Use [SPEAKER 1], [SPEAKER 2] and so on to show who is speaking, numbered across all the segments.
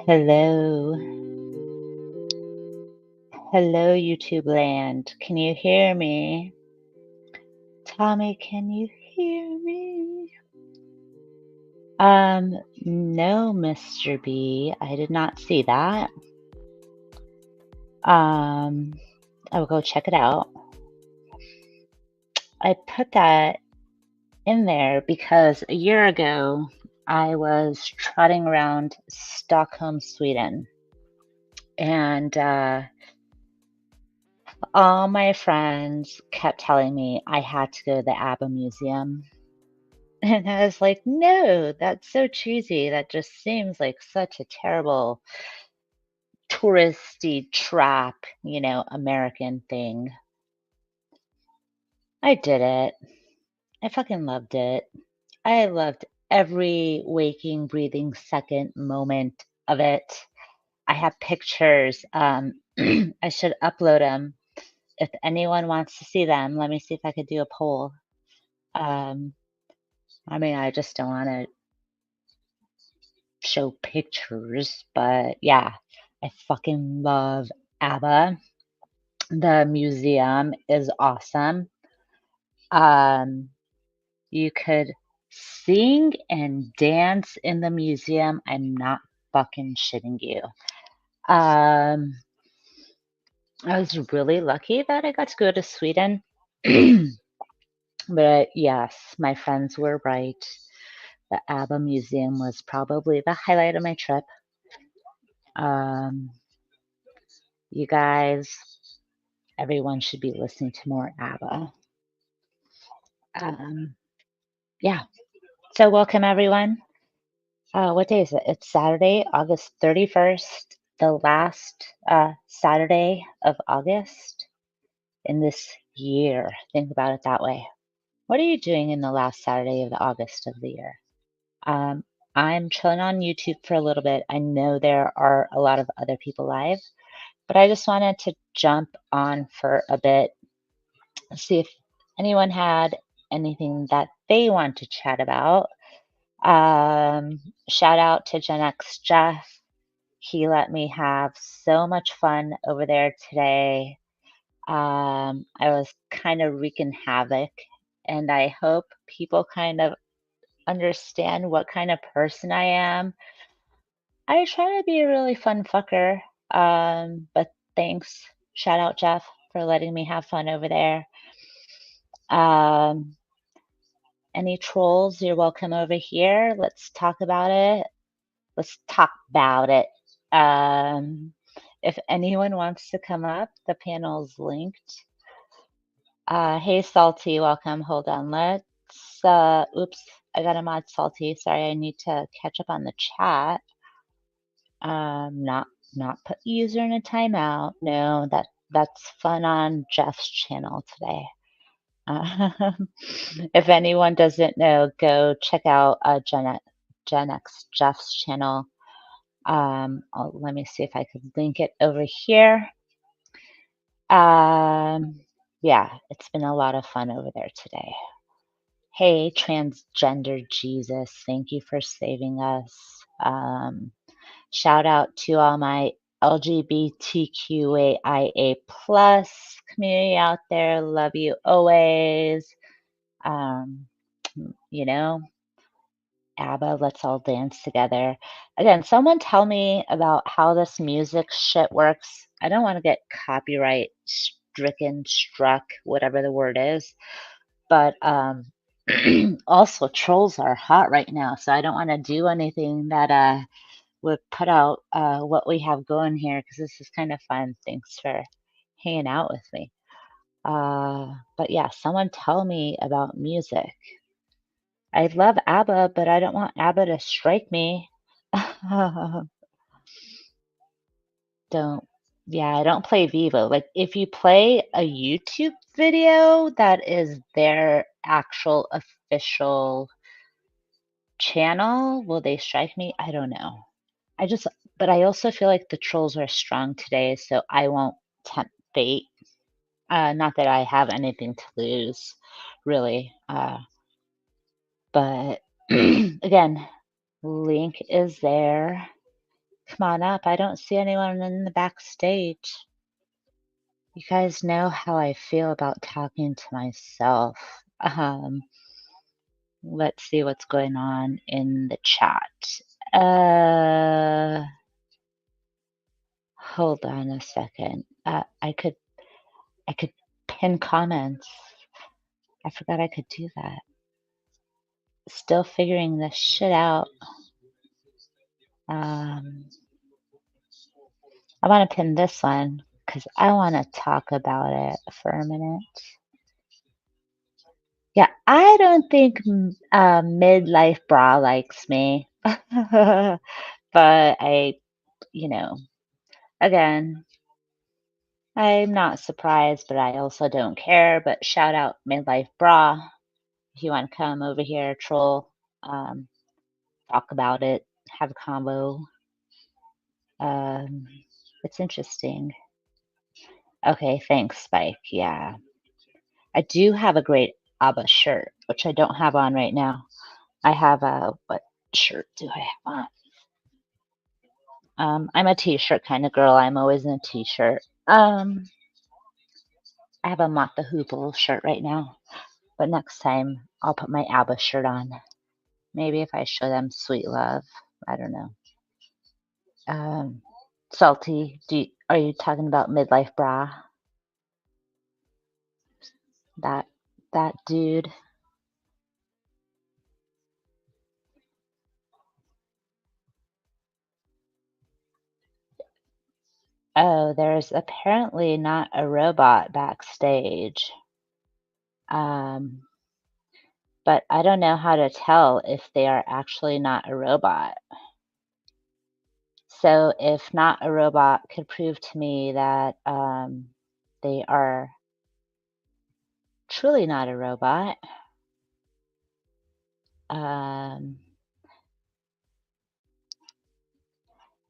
[SPEAKER 1] Hello. Hello, YouTube land. Can you hear me? Tommy, can you hear me? No, Mr. B. I did not see that. I will go check it out. I put that in there because a year ago I was trotting around Stockholm, Sweden, and all my friends kept telling me I had to go to the ABBA Museum. And I was like, no, that's so cheesy. That just seems like such a terrible touristy trap, American thing. I did it. I fucking loved it. I loved every waking, breathing second moment of it. I have pictures. I should upload them. If anyone wants to see them, let me see if I could do a poll. Um, I just don't want to show pictures, but yeah, I fucking love ABBA. The museum is awesome. Um, you could sing and dance in the museum. I'm not fucking shitting you. Um, I was really lucky that I got to go to Sweden. But yes, my friends were right. The ABBA Museum was probably the highlight of my trip. Um, you guys, everyone should be listening to more ABBA. Um, yeah. So welcome everyone. What day is it? It's Saturday, August 31st, the last Saturday of August in this year. Think about it that way. What are you doing in the last Saturday of the August of the year? Um, I'm chilling on YouTube for a little bit. I know there are a lot of other people live, but I just wanted to jump on for a bit, see if anyone had anything that they want to chat about. Shout out to Gen X Jeff. He let me have so much fun over there today. I was kind of wreaking havoc, and I hope people kind of understand what kind of person I am. I try to be a really fun fucker, but thanks. Shout out, Jeff, for letting me have fun over there. Um, any trolls, you're welcome over here. Let's talk about it. Let's talk about it. Um, if anyone wants to come up, the panel's linked. Hey, Salty, welcome. Hold on, oops, I got a mod Salty. Sorry, I need to catch up on the chat. Not put user in a timeout. No, that's fun on Jeff's channel today. If anyone doesn't know, go check out Gen X Jeff's channel. Let me see if I could link it over here. Yeah, it's been a lot of fun over there today. Hey, transgender Jesus, thank you for saving us. Shout out to all my LGBTQAIA plus community out there. Love you always. Um, you know, ABBA, let's all dance together. Again, someone tell me about how this music shit works. I don't want to get copyright struck, whatever the word is. But also trolls are hot right now, so I don't want to do anything that would put out what we have going here because this is kind of fun. Thanks for hanging out with me. But yeah, someone tell me about music. I love ABBA, but I don't want ABBA to strike me. Don't, yeah, I don't play Vivo. Like, if you play a YouTube video that is their actual official channel, will they strike me? I don't know. But I also feel like the trolls are strong today, so I won't tempt fate. Not that I have anything to lose, really. But again, link is there. Come on up. I don't see anyone in the backstage. You guys know how I feel about talking to myself. Um, let's see what's going on in the chat. Uh, hold on a second. I could pin comments. I forgot I could do that. Still figuring this shit out. I want to pin this one because I want to talk about it for a minute. Yeah, I don't think midlife bra likes me. But you know, again, I'm not surprised, but I also don't care. But shout out midlife bra. If you want to come over here, troll, um, talk about it, have a combo. Um, it's interesting. Okay, thanks, Spike. Yeah. I do have a great ABBA shirt, which I don't have on right now. I have a, what shirt do I have on? I'm a t-shirt kind of girl. I'm always in a t-shirt. I have a Mott the Hoople shirt right now, but next time I'll put my ABBA shirt on. Maybe if I show them Sweet Love. I don't know. Salty, are you talking about midlife bra? That dude. Oh, there's apparently not a robot backstage. But I don't know how to tell if they are actually not a robot. So if not a robot could prove to me that they are truly not a robot.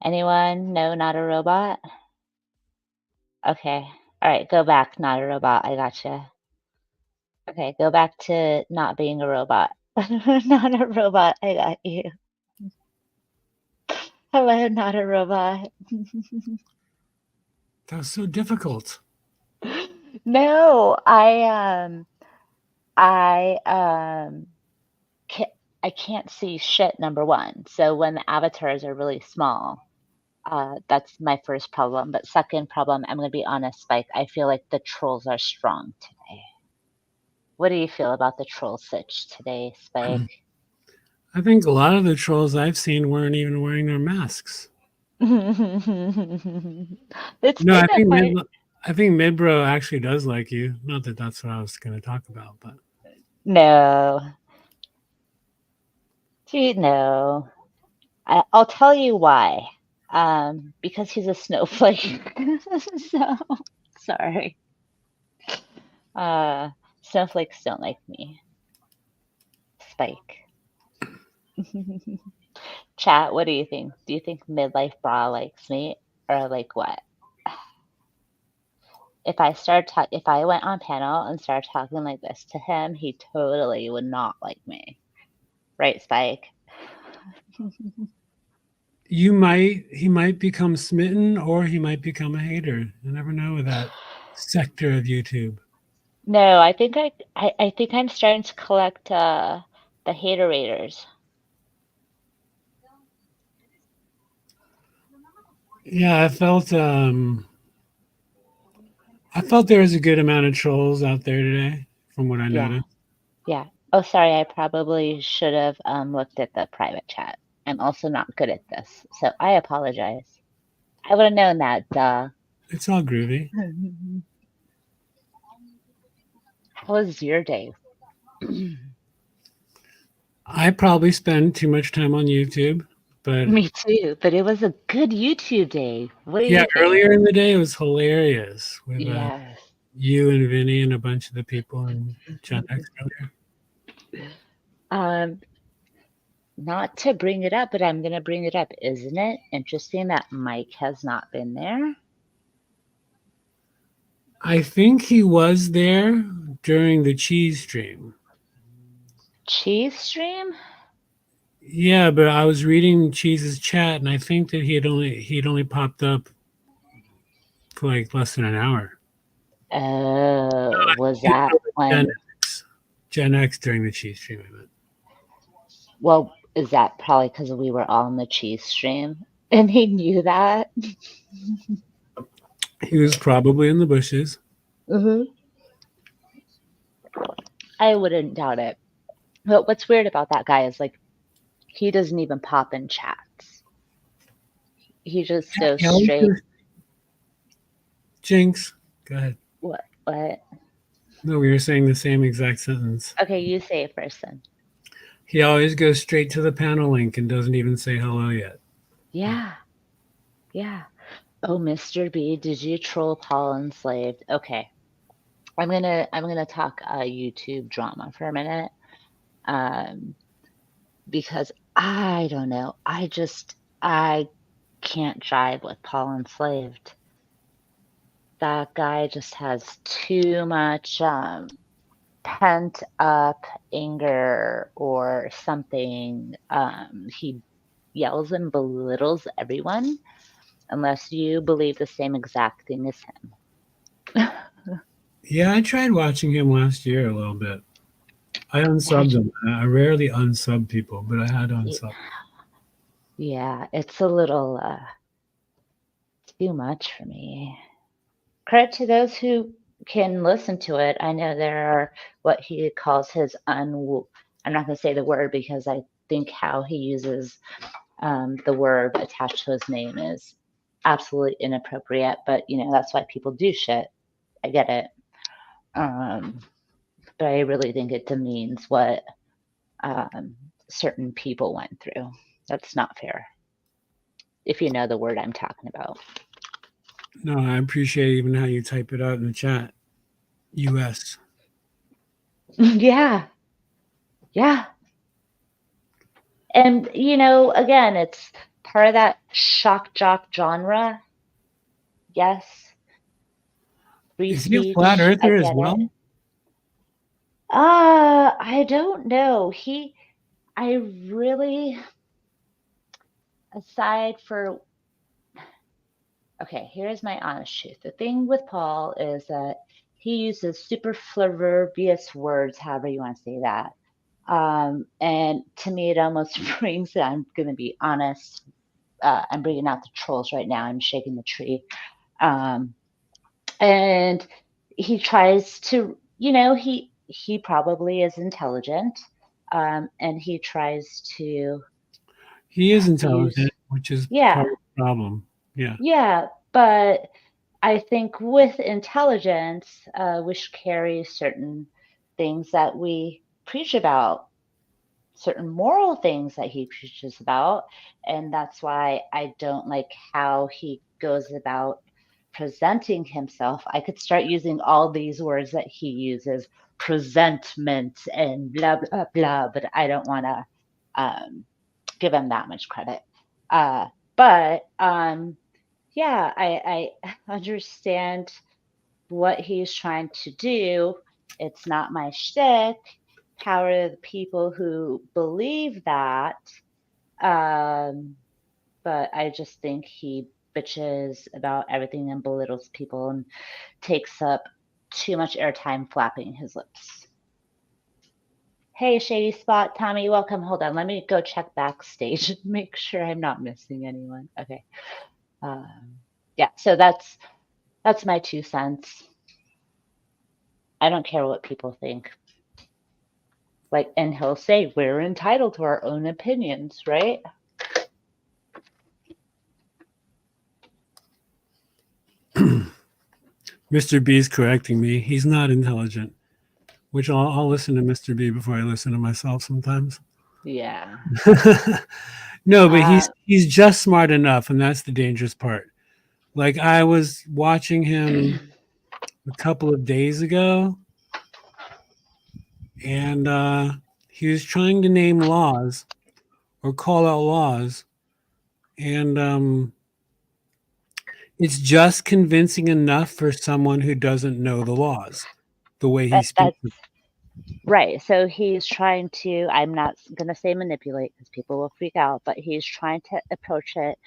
[SPEAKER 1] Anyone? No, not a robot? Okay. All right, go back, not a robot. I gotcha. Okay, go back to not being a robot. Not a robot. I got you. Hello, not a robot.
[SPEAKER 2] That was so difficult.
[SPEAKER 1] No, I can't see shit, number one. So when the avatars are really small, that's my first problem. But second problem, I'm gonna be honest, Spike, I feel like the trolls are strong today. What do you feel about the troll sitch today, Spike?
[SPEAKER 2] I think a lot of the trolls I've seen weren't even wearing their masks.
[SPEAKER 1] It's
[SPEAKER 2] No,
[SPEAKER 1] been a quite
[SPEAKER 2] I think Midbro actually does like you. Not that that's what I was going to talk about, but
[SPEAKER 1] no. Gee, no. I'll tell you why. Because he's a snowflake. So sorry. Snowflakes don't like me. Spike. Chat, what do you think? Do you think midlife bra likes me or like what? If I went on panel and started talking like this to him, he totally would not like me. Right, Spike?
[SPEAKER 2] he might become smitten or he might become a hater. You never know with that sector of YouTube.
[SPEAKER 1] No, I think I'm starting to collect the haterators.
[SPEAKER 2] Yeah, I felt there was a good amount of trolls out there today, from what I
[SPEAKER 1] Yeah,
[SPEAKER 2] noticed.
[SPEAKER 1] yeah. Oh, sorry, I probably should have looked at the private chat. I'm also not good at this, so I apologize. I would have known that, duh.
[SPEAKER 2] It's all groovy.
[SPEAKER 1] How was your day?
[SPEAKER 2] I probably spend too much time on YouTube, but
[SPEAKER 1] Me too, but it was a good YouTube day. What do
[SPEAKER 2] yeah,
[SPEAKER 1] you think?
[SPEAKER 2] earlier in the day it was hilarious with
[SPEAKER 1] Yes.
[SPEAKER 2] you and Vinny and a bunch of the people in Gen X earlier.
[SPEAKER 1] Um, Not to bring it up, but I'm gonna bring it up. Isn't it interesting that Mike has not been there?
[SPEAKER 2] I think he was there during the cheese stream.
[SPEAKER 1] Cheese stream?
[SPEAKER 2] Yeah, but I was reading Cheese's chat, and I think that he had only popped up for like less than an hour.
[SPEAKER 1] Oh, was
[SPEAKER 2] He was
[SPEAKER 1] that
[SPEAKER 2] over Gen
[SPEAKER 1] when?
[SPEAKER 2] X, Gen X during the Cheese stream. I meant.
[SPEAKER 1] Well, is that probably because we were all in the cheese stream and he knew that?
[SPEAKER 2] He was probably in the bushes.
[SPEAKER 1] Hmm. I wouldn't doubt it. But what's weird about that guy is like he doesn't even pop in chats. He just goes
[SPEAKER 2] He always
[SPEAKER 1] straight.
[SPEAKER 2] goes, Jinx. Go ahead.
[SPEAKER 1] What? What?
[SPEAKER 2] No, we were saying the same exact sentence.
[SPEAKER 1] Okay, you say it first then.
[SPEAKER 2] He always goes straight to the panel link and doesn't even say hello yet.
[SPEAKER 1] Yeah, yeah. Oh, Mr. B, did you troll Paul Enslaved? Okay, I'm gonna talk YouTube drama for a minute, um, because I don't know. I can't jive with Paul Enslaved. That guy just has too much pent up anger or something. He yells and belittles everyone unless you believe the same exact thing as him.
[SPEAKER 2] Yeah, I tried watching him last year a little bit. I
[SPEAKER 1] I
[SPEAKER 2] unsubbed him. I rarely unsub people, but I had to
[SPEAKER 1] y-
[SPEAKER 2] unsub.
[SPEAKER 1] yeah, it's a little too much for me. Credit to those who can listen to it. I know there are what he calls his I'm not going to say the word because I think how he uses the word attached to his name is absolutely inappropriate. But you know that's why people do shit. I get it. Um, but I really think it demeans what um, certain people went through. That's not fair. If you know the word I'm talking about.
[SPEAKER 2] No, I appreciate even how you type it out in the chat. US.
[SPEAKER 1] Yeah, yeah. And you know, again, it's part of that shock jock genre. Yes, free
[SPEAKER 2] Is he a flat
[SPEAKER 1] speech. I
[SPEAKER 2] earther as
[SPEAKER 1] get it.
[SPEAKER 2] well?
[SPEAKER 1] I don't know. I really, aside for, okay, here's my honest truth. The thing with Paul is that he uses super flavorious words, however you want to say that. And to me, it almost brings, I'm going to be honest, I'm bringing out the trolls right now. I'm shaking the tree. Um, and he tries to, you know, he probably is intelligent, and he tries to
[SPEAKER 2] He is
[SPEAKER 1] use,
[SPEAKER 2] intelligent, which is
[SPEAKER 1] yeah,
[SPEAKER 2] part of the problem. Yeah.
[SPEAKER 1] yeah, but I think with intelligence, which carries certain things that we preach about, certain moral things that he preaches about. And that's why I don't like how he goes about presenting himself. I could start using all these words that he uses, presentment and blah, blah, blah, but I don't want to um, give him that much credit. Uh, but yeah, I understand what he's trying to do. It's not my shtick. Power to the people who believe that. Um, but I just think he bitches about everything and belittles people and takes up too much airtime flapping his lips. Hey, Shady Spot, Tommy, welcome. Hold on, let me go check backstage and make sure I'm not missing anyone. Okay. Um, yeah, so that's my 2 cents. I don't care what people think. Like, and he'll say we're entitled to our own opinions, right?
[SPEAKER 2] Mr. B is correcting me. He's not intelligent, which I'll listen to Mr. B before I listen to myself sometimes.
[SPEAKER 1] Yeah.
[SPEAKER 2] No, but
[SPEAKER 1] Uh,
[SPEAKER 2] he's just smart enough, and that's the dangerous part. Like I was watching him a couple of days ago, and he was trying to name laws or call out laws, and it's just convincing enough for someone who doesn't know the laws, the way he
[SPEAKER 1] that
[SPEAKER 2] speaks.
[SPEAKER 1] that's Right. So he's trying to, I'm not going to say manipulate because people will freak out, but he's trying to approach it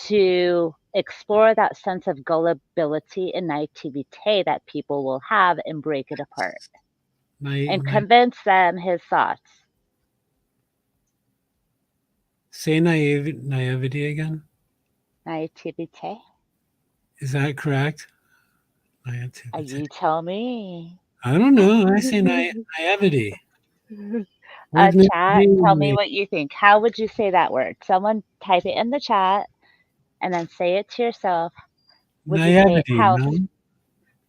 [SPEAKER 1] to explore that sense of gullibility and naivete that people will have and break it apart and convince them his thoughts.
[SPEAKER 2] Say naivety again.
[SPEAKER 1] Naivete?
[SPEAKER 2] Is that correct? Naivety.
[SPEAKER 1] You tell me.
[SPEAKER 2] I don't know. I say naivety. What does
[SPEAKER 1] Chat, tell me what you think. How would you say that word? Someone type it in the chat and then say it to yourself. Would you say it
[SPEAKER 2] naivety, no?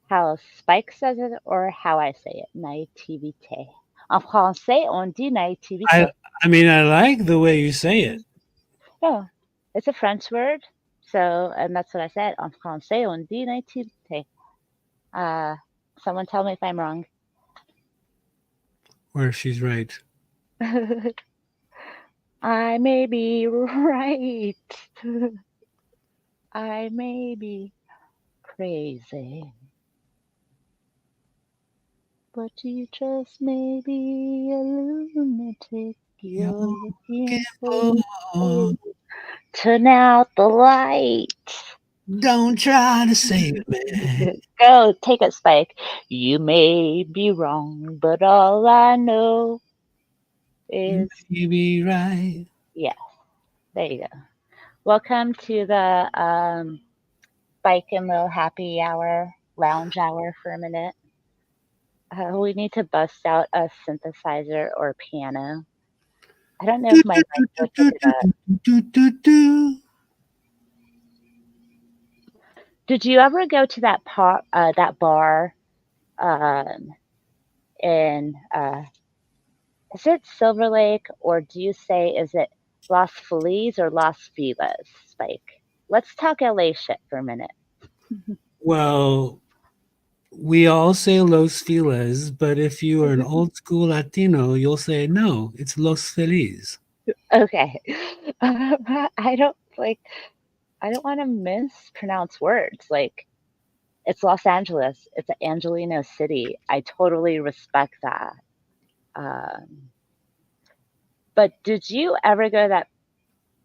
[SPEAKER 1] how Spike says it or how I say it? Naivete. En français, on dit
[SPEAKER 2] I
[SPEAKER 1] naivete.
[SPEAKER 2] I mean, I like the way you say it.
[SPEAKER 1] Oh, it's a French word. So, and that's what I said. En français, on dit naivete. Uh, someone tell me if I'm wrong.
[SPEAKER 2] Or she's right.
[SPEAKER 1] I may be right. I may be crazy. But you just may be a lunatic.
[SPEAKER 2] You're
[SPEAKER 1] You're looking
[SPEAKER 2] looking
[SPEAKER 1] for
[SPEAKER 2] for.
[SPEAKER 1] turn out the light.
[SPEAKER 2] Don't try to save me.
[SPEAKER 1] Go, take it, Spike. You may be wrong, but all I know
[SPEAKER 2] You
[SPEAKER 1] is
[SPEAKER 2] may be right.
[SPEAKER 1] yeah. There you go. Welcome to the Spike and Lil Happy Hour lounge hour for a minute. We need to bust out a synthesizer or piano. I don't know
[SPEAKER 2] Do,
[SPEAKER 1] if my
[SPEAKER 2] do,
[SPEAKER 1] mic
[SPEAKER 2] do,
[SPEAKER 1] would pick
[SPEAKER 2] do,
[SPEAKER 1] it
[SPEAKER 2] do,
[SPEAKER 1] up.
[SPEAKER 2] do, do, do.
[SPEAKER 1] Did you ever go to that bar um, in is it Silver Lake or do you say is it Los Feliz or Los Feliz, Spike? Let's talk LA shit for a minute.
[SPEAKER 2] Well, we all say Los Feliz, but if you are an old school Latino, you'll say no, it's Los Feliz.
[SPEAKER 1] Okay, I don't like. I don't want to mispronounce words. Like it's Los Angeles. It's Angelino City. I totally respect that. Um, but did you ever go to that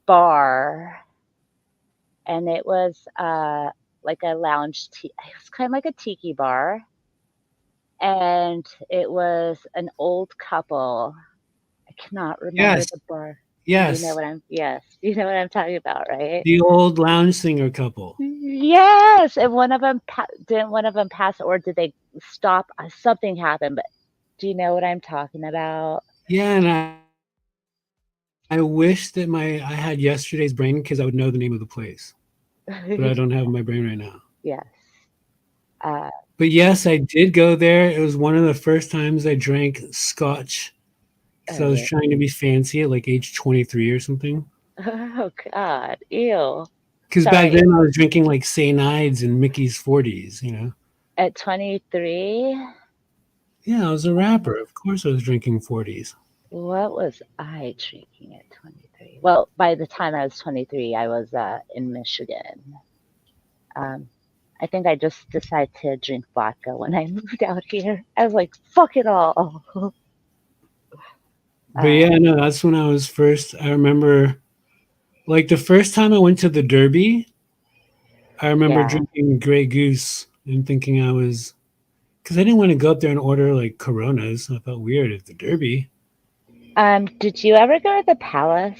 [SPEAKER 1] bar and it was like a it was kind of like a tiki bar and it was an old couple. I cannot remember
[SPEAKER 2] Yes,
[SPEAKER 1] the bar.
[SPEAKER 2] yes.
[SPEAKER 1] Yes, you know what I'm talking about, right?
[SPEAKER 2] The old lounge singer couple.
[SPEAKER 1] Yes, and didn't one of them pass or did they stop? Something happened, but do you know what I'm talking about?
[SPEAKER 2] Yeah, and I wish that I had yesterday's brain because I would know the name of the place, but I don't have my brain right now.
[SPEAKER 1] Yes. Uh,
[SPEAKER 2] But yes, I did go there. It was one of the first times I drank scotch because I was
[SPEAKER 1] oh,
[SPEAKER 2] trying to be fancy at like age 23 or something.
[SPEAKER 1] oh God, ew.
[SPEAKER 2] Because back
[SPEAKER 1] Sorry,
[SPEAKER 2] then I was drinking like St. Ides and Mickey's 40s, you know?
[SPEAKER 1] at 23,
[SPEAKER 2] Yeah, I was a rapper. Of course I was drinking 40s.
[SPEAKER 1] what was I drinking at 23? Well, by the time I was 23, I was in Michigan. Um, I think I just decided to drink vodka when I moved out here. I was like, fuck it all.
[SPEAKER 2] But yeah, no, that's when I was first. I remember like the first time I went to the Derby, I remember
[SPEAKER 1] Yeah.
[SPEAKER 2] drinking Grey Goose and thinking I was because I didn't want to go up there and order like Coronas. I felt weird at the Derby.
[SPEAKER 1] Did you ever go to the Palace?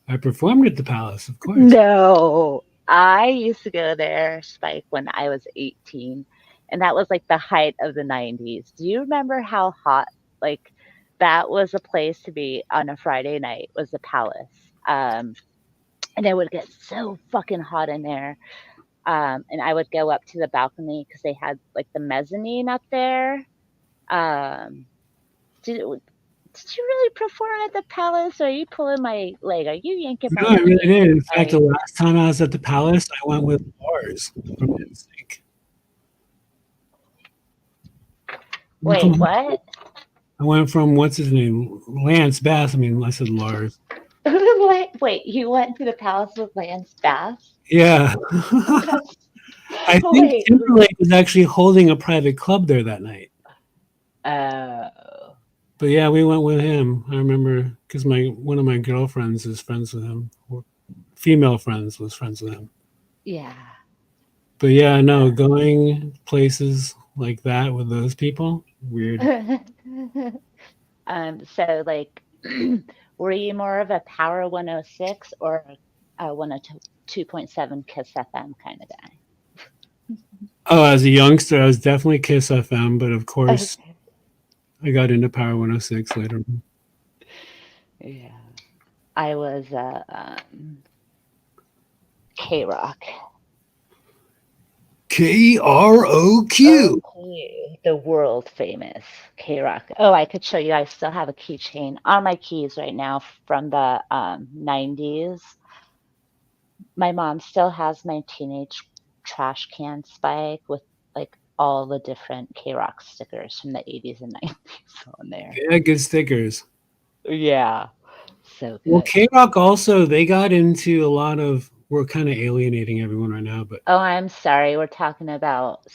[SPEAKER 2] I performed at the Palace, of course.
[SPEAKER 1] No. I used to go there, Spike, when I was 18, and that was like the height of the 90s. Do you remember how hot, like, that was a place to be on a Friday night, was the Palace? Um, and it would get so fucking hot in there. And I would go up to the balcony because they had like the mezzanine up there. Um, did, did you really perform at the Palace? Or are you pulling my leg? Are you yanking
[SPEAKER 2] No,
[SPEAKER 1] my
[SPEAKER 2] I really
[SPEAKER 1] chain?
[SPEAKER 2] did. In fact, the
[SPEAKER 1] Like,
[SPEAKER 2] last time I was at the Palace, I went with Lars from NSYNC.
[SPEAKER 1] wait, what?
[SPEAKER 2] I went from what's his name, Lance Bass. I mean, I said Lars.
[SPEAKER 1] Wait, you went to the Palace with Lance Bass?
[SPEAKER 2] Yeah, I think
[SPEAKER 1] Wait,
[SPEAKER 2] Timberlake was actually holding a private club there that night.
[SPEAKER 1] Oh,
[SPEAKER 2] But yeah, we went with him. I remember because my one of my girlfriends is friends with him. Or female friends was friends with him.
[SPEAKER 1] yeah.
[SPEAKER 2] But yeah, no,
[SPEAKER 1] Uh,
[SPEAKER 2] going places like that with those people, weird.
[SPEAKER 1] so like, were you more of a Power 106 or a 102.7 Kiss FM kind of
[SPEAKER 2] Oh, as a youngster, I was definitely Kiss FM, but of
[SPEAKER 1] guy?
[SPEAKER 2] course, I got into Power 106 later on.
[SPEAKER 1] Yeah. I was K-Rock.
[SPEAKER 2] KROQ.
[SPEAKER 1] Okay, the world famous K-Rock. Oh, I could show you. I still have a keychain on my keys right now from the 90s. My mom still has my teenage trash can spike with like all the different K-Rock stickers from the 80s and 90s on there.
[SPEAKER 2] Yeah, good stickers.
[SPEAKER 1] Yeah, so
[SPEAKER 2] Well,
[SPEAKER 1] good.
[SPEAKER 2] K Rock also, they got into a lot of, we're kind of alienating everyone right now, but
[SPEAKER 1] Oh, I'm sorry. We're talking about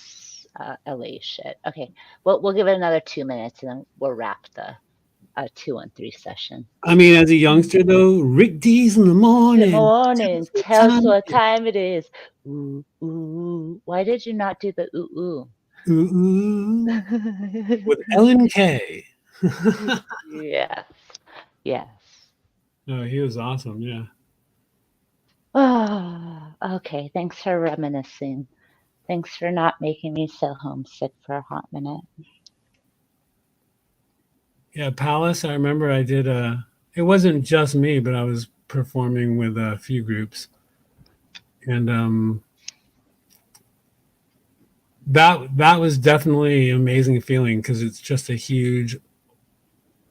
[SPEAKER 1] LA shit. Okay, well, we'll give it another 2 minutes and then we'll wrap the 213 session.
[SPEAKER 2] I mean, as a youngster though, Rick D's in the
[SPEAKER 1] The
[SPEAKER 2] morning. Tell us
[SPEAKER 1] morning,
[SPEAKER 2] what
[SPEAKER 1] tell us
[SPEAKER 2] time
[SPEAKER 1] what
[SPEAKER 2] it is.
[SPEAKER 1] time it is. Ooh, ooh. Why did you not do the ooh,
[SPEAKER 2] Ooh, ooh, with
[SPEAKER 1] ooh?
[SPEAKER 2] Ellen K.
[SPEAKER 1] Yes, yes.
[SPEAKER 2] No, he was awesome. Yeah.
[SPEAKER 1] Oh, okay. Thanks for reminiscing. Thanks for not making me so homesick for a hot minute.
[SPEAKER 2] Yeah. Palace. I remember I did it wasn't just me, but I was performing with a few groups. And that was definitely an amazing feeling because it's just a huge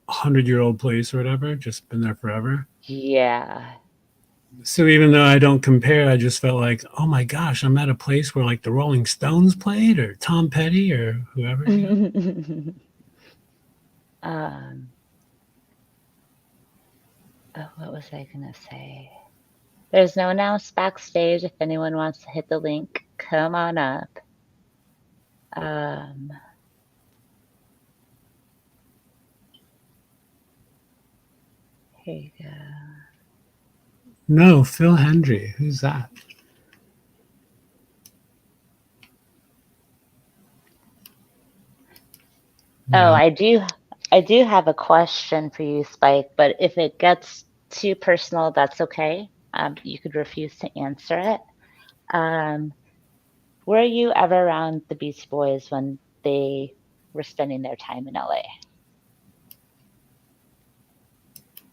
[SPEAKER 2] 100-year-old place or whatever, just been there forever.
[SPEAKER 1] Yeah.
[SPEAKER 2] So even though I don't compare, I just felt like, oh my gosh, I'm at a place where like the Rolling Stones played or Tom Petty or whoever, you know.
[SPEAKER 1] um, oh, what was I gonna say? There's no one else backstage. If anyone wants to hit the link, come on up. Um, here you go.
[SPEAKER 2] No, Phil Hendry. Who's that?
[SPEAKER 1] Oh,
[SPEAKER 2] No.
[SPEAKER 1] I do have a question for you, Spike, but if it gets too personal, that's okay. You could refuse to answer it. Um, were you ever around the Beast Boys when they were spending their time in LA?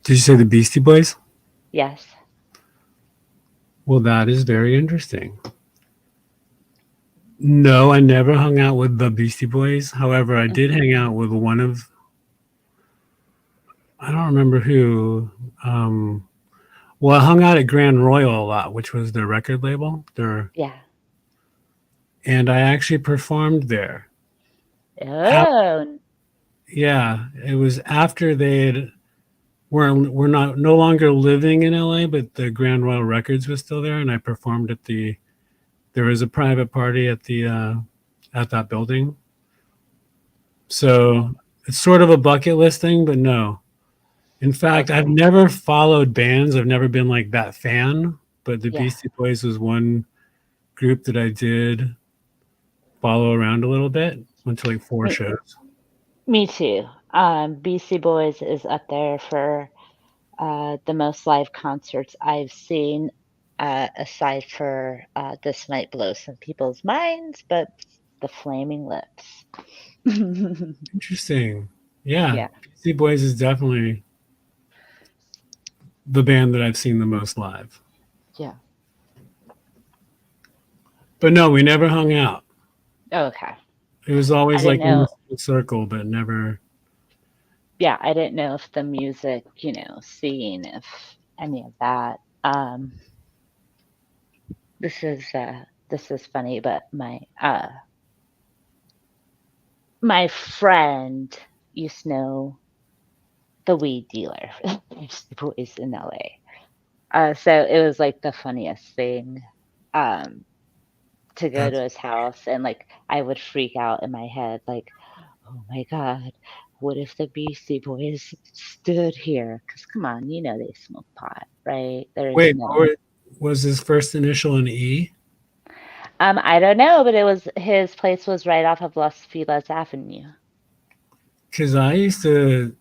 [SPEAKER 2] Did you say the Beastie Boys?
[SPEAKER 1] Yes.
[SPEAKER 2] Well, that is very interesting. No, I never hung out with the Beastie Boys. However, I did
[SPEAKER 1] Hmm.
[SPEAKER 2] hang out with one of, I don't remember who. Um, well, I hung out at Grand Royal a lot, which was their record label.
[SPEAKER 1] Yeah.
[SPEAKER 2] And I actually performed there.
[SPEAKER 1] Oh,
[SPEAKER 2] Yeah, it was after they had we're not no longer living in LA, but the Grand Royal Records was still there, and I performed at the. There was a private party at that building, so it's sort of a bucket list thing, but no. In fact, I've
[SPEAKER 1] okay.
[SPEAKER 2] never followed bands. I've never been like that fan, but the
[SPEAKER 1] Yeah.
[SPEAKER 2] Beastie Boys was one group that I did follow around a little bit. Went to like four
[SPEAKER 1] Me,
[SPEAKER 2] shows.
[SPEAKER 1] me too. BC Boys is up there for the most live concerts I've seen, aside for This Might Blow Some People's Minds, but the Flaming Lips.
[SPEAKER 2] Interesting. Yeah,
[SPEAKER 1] Yeah,
[SPEAKER 2] Beastie Boys is definitely the band that I've seen the most live.
[SPEAKER 1] yeah.
[SPEAKER 2] But no, we never hung out.
[SPEAKER 1] Okay.
[SPEAKER 2] It was
[SPEAKER 1] I
[SPEAKER 2] always
[SPEAKER 1] didn't
[SPEAKER 2] like in
[SPEAKER 1] know.
[SPEAKER 2] the circle, but never.
[SPEAKER 1] Yeah, I didn't know if the music, seeing if any of that. This is funny, but my friend used to know the weed dealer for the Beastie Boys in LA. So it was like the funniest thing um, to go to
[SPEAKER 2] That's
[SPEAKER 1] his house and like I would freak out in my head, like, oh my God, what if the Beastie Boys stood here? Because come on, you know they smoke pot, right? There's
[SPEAKER 2] Wait,
[SPEAKER 1] no.
[SPEAKER 2] was his first initial an E?
[SPEAKER 1] I don't know, but it was his place was right off of Los Feliz Avenue.
[SPEAKER 2] Because I used to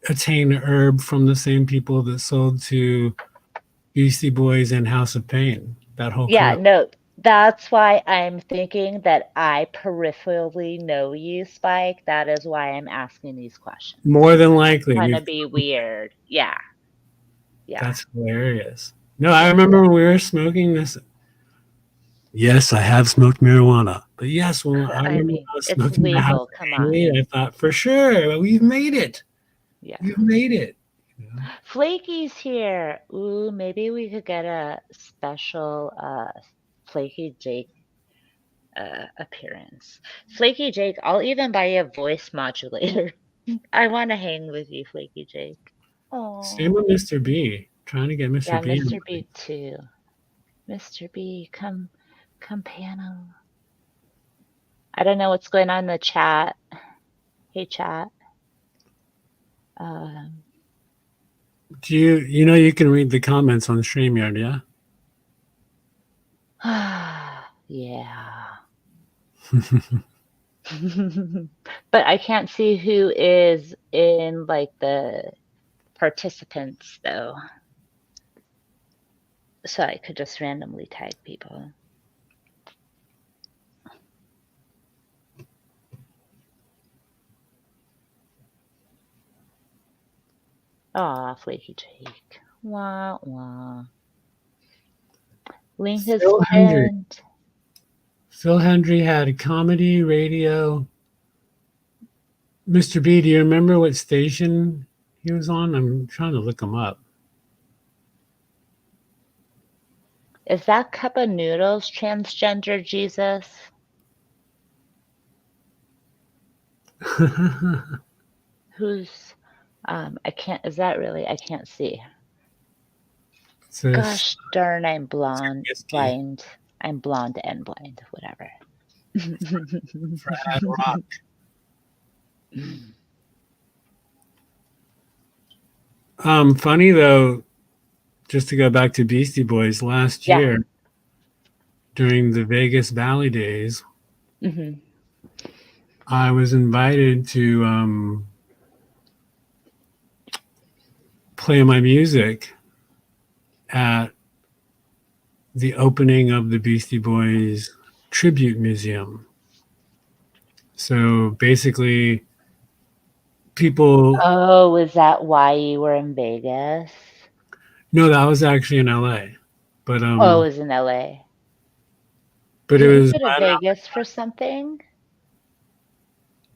[SPEAKER 2] attain herb from the same people that sold to Beastie Boys and House of Pain. That whole
[SPEAKER 1] Yeah,
[SPEAKER 2] crew.
[SPEAKER 1] no, that's why I'm thinking that I peripherally know you, Spike. That is why I'm asking these questions.
[SPEAKER 2] More than likely,
[SPEAKER 1] Trying to
[SPEAKER 2] we've.
[SPEAKER 1] be weird. Yeah, yeah.
[SPEAKER 2] That's hilarious. No, I remember when we were smoking this. Yes, I have smoked marijuana, but yes, when I
[SPEAKER 1] I
[SPEAKER 2] remember when
[SPEAKER 1] mean,
[SPEAKER 2] I was
[SPEAKER 1] it's
[SPEAKER 2] smoking the House
[SPEAKER 1] legal.
[SPEAKER 2] of
[SPEAKER 1] Come
[SPEAKER 2] Pain
[SPEAKER 1] on.
[SPEAKER 2] weed, I thought for sure we've made it.
[SPEAKER 1] Yeah.
[SPEAKER 2] We've made it. You know?
[SPEAKER 1] Flaky's here. Ooh, maybe we could get a special Flaky Jake appearance. Flaky Jake, I'll even buy you a voice modulator. I want to hang with you, Flaky Jake.
[SPEAKER 2] Same
[SPEAKER 1] Oh,
[SPEAKER 2] with Mr. B. Trying to get Mr.
[SPEAKER 1] yeah,
[SPEAKER 2] B.
[SPEAKER 1] Mr. B too. Mr. B, come panel. I don't know what's going on in the chat. Hey, chat. Um,
[SPEAKER 2] Do you know you can read the comments on StreamYard, yeah?
[SPEAKER 1] yeah. But I can't see who is in like the participants though. So I could just randomly tag people. Aw, Flaky Jake. Wah wah. Link his
[SPEAKER 2] Phil Hendry.
[SPEAKER 1] friend.
[SPEAKER 2] Phil Hendry had comedy, radio. Mr. B, do you remember what station he was on? I'm trying to look him up.
[SPEAKER 1] Is that cup of noodles transgender Jesus? Who's I can't is that really I can't see.
[SPEAKER 2] This
[SPEAKER 1] Gosh darn, I'm blonde
[SPEAKER 2] whiskey
[SPEAKER 1] blind. I'm blonde and blind, whatever.
[SPEAKER 2] Frat Rock. Funny though, just to go back to Beastie Boys, last
[SPEAKER 1] Yeah.
[SPEAKER 2] year during the Vegas Valley days,
[SPEAKER 1] Hmm.
[SPEAKER 2] I was invited to play my music at the opening of the Beastie Boys Tribute Museum. So basically, people.
[SPEAKER 1] Oh, is that why you were in Vegas?
[SPEAKER 2] No, that was actually in LA, but
[SPEAKER 1] Oh, it was in LA.
[SPEAKER 2] it
[SPEAKER 1] Didn't you
[SPEAKER 2] was
[SPEAKER 1] go to
[SPEAKER 2] right
[SPEAKER 1] Vegas for something?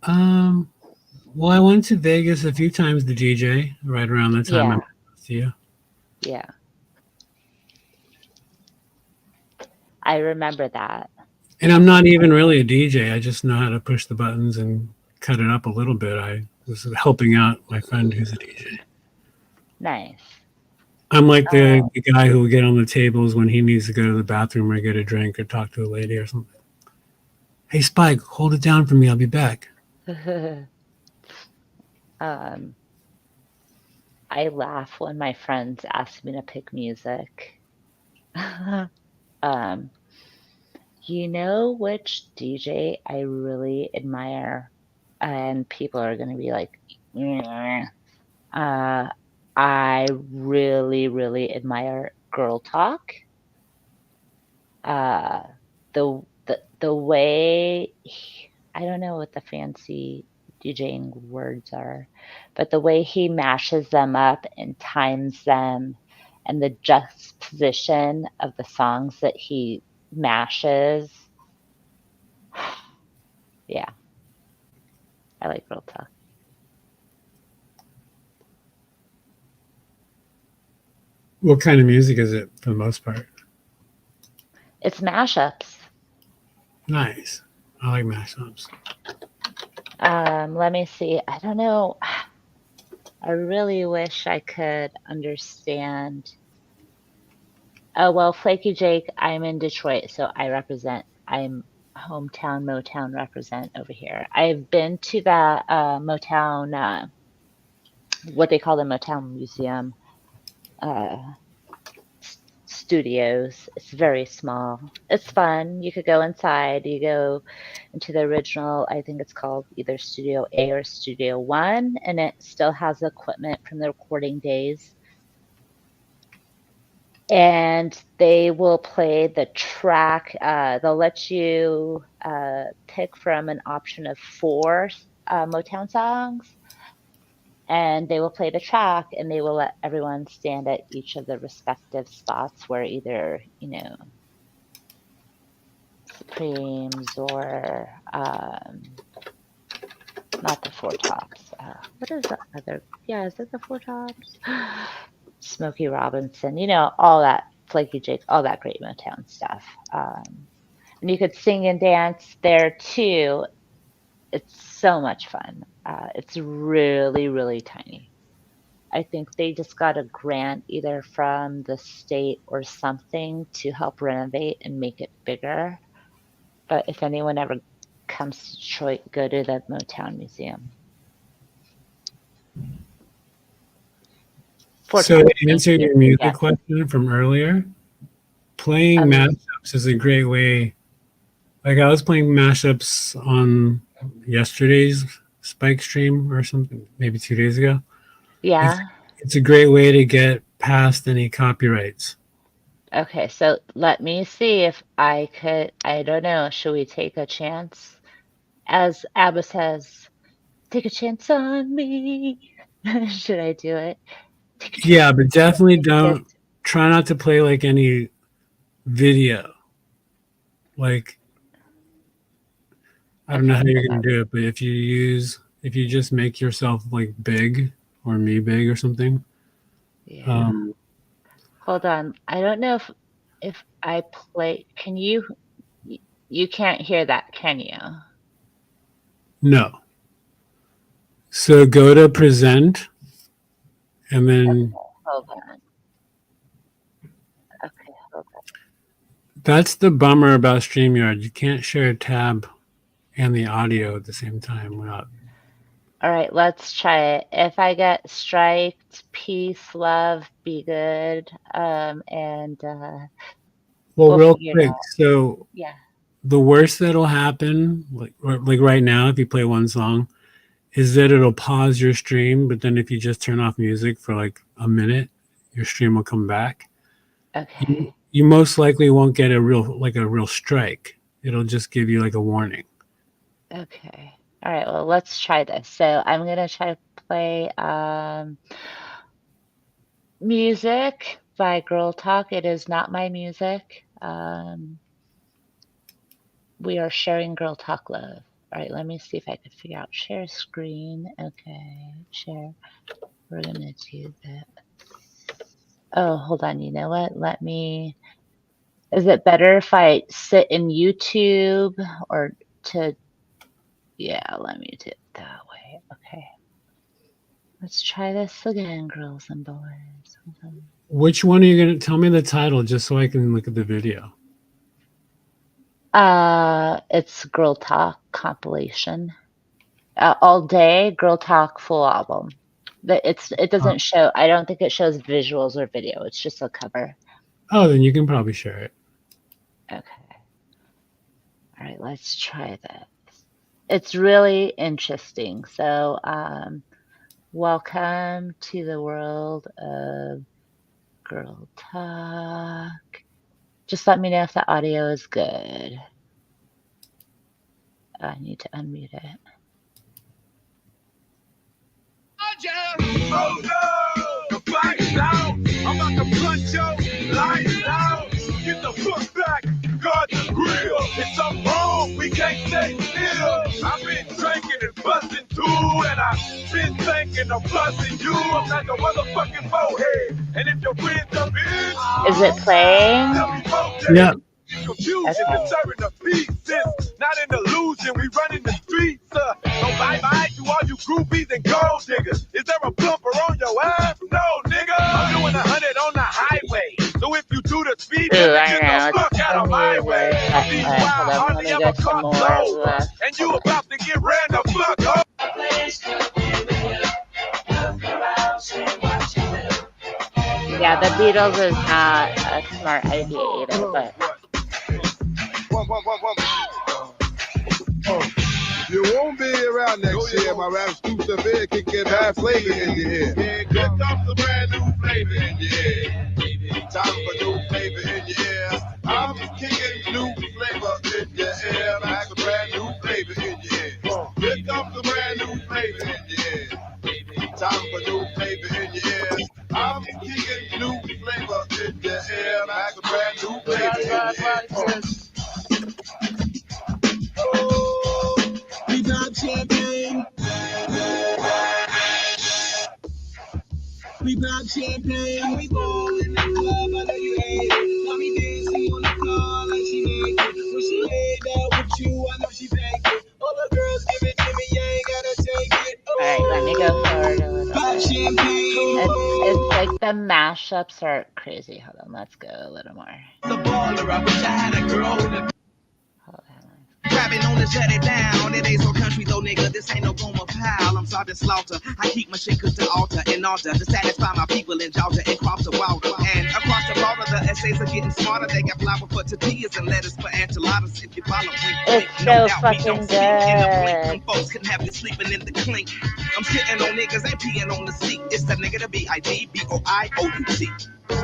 [SPEAKER 2] around. Well, I went to Vegas a few times to DJ right around the time I met
[SPEAKER 1] Yeah,
[SPEAKER 2] with you.
[SPEAKER 1] yeah. I remember that.
[SPEAKER 2] And I'm not even really a DJ. I just know how to push the buttons and cut it up a little bit. I was helping out my friend who's a DJ.
[SPEAKER 1] Nice.
[SPEAKER 2] I'm like
[SPEAKER 1] Uh,
[SPEAKER 2] the guy who will get on the tables when he needs to go to the bathroom or get a drink or talk to a lady or something. Hey, Spike, hold it down for me. I'll be back.
[SPEAKER 1] um, I laugh when my friends ask me to pick music. Um, you know which DJ I really admire, and people are gonna be like, "Meh." uh, I really, really admire Girl Talk. Uh, the way I don't know what the fancy DJing words are, but the way he mashes them up and times them, and the juxtaposition of the songs that he mashes. Yeah, I like Girl Talk.
[SPEAKER 2] What kind of music is it for the most part?
[SPEAKER 1] It's mashups.
[SPEAKER 2] Nice. I like mashups.
[SPEAKER 1] Let me see. I don't know. I really wish I could understand. Oh, well, Flaky Jake, I'm in Detroit, so I represent. I'm hometown Motown represent over here. I've been to the Motown, what they call the Motown Museum uh, studios. It's very small. It's fun. You could go inside. You go into the original, I think it's called either Studio A or Studio One, and it still has equipment from the recording days. And they will play the track. They'll let you pick from an option of four Motown songs, and they will play the track, and they will let everyone stand at each of the respective spots where either, Supremes or not the Four Tops. What is the other? Yeah, is it the Four Tops? Smokey Robinson, all that, Flaky Jake, all that great Motown stuff. And you could sing and dance there too. It's so much fun. It's really, really tiny. I think they just got a grant either from the state or something to help renovate and make it bigger. But if anyone ever comes to Detroit, go to the Motown Museum.
[SPEAKER 2] So to answer your music question from earlier, playing mashups is a great way. Like I was playing mashups on yesterday's Spike stream or something, maybe 2 days ago.
[SPEAKER 1] Yeah.
[SPEAKER 2] It's a great way to get past any copyrights.
[SPEAKER 1] Okay, so let me see if I could, I don't know, should we take a chance? As Abba says, take a chance on me. Should I do it?
[SPEAKER 2] Yeah, but definitely don't try not to play like any video. Like, I don't know how you're going to do it, but if you just make yourself like big or me big or something.
[SPEAKER 1] Yeah. Hold on. I don't know if I play, can you can't hear that, can you?
[SPEAKER 2] No. So go to present and then.
[SPEAKER 1] Okay, hold on. Okay, hold on.
[SPEAKER 2] That's the bummer about StreamYard. You can't share a tab and the audio at the same time.
[SPEAKER 1] All right, let's try it. If I get striked, peace, love, be good, and
[SPEAKER 2] well, real quick. So
[SPEAKER 1] yeah,
[SPEAKER 2] the worst that'll happen, like right now, if you play one song, is that it'll pause your stream. But then if you just turn off music for like a minute, your stream will come back.
[SPEAKER 1] Okay.
[SPEAKER 2] You most likely won't get a real strike. It'll just give you like a warning.
[SPEAKER 1] Okay. All right, well, let's try this. So I'm going to try to play music by Girl Talk. It is not my music. We are sharing Girl Talk love. All right, let me see if I can figure out share screen. Okay, share. We're going to do that. Oh, hold on. You know what? Is it better if I sit in YouTube or yeah, let me do it that way. Okay. Let's try this again, girls and boys.
[SPEAKER 2] Which one are you going to tell me the title just so I can look at the video?
[SPEAKER 1] It's Girl Talk compilation. All day Girl Talk full album. It doesn't show. I don't think it shows visuals or video. It's just a cover.
[SPEAKER 2] Oh, then you can probably share it.
[SPEAKER 1] Okay. All right, let's try this. It's really interesting. So, welcome to the world of Girl Talk. Just let me know if the audio is good. I need to unmute it. Oh no! The fight's out! I'm about to punch your lights out! Get the fuck back! Guard the grill! It's something wrong! We can't stay still! I've been drinking and busting too, and I've been thinking of busting you! I'm like a motherfucking bowhead! And if your friends are bitch... Is it playing?
[SPEAKER 2] Yeah.
[SPEAKER 3] Confusion, disturbing the peace, not an illusion. We running the streets. So bye-bye to all you groupies and gold diggers. Is there a bumper on your ass? No, nigga. I'm doing 100 on the highway. So if you do the speed, get the fuck out of my way. These wild, hardly ever
[SPEAKER 1] some more. Ugh.
[SPEAKER 3] And you about to get ran the fuck up.
[SPEAKER 1] Yeah, the Beatles is not a smart idea either, but
[SPEAKER 3] You won't be around next year. My rap exclusive here can get bad flavor in your ear. Yeah, here comes the brand new flavor in your ear. Time for new flavor in your ear. I'm kicking new flavor in your ear. Like a brand new flavor in your ear. Here comes the brand new flavor in your ear. Time for new flavor in your ear. I'm kicking new flavor in your ear. Like a brand new flavor in your ear.
[SPEAKER 4] We pop champagne. We pop champagne. We ball in the club. I know you hate it. Mommy dancing on the floor like she naked. When she laid down with you, I know she faked it. All the girls give it to me, you ain't gotta take it.
[SPEAKER 1] all right, let me go forward a little
[SPEAKER 4] Pop
[SPEAKER 1] bit.
[SPEAKER 4] champagne.
[SPEAKER 1] It's like the mashups are crazy. Hold on, let's go a little more.
[SPEAKER 4] The baller, I wish I had a girl who
[SPEAKER 1] Hold on.
[SPEAKER 4] grabbing on to shut it down. It ain't so country though, nigga. This ain't no Goma pal. I'm Sergeant Slaughter. I keep my shit cooked to altar in order to satisfy my people in Georgia and cross the water. And across the border, the essays are getting smarter. They got flour for tortillas and lettuce for enchiladas. If you follow me,
[SPEAKER 1] It's
[SPEAKER 4] no
[SPEAKER 1] so
[SPEAKER 4] doubt we
[SPEAKER 1] fucking
[SPEAKER 4] don't speak in the blink.
[SPEAKER 1] good.
[SPEAKER 4] Them folks can have you sleeping in the clink. I'm sitting on niggas and peeing on the seat. It's the nigga the B-I-D-B-O-I-O-U-T.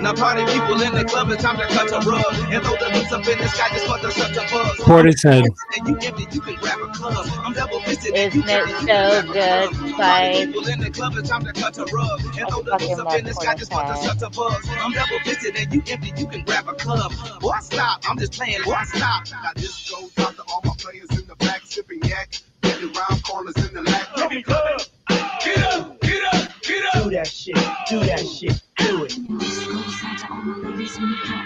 [SPEAKER 4] Now party people in the club, it's time to cut a rug. And throw the loose up in the sky just for the shut the buzz.
[SPEAKER 2] Portishead.
[SPEAKER 4] And you empty, you can grab a club. I'm double fisted.
[SPEAKER 1] Isn't it so good, Spike?
[SPEAKER 4] People in the club, it's time to cut a rug. And
[SPEAKER 1] I
[SPEAKER 4] throw the
[SPEAKER 1] fucking
[SPEAKER 4] loose up
[SPEAKER 1] love
[SPEAKER 4] in the sky just for the
[SPEAKER 1] Portishead.
[SPEAKER 4] shut the buzz. I'm double fisted and you empty, you can grab a club. Boy, stop, I'm just playing. Boy, stop.
[SPEAKER 3] Got this goes out to all my players in the back, sipping yak, getting round corners in the lap. Let me club. Get up, get up, get up.
[SPEAKER 4] Do that shit, do that shit, do it.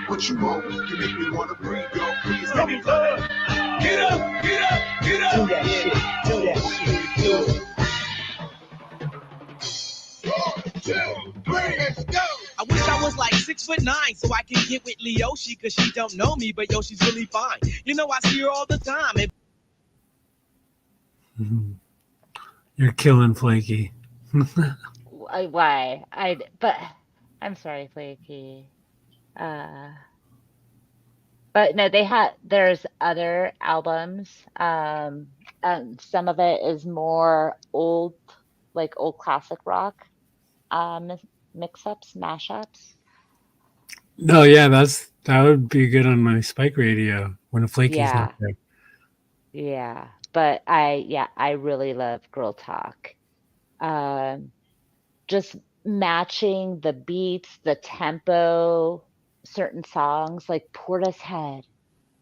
[SPEAKER 3] What you want? You make me wanna breathe, yo. Please let me club. Get up, get up, get up.
[SPEAKER 4] Do that shit, do that shit, do it.
[SPEAKER 3] 1, 2, 3, let's go.
[SPEAKER 4] I wish I was like 6'9" so I can get with Leoshi, cause she don't know me, but yo, she's really fine. You know, I see her all the time. And
[SPEAKER 2] You're killing Flaky.
[SPEAKER 1] Why? But I'm sorry, Flaky. But no, there's other albums. And some of it is more old, like old classic rock, mix-ups, mashups.
[SPEAKER 2] No, yeah, that would be good on my Spike radio when a Flaky's
[SPEAKER 1] Yeah.
[SPEAKER 2] not there.
[SPEAKER 1] Yeah. But I really love Girl Talk. Just matching the beats, the tempo, certain songs like Portishead.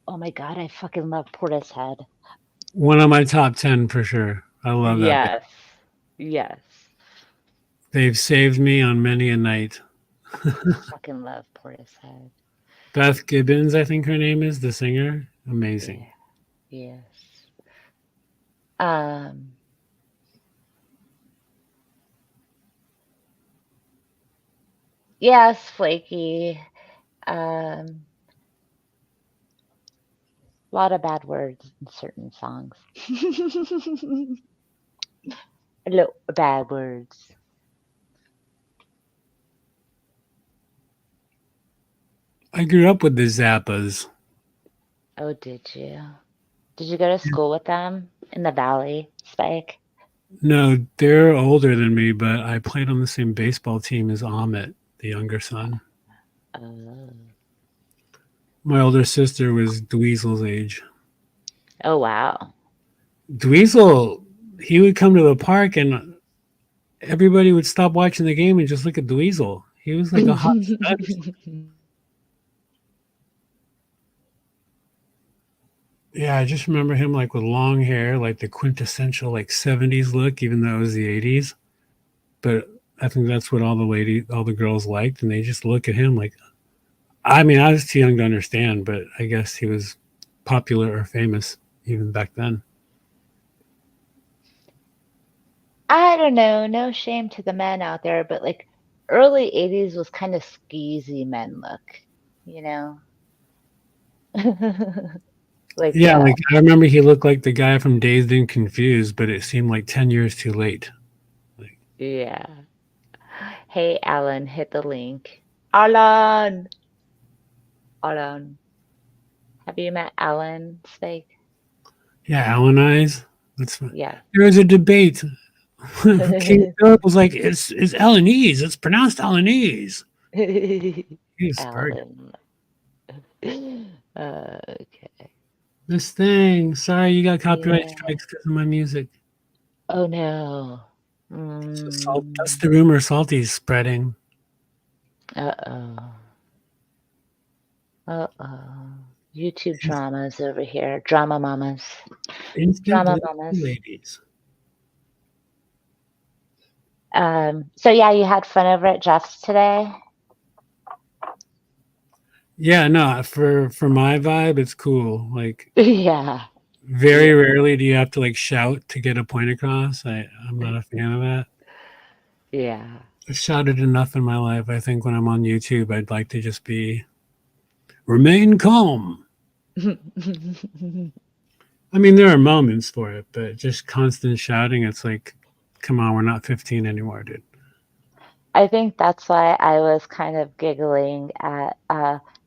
[SPEAKER 1] Oh my God, I fucking love Portishead.
[SPEAKER 2] One of my top 10 for sure. I love that.
[SPEAKER 1] Yes. Yes.
[SPEAKER 2] They've saved me on many a night.
[SPEAKER 1] Fucking love Portishead.
[SPEAKER 2] Beth Gibbons, I think her name is, the singer. Amazing.
[SPEAKER 1] Yes. Yes, Flaky. A lot of bad words in certain songs. Bad words.
[SPEAKER 2] I grew up with the Zappas.
[SPEAKER 1] Oh, did you? Did you go to school with them in the Valley, Spike?
[SPEAKER 2] No, they're older than me, but I played on the same baseball team as Amit, the younger son.
[SPEAKER 1] Oh.
[SPEAKER 2] My older sister was Dweezil's age.
[SPEAKER 1] Oh, wow.
[SPEAKER 2] Dweezil, he would come to the park and everybody would stop watching the game and just look at Dweezil. He was like a hot stud. Yeah, I just remember him like with long hair, like the quintessential like 70s look, even though it was the 80s. But I think that's what all the girls liked, and they just look at him like, I mean, I was too young to understand, but I guess he was popular or famous even back then.
[SPEAKER 1] I don't know, no shame to the men out there, but like early 80s was kind of skeezy men look, you know? Like,
[SPEAKER 2] Yeah, like I remember he looked like the guy from Dazed and Confused, but it seemed like 10 years too late. Like,
[SPEAKER 1] yeah. Hey, Alan, hit the link. Alan! Alan. Have you met Alan Spake?
[SPEAKER 2] yeah, Alan Eyes. That's fine.
[SPEAKER 1] Yeah.
[SPEAKER 2] There was a debate. King Philip was like, it's Alanese. It's pronounced Alanese. He's Spartan.
[SPEAKER 1] Alan. Okay.
[SPEAKER 2] This thing. Sorry, you got copyright
[SPEAKER 1] Yeah.
[SPEAKER 2] strikes because of my music.
[SPEAKER 1] Oh no.
[SPEAKER 2] That's the rumor Salty's spreading.
[SPEAKER 1] Uh-oh. Uh-oh. YouTube dramas over here. Drama mamas.
[SPEAKER 2] Instant
[SPEAKER 1] Drama
[SPEAKER 2] delivery
[SPEAKER 1] mamas.
[SPEAKER 2] ladies.
[SPEAKER 1] So yeah, you had fun over at Jeff's today?
[SPEAKER 2] Yeah, no, for my vibe, it's cool. Like
[SPEAKER 1] Yeah.
[SPEAKER 2] very rarely do you have to like shout to get a point across. I'm not a fan of that.
[SPEAKER 1] Yeah.
[SPEAKER 2] I've shouted enough in my life. I think when I'm on YouTube, I'd like to just be remain calm. I mean, there are moments for it, but just constant shouting, it's like, come on, we're not 15 anymore, dude.
[SPEAKER 1] I think that's why I was kind of giggling at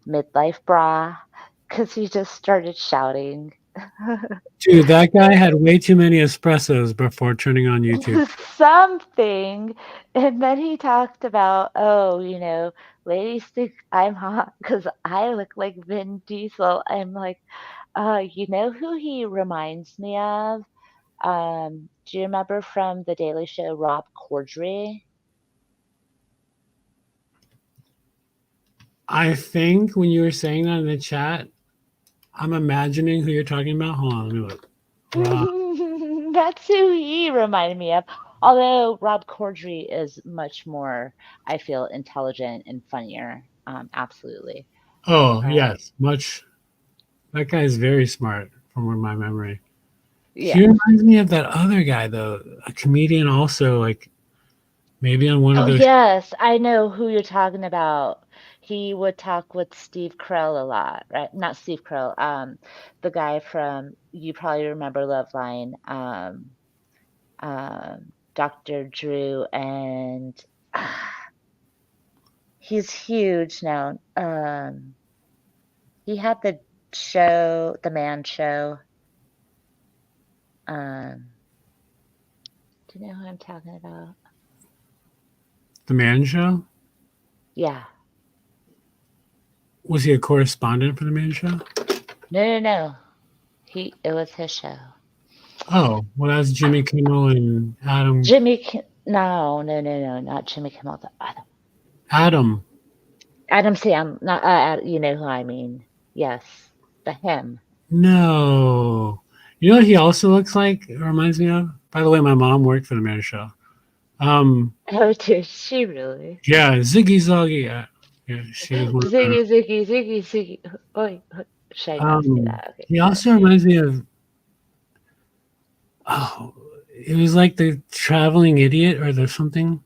[SPEAKER 1] Midlife Bra, because he just started shouting.
[SPEAKER 2] Dude, that guy had way too many espressos before turning on YouTube.
[SPEAKER 1] Something. And then he talked about, oh, ladies think I'm hot because I look like Vin Diesel. I'm like, you know who he reminds me of? Do you remember from The Daily Show, Rob Corddry?
[SPEAKER 2] I think when you were saying that in the chat, I'm imagining who you're talking about. Hold on, let me look.
[SPEAKER 1] That's who he reminded me of. Although Rob Corddry is much more, I feel, intelligent and funnier. Absolutely.
[SPEAKER 2] Oh, yes, much. That guy is very smart from my memory.
[SPEAKER 1] Yeah.
[SPEAKER 2] He reminds me of that other guy, though, a comedian also, like maybe on one of
[SPEAKER 1] Oh,
[SPEAKER 2] those.
[SPEAKER 1] yes, I know who you're talking about. He would talk with Steve Carell a lot, right? Not Steve Carell, the guy from, you probably remember Loveline, Dr. Drew, and he's huge now. He had the show, The Man Show. Do you know who I'm talking about?
[SPEAKER 2] The Man Show?
[SPEAKER 1] Yeah.
[SPEAKER 2] Was he a correspondent for The Man Show?
[SPEAKER 1] No. It was his show.
[SPEAKER 2] Oh, well, that's Jimmy Kimmel and Adam.
[SPEAKER 1] No, not Jimmy Kimmel. The other.
[SPEAKER 2] Adam.
[SPEAKER 1] Adam Sam, not you know who I mean. Yes, the him.
[SPEAKER 2] No. You know what he also looks like? It reminds me of? By the way, my mom worked for The Man Show.
[SPEAKER 1] Oh, did she really?
[SPEAKER 2] Yeah, Ziggy Zoggy. Yeah, she was one of them.
[SPEAKER 1] Ziggy. Oh, should I not say that? Okay.
[SPEAKER 2] He also reminds me of. Oh, it was like the Traveling Idiot or the something.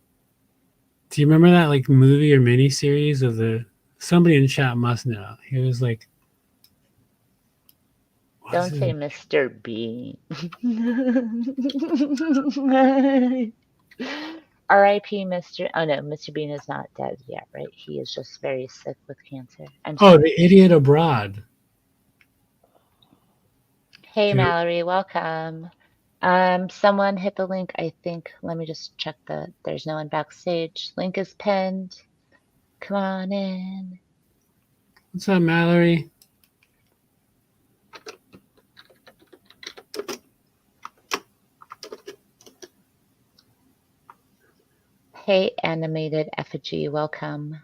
[SPEAKER 2] Do you remember that like movie or miniseries of the? Somebody in chat must know. He was like.
[SPEAKER 1] Don't say Mr. Bean. R.I.P. Mr. Oh no, Mr. Bean is not dead yet, right? He is just very sick with cancer.
[SPEAKER 2] The Idiot Abroad.
[SPEAKER 1] Hey, Mallory, welcome. Someone hit the link, I think. Let me just check there's no one backstage. Link is pinned. Come on in.
[SPEAKER 2] What's up, Mallory?
[SPEAKER 1] Hey, animated effigy, welcome.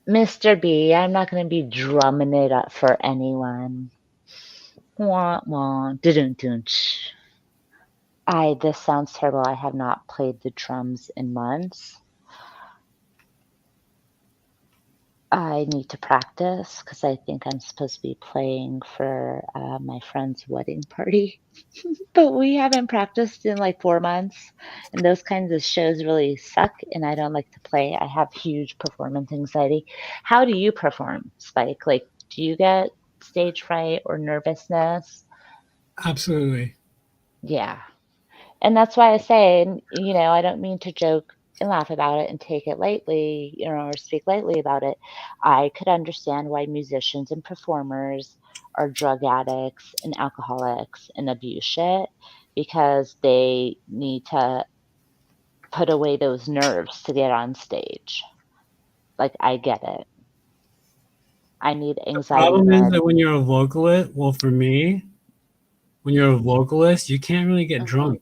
[SPEAKER 1] Mr. B, I'm not going to be drumming it up for anyone. Wah, wah, dun. This sounds terrible. I have not played the drums in months. I need to practice because I think I'm supposed to be playing for my friend's wedding party. But we haven't practiced in like 4 months, and those kinds of shows really suck, and I don't like to play. I have huge performance anxiety. How do you perform, Spike? Like, do you get stage fright or nervousness?
[SPEAKER 2] Absolutely.
[SPEAKER 1] Yeah. And that's why I say, I don't mean to joke and laugh about it and take it lightly, or speak lightly about it. I could understand why musicians and performers are drug addicts and alcoholics and abuse shit because they need to put away those nerves to get on stage. Like, I get it. I need anxiety
[SPEAKER 2] Problem is
[SPEAKER 1] meds.
[SPEAKER 2] that when you're a vocalist, well, for me, when you're a vocalist, you can't really get
[SPEAKER 1] Mhm.
[SPEAKER 2] drunk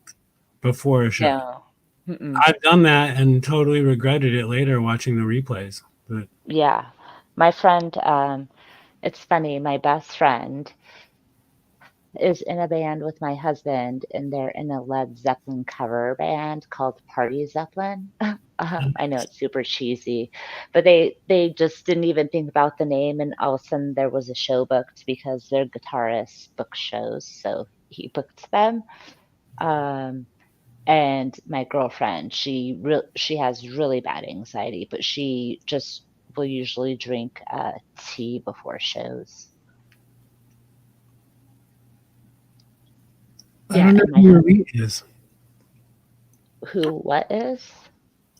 [SPEAKER 2] before a show.
[SPEAKER 1] No. Mm-mm.
[SPEAKER 2] I've done that and totally regretted it later watching the replays. But
[SPEAKER 1] Yeah. My friend, it's funny, my best friend is in a band with my husband, and they're in a Led Zeppelin cover band called Party Zeppelin. I know it's super cheesy, but they just didn't even think about the name, and all of a sudden there was a show booked because their guitarist booked shows, so he booked them. Um, and my girlfriend, she has really bad anxiety, but she just will usually drink tea before shows.
[SPEAKER 2] I
[SPEAKER 1] Yeah,
[SPEAKER 2] don't know
[SPEAKER 1] and
[SPEAKER 2] who Marie is.
[SPEAKER 1] what is?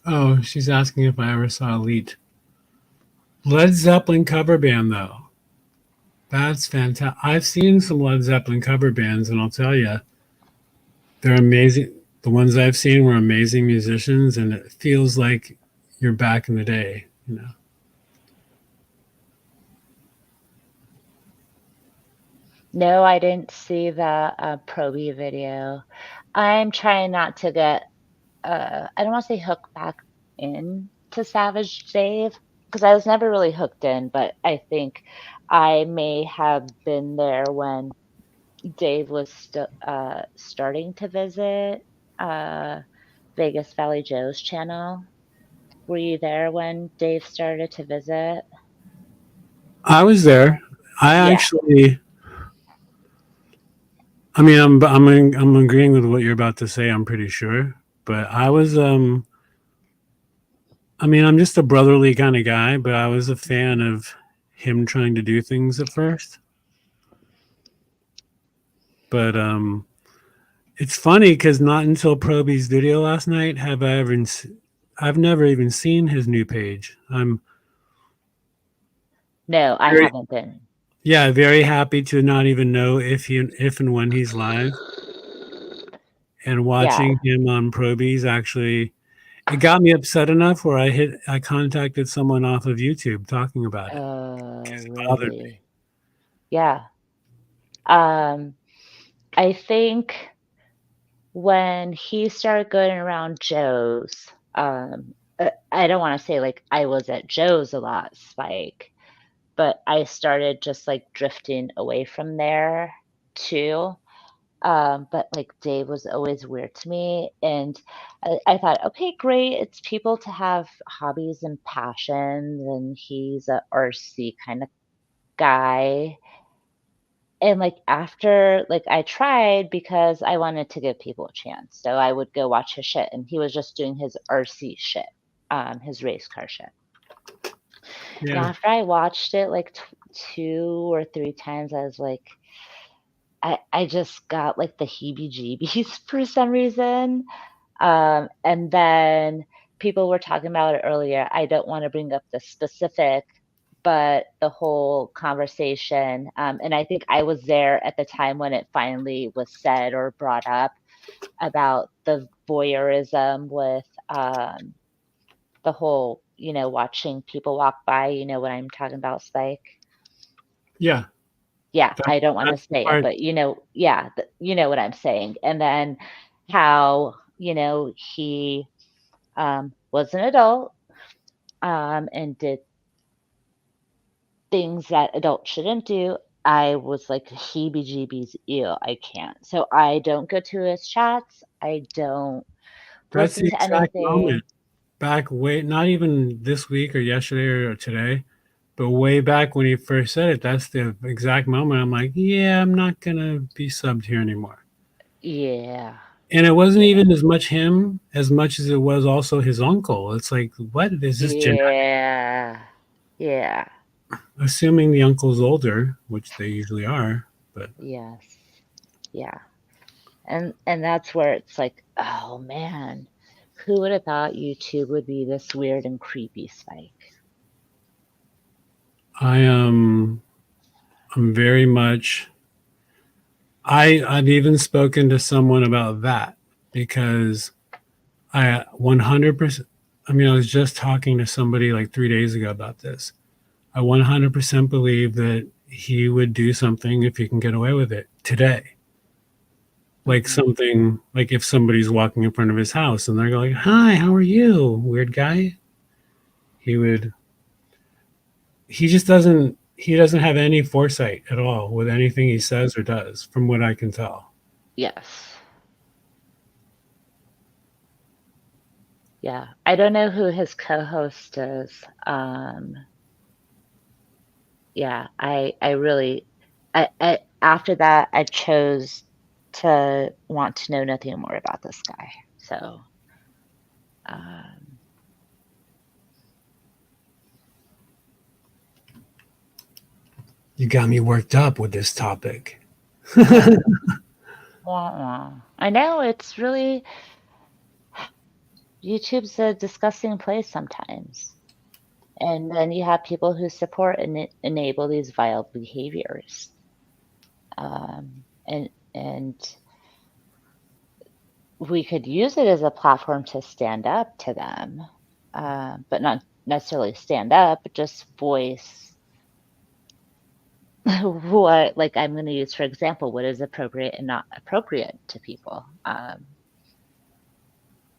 [SPEAKER 2] Oh, she's asking if I ever saw Elite. Led Zeppelin cover band, though. That's fantastic. I've seen some Led Zeppelin cover bands, and I'll tell you, they're amazing. The ones I've seen were amazing musicians, and it feels like you're back in the day, you know.
[SPEAKER 1] No, I didn't see the Proby video. I'm trying not to get, I don't want to say hooked back in to Savage Dave because I was never really hooked in, but I think I may have been there when Dave was starting to visit uh, Vegas Valley Joe's channel. Were you there when Dave started to visit?
[SPEAKER 2] I was there. I
[SPEAKER 1] Yeah.
[SPEAKER 2] actually, I mean, I'm agreeing with what you're about to say. I'm pretty sure, but I was I mean, I'm just a brotherly kind of guy, but I was a fan of him trying to do things at first. But it's funny because not until Proby's video last night have I ever. I've never even seen his new page. I'm
[SPEAKER 1] No, I
[SPEAKER 2] very,
[SPEAKER 1] haven't been.
[SPEAKER 2] yeah, very happy to not even know if and when he's live. And
[SPEAKER 1] Yeah.
[SPEAKER 2] watching him on Proby's actually, it got me upset enough where I contacted someone off of YouTube talking about it because it bothered me.
[SPEAKER 1] Really? Yeah. Um, I think when he started going around Joe's, I don't want to say like I was at Joe's a lot, Spike, but I started just like drifting away from there too. But like Dave was always weird to me, and I thought, okay, great, it's people to have hobbies and passions, and he's a RC kind of guy. And, like, after like, I tried because I wanted to give people a chance, so I would go watch his shit, and he was just doing his RC shit, his race car shit. And
[SPEAKER 2] Yeah,
[SPEAKER 1] after I watched it, like, 2 or 3 times, I was like I just got, like, the heebie-jeebies for some reason, and then people were talking about it earlier. I don't wanna bring up the specific, but the whole conversation, and I think I was there at the time when it finally was said or brought up about the voyeurism with, the whole, watching people walk by, you know what I'm talking about, Spike?
[SPEAKER 2] yeah.
[SPEAKER 1] Yeah,
[SPEAKER 2] That,
[SPEAKER 1] I don't wanna
[SPEAKER 2] that's the
[SPEAKER 1] say it,
[SPEAKER 2] part.
[SPEAKER 1] but yeah, you know what I'm saying, and then how, he, was an adult, and did things that adults shouldn't do. I was like, heebie-jeebies, ew, I can't. So I don't go to his chats. I don't
[SPEAKER 2] That's
[SPEAKER 1] listen
[SPEAKER 2] the
[SPEAKER 1] to
[SPEAKER 2] exact
[SPEAKER 1] anything.
[SPEAKER 2] moment. Back way, not even this week or yesterday or today. But way back when he first said it, that's the exact moment I'm like, yeah, I'm not gonna be subbed here anymore.
[SPEAKER 1] Yeah.
[SPEAKER 2] And it wasn't even as much him as much as it was also his uncle. It's like, what is this genetic?
[SPEAKER 1] Yeah. Yeah.
[SPEAKER 2] Assuming the uncle's older, which they usually are, but
[SPEAKER 1] Yes. Yeah. And that's where it's like, oh man, who would have thought YouTube would be this weird and creepy, Spike?
[SPEAKER 2] I'm very much I've even spoken to someone about that because I 100%. I mean, I was just talking to somebody like 3 days ago about this. I 100% believe that he would do something if he can get away with it today. Like
[SPEAKER 1] Hmm.
[SPEAKER 2] something like if somebody's walking in front of his house and they're going, "Hi, how are you, weird guy?" He would. He just doesn't. He doesn't have any foresight at all with anything he says or does, from what I can tell.
[SPEAKER 1] Yes. Yeah. I don't know who his co-host is. Yeah, I really I after that I chose to want to know nothing more about this guy. So, um,
[SPEAKER 2] You got me worked up with this topic.
[SPEAKER 1] yeah. Wah, wah. I know it's really YouTube's a disgusting place sometimes. And then you have people who support and enable these vile behaviors. And we could use it as a platform to stand up to them, but not necessarily stand up, but just voice what, like I'm going to use for example, what is appropriate and not appropriate to people.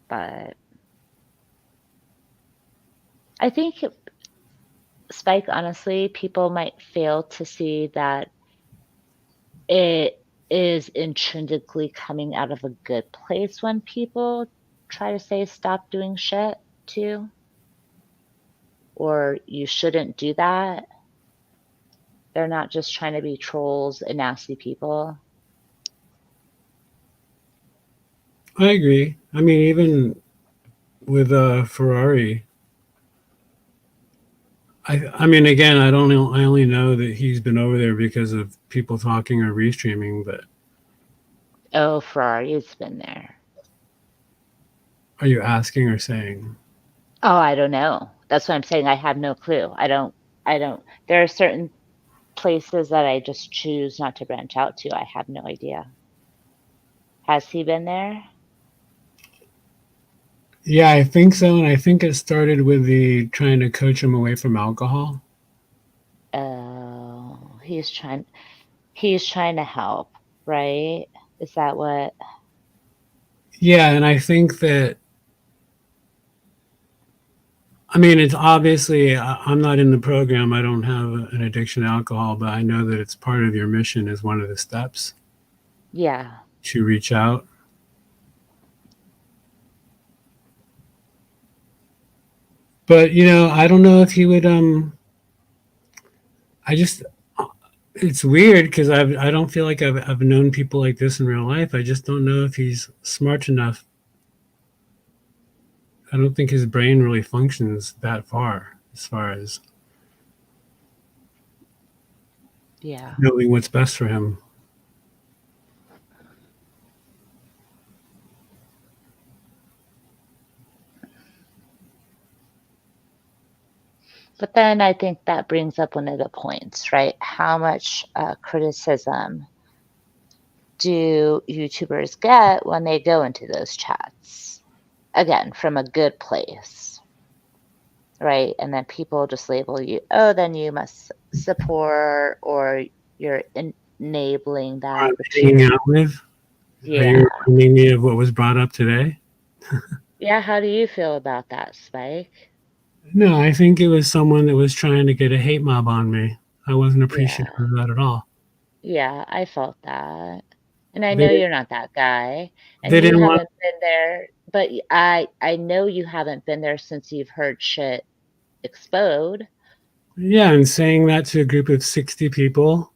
[SPEAKER 1] But I think, Spike, honestly, people might fail to see that it is intrinsically coming out of a good place when people try to say stop doing shit too, or you shouldn't do that. They're not just trying to be trolls and nasty people.
[SPEAKER 2] I agree. I mean, even with Ferrari, I mean, again, I don't know. I only know that he's been over there because of people talking or restreaming. But
[SPEAKER 1] Oh, Ferrari's been there.
[SPEAKER 2] are you asking or saying?
[SPEAKER 1] Oh, I don't know. That's what I'm saying. I have no clue. I don't. There are certain places that I just choose not to branch out to. I have no idea. Has he been there?
[SPEAKER 2] Yeah, I think so, and I think it started with the trying to coach him away from alcohol.
[SPEAKER 1] Oh, he's trying to help, right? Is that what?
[SPEAKER 2] Yeah, and I think that I mean it's obviously I'm not in the program. I don't have an addiction to alcohol, but I know that it's part of your mission as one of the steps
[SPEAKER 1] Yeah.
[SPEAKER 2] to reach out. But I don't know if he would. I just it's weird because I don't feel like I've known people like this in real life. I just don't know if he's smart enough. I don't think his brain really functions that far as far as
[SPEAKER 1] Yeah.
[SPEAKER 2] knowing what's best for him.
[SPEAKER 1] But then I think that brings up one of the points, right? How much criticism do YouTubers get when they go into those chats? Again, from a good place, right? And then people just label you, oh, then you must support or you're enabling
[SPEAKER 2] Or
[SPEAKER 1] that,
[SPEAKER 2] I'm
[SPEAKER 1] which
[SPEAKER 2] hanging
[SPEAKER 1] you're,
[SPEAKER 2] out with. Are
[SPEAKER 1] yeah.
[SPEAKER 2] you reminding me of what was brought up today?
[SPEAKER 1] Yeah, how do you feel about that, Spike?
[SPEAKER 2] No, I think it was someone that was trying to get a hate mob on me. I wasn't
[SPEAKER 1] Yeah,
[SPEAKER 2] appreciative of that at all.
[SPEAKER 1] yeah, I felt that. And I
[SPEAKER 2] They
[SPEAKER 1] know you're not that guy, and
[SPEAKER 2] they
[SPEAKER 1] you
[SPEAKER 2] didn't want.
[SPEAKER 1] haven't been there, but I know you haven't been there since you've heard shit explode.
[SPEAKER 2] Yeah, and saying that to a group of 60 people,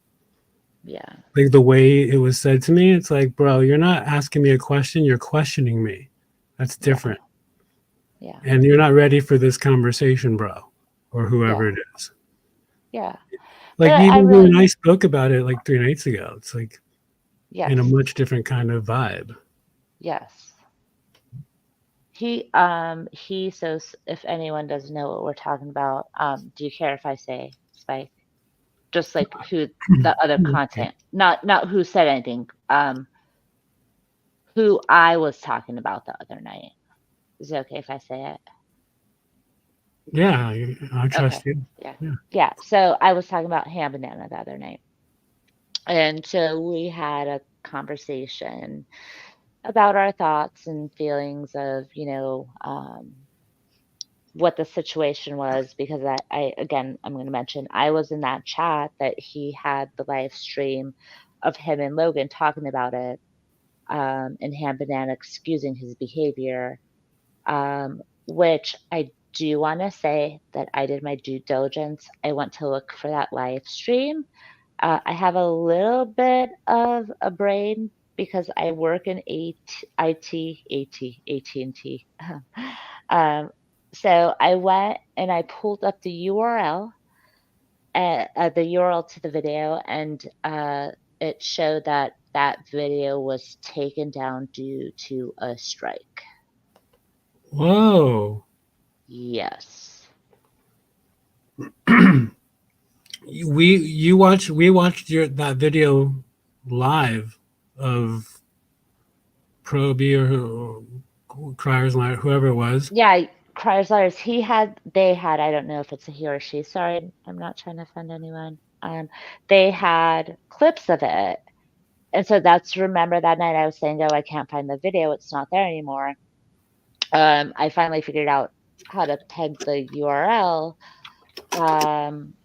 [SPEAKER 1] Yeah.
[SPEAKER 2] like the way it was said to me, it's like, bro, you're not asking me a question, you're questioning me. That's
[SPEAKER 1] Yeah.
[SPEAKER 2] different.
[SPEAKER 1] Yeah.
[SPEAKER 2] And you're not ready for this conversation, bro, or whoever
[SPEAKER 1] Yeah.
[SPEAKER 2] it is.
[SPEAKER 1] Yeah.
[SPEAKER 2] Like
[SPEAKER 1] But I
[SPEAKER 2] even you
[SPEAKER 1] really,
[SPEAKER 2] and I spoke about it like 3 nights ago. It's like in a
[SPEAKER 1] yes.
[SPEAKER 2] much different kind of vibe.
[SPEAKER 1] Yes. So if anyone doesn't know what we're talking about, do you care if I say Spike? Just like who the other content, not who said anything, who I was talking about the other night. Is it okay if I say it?
[SPEAKER 2] Yeah, I
[SPEAKER 1] Okay.
[SPEAKER 2] trust you.
[SPEAKER 1] Yeah.
[SPEAKER 2] Yeah.
[SPEAKER 1] Yeah. So I was talking about ham banana the other night. And so we had a conversation about our thoughts and feelings of, what the situation was because I again, I'm going to mention I was in that chat that he had the live stream of him and Logan talking about it, and Ham Banana excusing his behavior, which I do want to say that I did my due diligence. I went to look for that live stream. I have a little bit of a brain because I work in AT&T. So I went and I pulled up the URL to the video, and it showed that that video was taken down due to a strike.
[SPEAKER 2] Whoa.
[SPEAKER 1] Yes.
[SPEAKER 2] we watched that video live of Proby or Cryers Live, whoever it was.
[SPEAKER 1] Yeah, Chrysler's they had, I don't know if it's a he or she. Sorry, I'm not trying to offend anyone. They had clips of it. And so remember that night I was saying, oh, I can't find the video. It's not there anymore. I finally figured out how to peg the URL.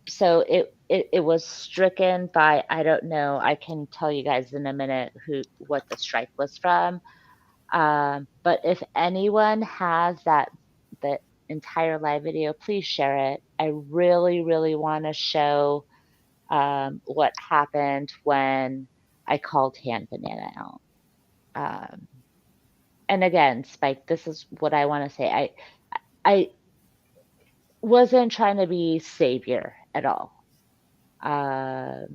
[SPEAKER 1] So it was stricken by, I don't know. I can tell you guys in a minute what the strike was from. But if anyone has the entire live video, please share it. I really, really want to show what happened when I called Hand Banana out. And again, Spike, this is what I want to say. I wasn't trying to be savior at all.
[SPEAKER 2] No,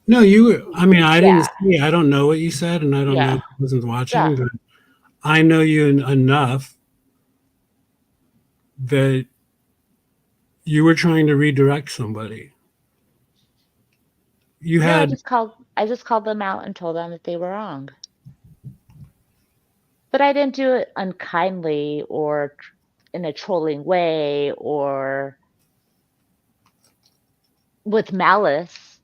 [SPEAKER 2] I mean, I didn't
[SPEAKER 1] Yeah,
[SPEAKER 2] see. I don't know what you said, and I don't know.
[SPEAKER 1] yeah,
[SPEAKER 2] I wasn't watching,
[SPEAKER 1] yeah,
[SPEAKER 2] but I know you enough that you were trying to redirect somebody. You
[SPEAKER 1] no.
[SPEAKER 2] had
[SPEAKER 1] I just called them out and told them that they were wrong. But I didn't do it unkindly or in a trolling way or with malice.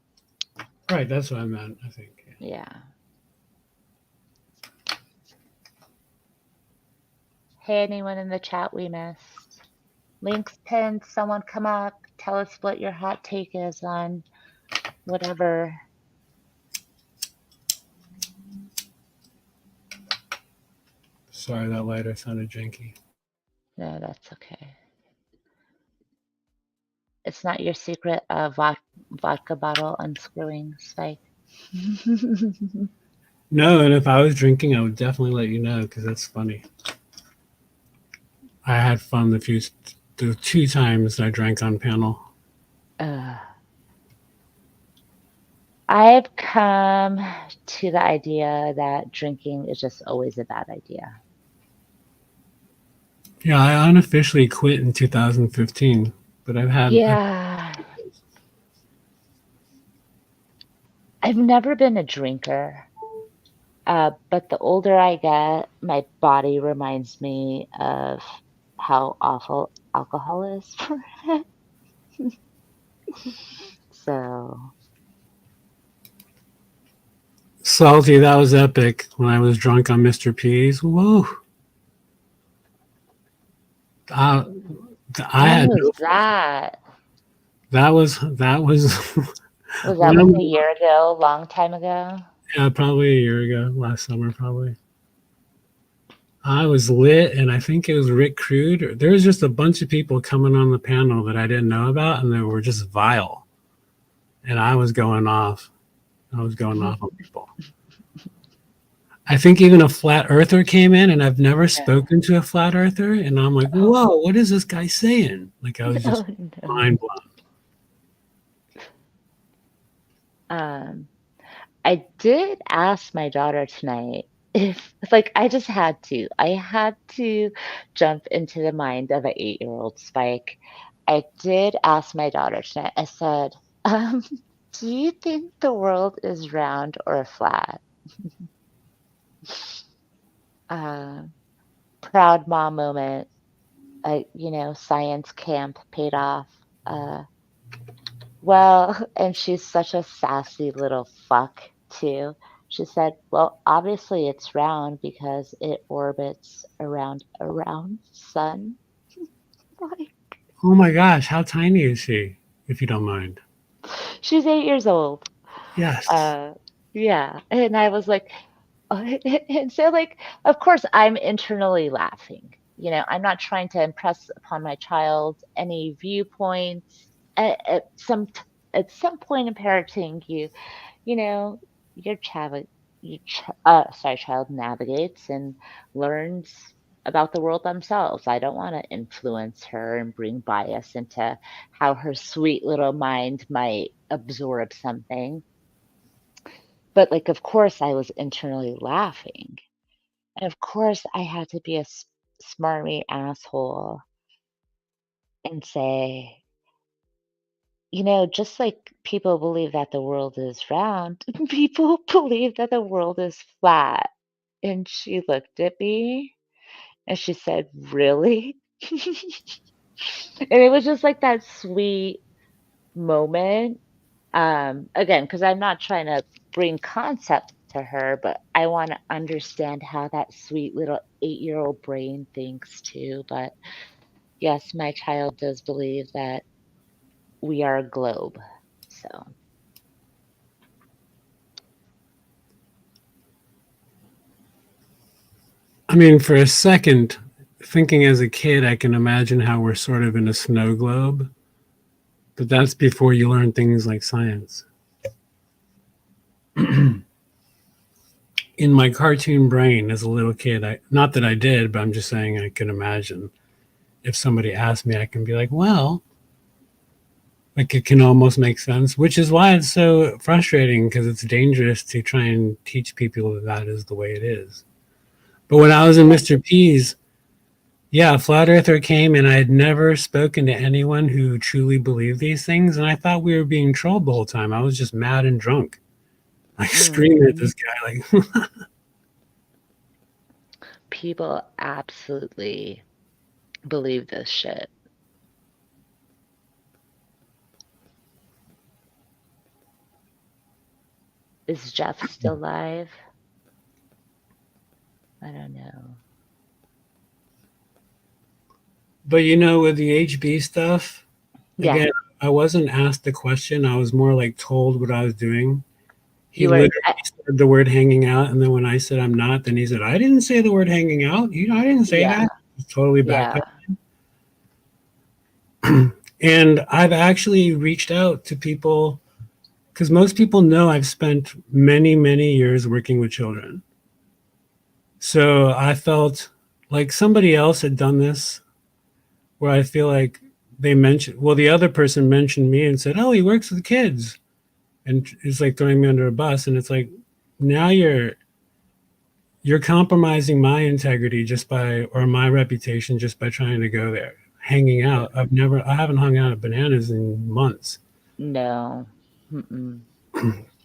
[SPEAKER 2] right. That's what I meant. I think.
[SPEAKER 1] Yeah. Hey, anyone in the chat we missed? Links pinned. Someone come up. Tell us what your hot take is on whatever.
[SPEAKER 2] Sorry, that lighter sounded janky.
[SPEAKER 1] No, that's okay. It's not your secret vodka bottle unscrewing, Spike.
[SPEAKER 2] No, and if I was drinking, I would definitely let you know because that's funny. I had fun the 2 times I drank on panel.
[SPEAKER 1] I've come to the idea that drinking is just always a bad idea.
[SPEAKER 2] Yeah, I unofficially quit in 2015, but
[SPEAKER 1] Yeah. I've never been a drinker, but the older I get, my body reminds me of how awful alcohol is for it. So,
[SPEAKER 2] Salty, that was epic when I was drunk on Mr. P's. Whoa. I
[SPEAKER 1] when
[SPEAKER 2] had
[SPEAKER 1] was that?
[SPEAKER 2] that was
[SPEAKER 1] Was that
[SPEAKER 2] one
[SPEAKER 1] like
[SPEAKER 2] of
[SPEAKER 1] a year ago, long time ago?
[SPEAKER 2] yeah, probably a year ago, last summer probably. I was lit, and I think it was Rick Crude. There was just a bunch of people coming on the panel that I didn't know about, and they were just vile. And I was going off. I was going off on people. I think even a flat earther came in, and I've never spoken to a flat earther, and I'm like, whoa, what is this guy saying? Like, I was just mind blown.
[SPEAKER 1] I did ask my daughter tonight if, like, I just had to. I had to jump into the mind of an 8-year-old Spike. I did ask my daughter tonight. I said, do you think the world is round or flat? Proud mom moment. Science camp paid off. Well, and she's such a sassy little fuck, too. She said, well, obviously it's round because it orbits around a round sun. Like,
[SPEAKER 2] Oh my gosh, how tiny is she, if you don't mind?
[SPEAKER 1] she's 8 years old.
[SPEAKER 2] Yes.
[SPEAKER 1] Yeah. And I was like, and so, like, of course, I'm internally laughing. I'm not trying to impress upon my child any viewpoints. At some point in parenting, your child navigates and learns about the world themselves. I don't want to influence her and bring bias into how her sweet little mind might absorb something. But, like, of course, I was internally laughing. And of course, I had to be a smarmy asshole and say, just like people believe that the world is round, people believe that the world is flat. And she looked at me and she said, really? And it was just like that sweet moment. Again, because I'm not trying to bring concept to her, but I want to understand how that sweet little 8-year-old brain thinks too. But yes, my child does believe that we are a globe. So.
[SPEAKER 2] I mean, for a second, thinking as a kid, I can imagine how we're sort of in a snow globe. But that's before you learn things like science. In my cartoon brain as a little kid, not that I did, but I'm just saying I can imagine. If somebody asked me, I can be like, well, like it can almost make sense, which is why it's so frustrating because it's dangerous to try and teach people that that is the way it is. But when I was in Mr. P's, yeah, a flat earther came and I had never spoken to anyone who truly believed these things. And I thought we were being trolled the whole time. I was just mad and drunk, like screaming at this guy. Like,
[SPEAKER 1] people absolutely believe this shit. Is Jeff still live? I don't know.
[SPEAKER 2] But with the HB stuff, again, I wasn't asked the question. I was more like told what I was doing. He literally said the word hanging out, and then when I said I'm not, then he said, I didn't say the word hanging out. I didn't say that. It's totally backpedaling. And I've actually reached out to people because most people know I've spent many, many years working with children. So I felt like somebody else had done this where I feel like they mentioned, well, the other person mentioned me and said, oh, he works with kids. And it's like throwing me under a bus. And it's like, now you're compromising my integrity or my reputation just by trying to go there. Hanging out. I haven't hung out at Bananas in months.
[SPEAKER 1] No. Mm-mm.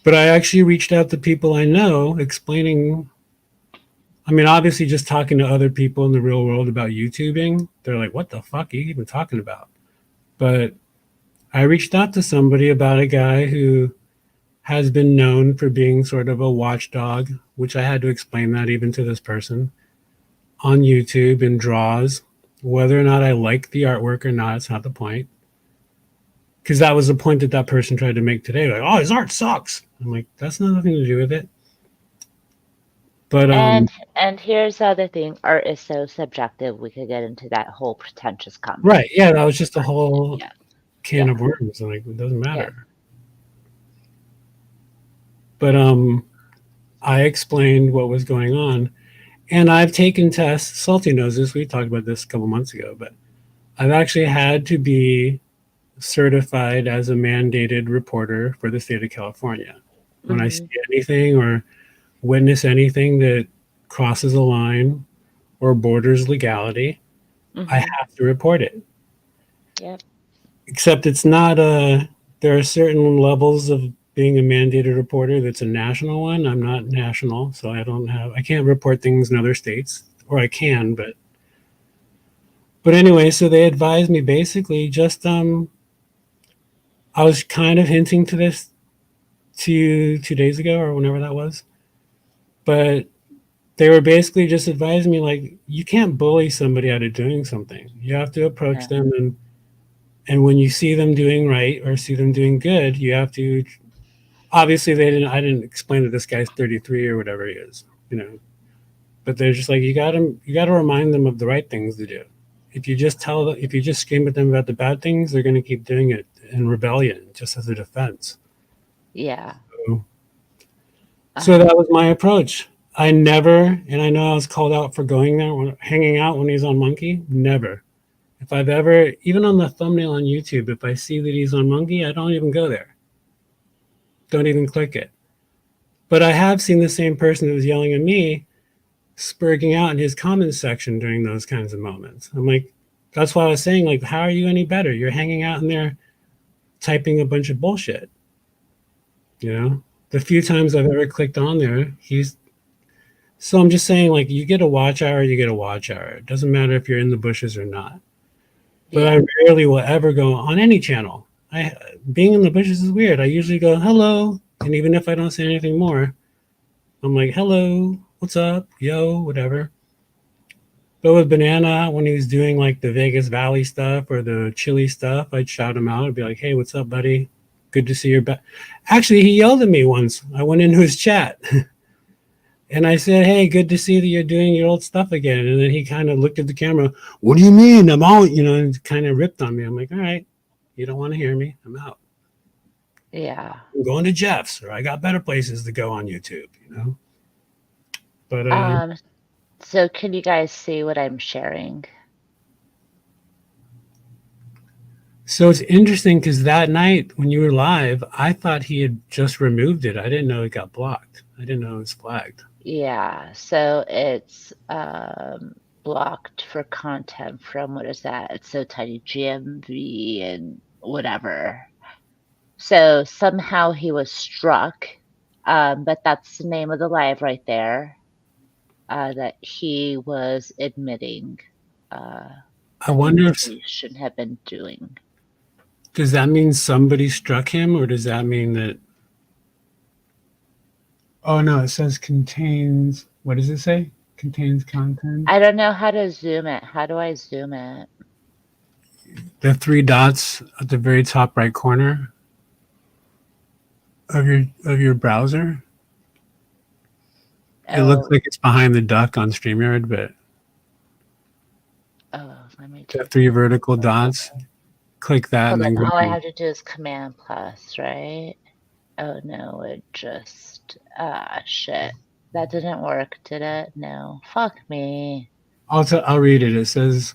[SPEAKER 2] But I actually reached out to people I know explaining, I mean, obviously just talking to other people in the real world about YouTubing. They're like, what the fuck are you even talking about? But I reached out to somebody about a guy who has been known for being sort of a watchdog, which I had to explain that even to this person, on YouTube and draws. Whether or not I like the artwork or not, it's not the point. Because that was the point that person tried to make today. Like, oh, his art sucks. I'm like, that's nothing to do with it. But
[SPEAKER 1] And here's the other thing, art is so subjective. We could get into that whole pretentious
[SPEAKER 2] right,
[SPEAKER 1] conversation.
[SPEAKER 2] yeah, that was just a whole
[SPEAKER 1] Yeah,
[SPEAKER 2] can
[SPEAKER 1] yeah,
[SPEAKER 2] of worms. Like it doesn't
[SPEAKER 1] yeah.
[SPEAKER 2] matter. But I explained what was going on, and I've taken tests. Salty knows this. We talked about this a couple months ago, but I've actually had to be certified as a mandated reporter for the state of California. When I see
[SPEAKER 1] Hmm.
[SPEAKER 2] anything or witness anything that crosses a line or borders legality, I
[SPEAKER 1] Hmm.
[SPEAKER 2] have to report it.
[SPEAKER 1] Yep.
[SPEAKER 2] Except it's not a, there are certain levels of being a mandated reporter that's a national one. I'm not national, so I can't report things in other states, or I can, but anyway, so they advised me basically just, I was kind of hinting to this 2 days ago or whenever that was, but they were basically just advising me like you can't bully somebody out of doing something. You have to approach
[SPEAKER 1] No.
[SPEAKER 2] them, and when you see them doing right or see them doing good, you have to, obviously they didn't, I didn't explain that this guy's 33 or whatever he is, but they're just like you got to remind them of the right things to do. If you just scream at them about the bad things, they're going to keep doing it in rebellion just as a defense.
[SPEAKER 1] Yeah.
[SPEAKER 2] So, so
[SPEAKER 1] Uh-huh.
[SPEAKER 2] that was my approach. I never, and I know I was called out for going there, hanging out when he's on Monkey. Never. If I've ever, even on the thumbnail on YouTube, if I see that he's on Monkey, I don't even go there. Don't even click it. But I have seen the same person that was yelling at me spurging out in his comments section during those kinds of moments. I'm like, that's why I was saying, like, how are you any better? You're hanging out in there typing a bunch of bullshit. You know, the few times I've ever clicked on there, he's, so I'm just saying, like, you get a watch hour, you get a watch hour. It doesn't matter if you're in the bushes or not. But I
[SPEAKER 1] Yeah.
[SPEAKER 2] rarely will ever go on any channel. Being in the bushes is weird. I usually go hello, and even if I don't say anything more, I'm like hello, what's up, yo, whatever. But with Banana, when he was doing like the Vegas Valley stuff or the Chili stuff, I'd shout him out. I'd be like, hey, what's up, buddy? Good to see you back. Actually, he yelled at me once. I went into his chat and I said, hey, good to see that you're doing your old stuff again. And then he kind of looked at the camera. What do you mean? I'm out, and kind of ripped on me. I'm like, all right, you don't want to hear me. I'm out.
[SPEAKER 1] Yeah.
[SPEAKER 2] I'm going to Jeff's, or I got better places to go on YouTube. But
[SPEAKER 1] Um, so can you guys see what I'm sharing?
[SPEAKER 2] so it's interesting because that night when you were live, I thought he had just removed it. I didn't know it got blocked. I didn't know it was flagged.
[SPEAKER 1] Yeah, so it's blocked for content from, what is that? It's so tiny, GMV and whatever. So somehow he was struck, but that's the name of the live right there, that he was admitting uh,
[SPEAKER 2] I
[SPEAKER 1] the
[SPEAKER 2] wonder
[SPEAKER 1] things
[SPEAKER 2] if,
[SPEAKER 1] he shouldn't have been doing.
[SPEAKER 2] does that mean somebody struck him, or does that mean that? Oh no, it says contains. What does it say? Contains content.
[SPEAKER 1] I don't know how to zoom it. How do I zoom it?
[SPEAKER 2] The three dots at the very top right corner of your browser. It looks
[SPEAKER 1] Oh,
[SPEAKER 2] like it's behind the duck on StreamYard, but
[SPEAKER 1] let me
[SPEAKER 2] the
[SPEAKER 1] take a
[SPEAKER 2] three
[SPEAKER 1] look.
[SPEAKER 2] vertical dots. Click that
[SPEAKER 1] Hold
[SPEAKER 2] and
[SPEAKER 1] on.
[SPEAKER 2] then go
[SPEAKER 1] All I
[SPEAKER 2] on.
[SPEAKER 1] have to do is Command plus, right? Oh no, it just shit. That didn't work, did it? No. Fuck me.
[SPEAKER 2] I'll read it. It says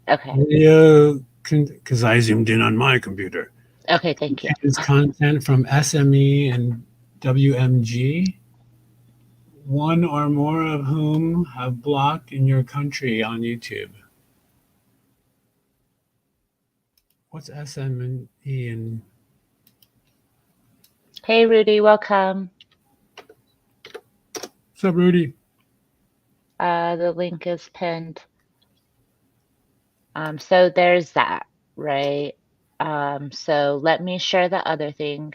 [SPEAKER 1] Okay.
[SPEAKER 2] video because I zoomed in on my computer.
[SPEAKER 1] Okay, thank you.
[SPEAKER 2] Contains content from SME and WMG, one or more of whom have blocked in your country on YouTube. What's SME and
[SPEAKER 1] Hey Rudy, welcome.
[SPEAKER 2] what's up, Rudy?
[SPEAKER 1] The link is pinned. So there's that, right? So let me share the other thing.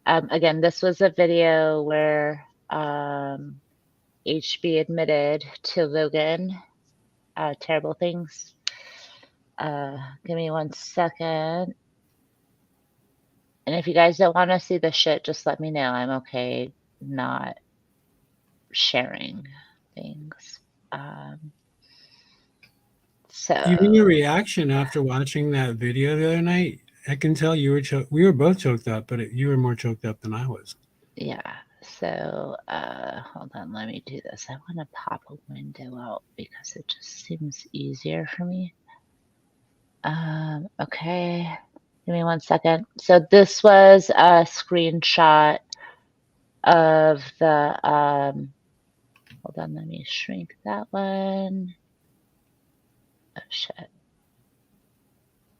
[SPEAKER 1] Again, this was a video where HB admitted to Logan terrible things. Give me 1 second. And if you guys don't want to see the shit, just let me know. I'm okay not sharing. things.
[SPEAKER 2] Even your
[SPEAKER 1] So
[SPEAKER 2] reaction after watching that video the other night, I can tell you were we were both choked up, but you were more choked up than I was.
[SPEAKER 1] yeah. So hold on, let me do this. I want to pop a window out because it just seems easier for me. Okay. Give me 1 second. So this was a screenshot of the hold on, let me shrink that one. Oh shit.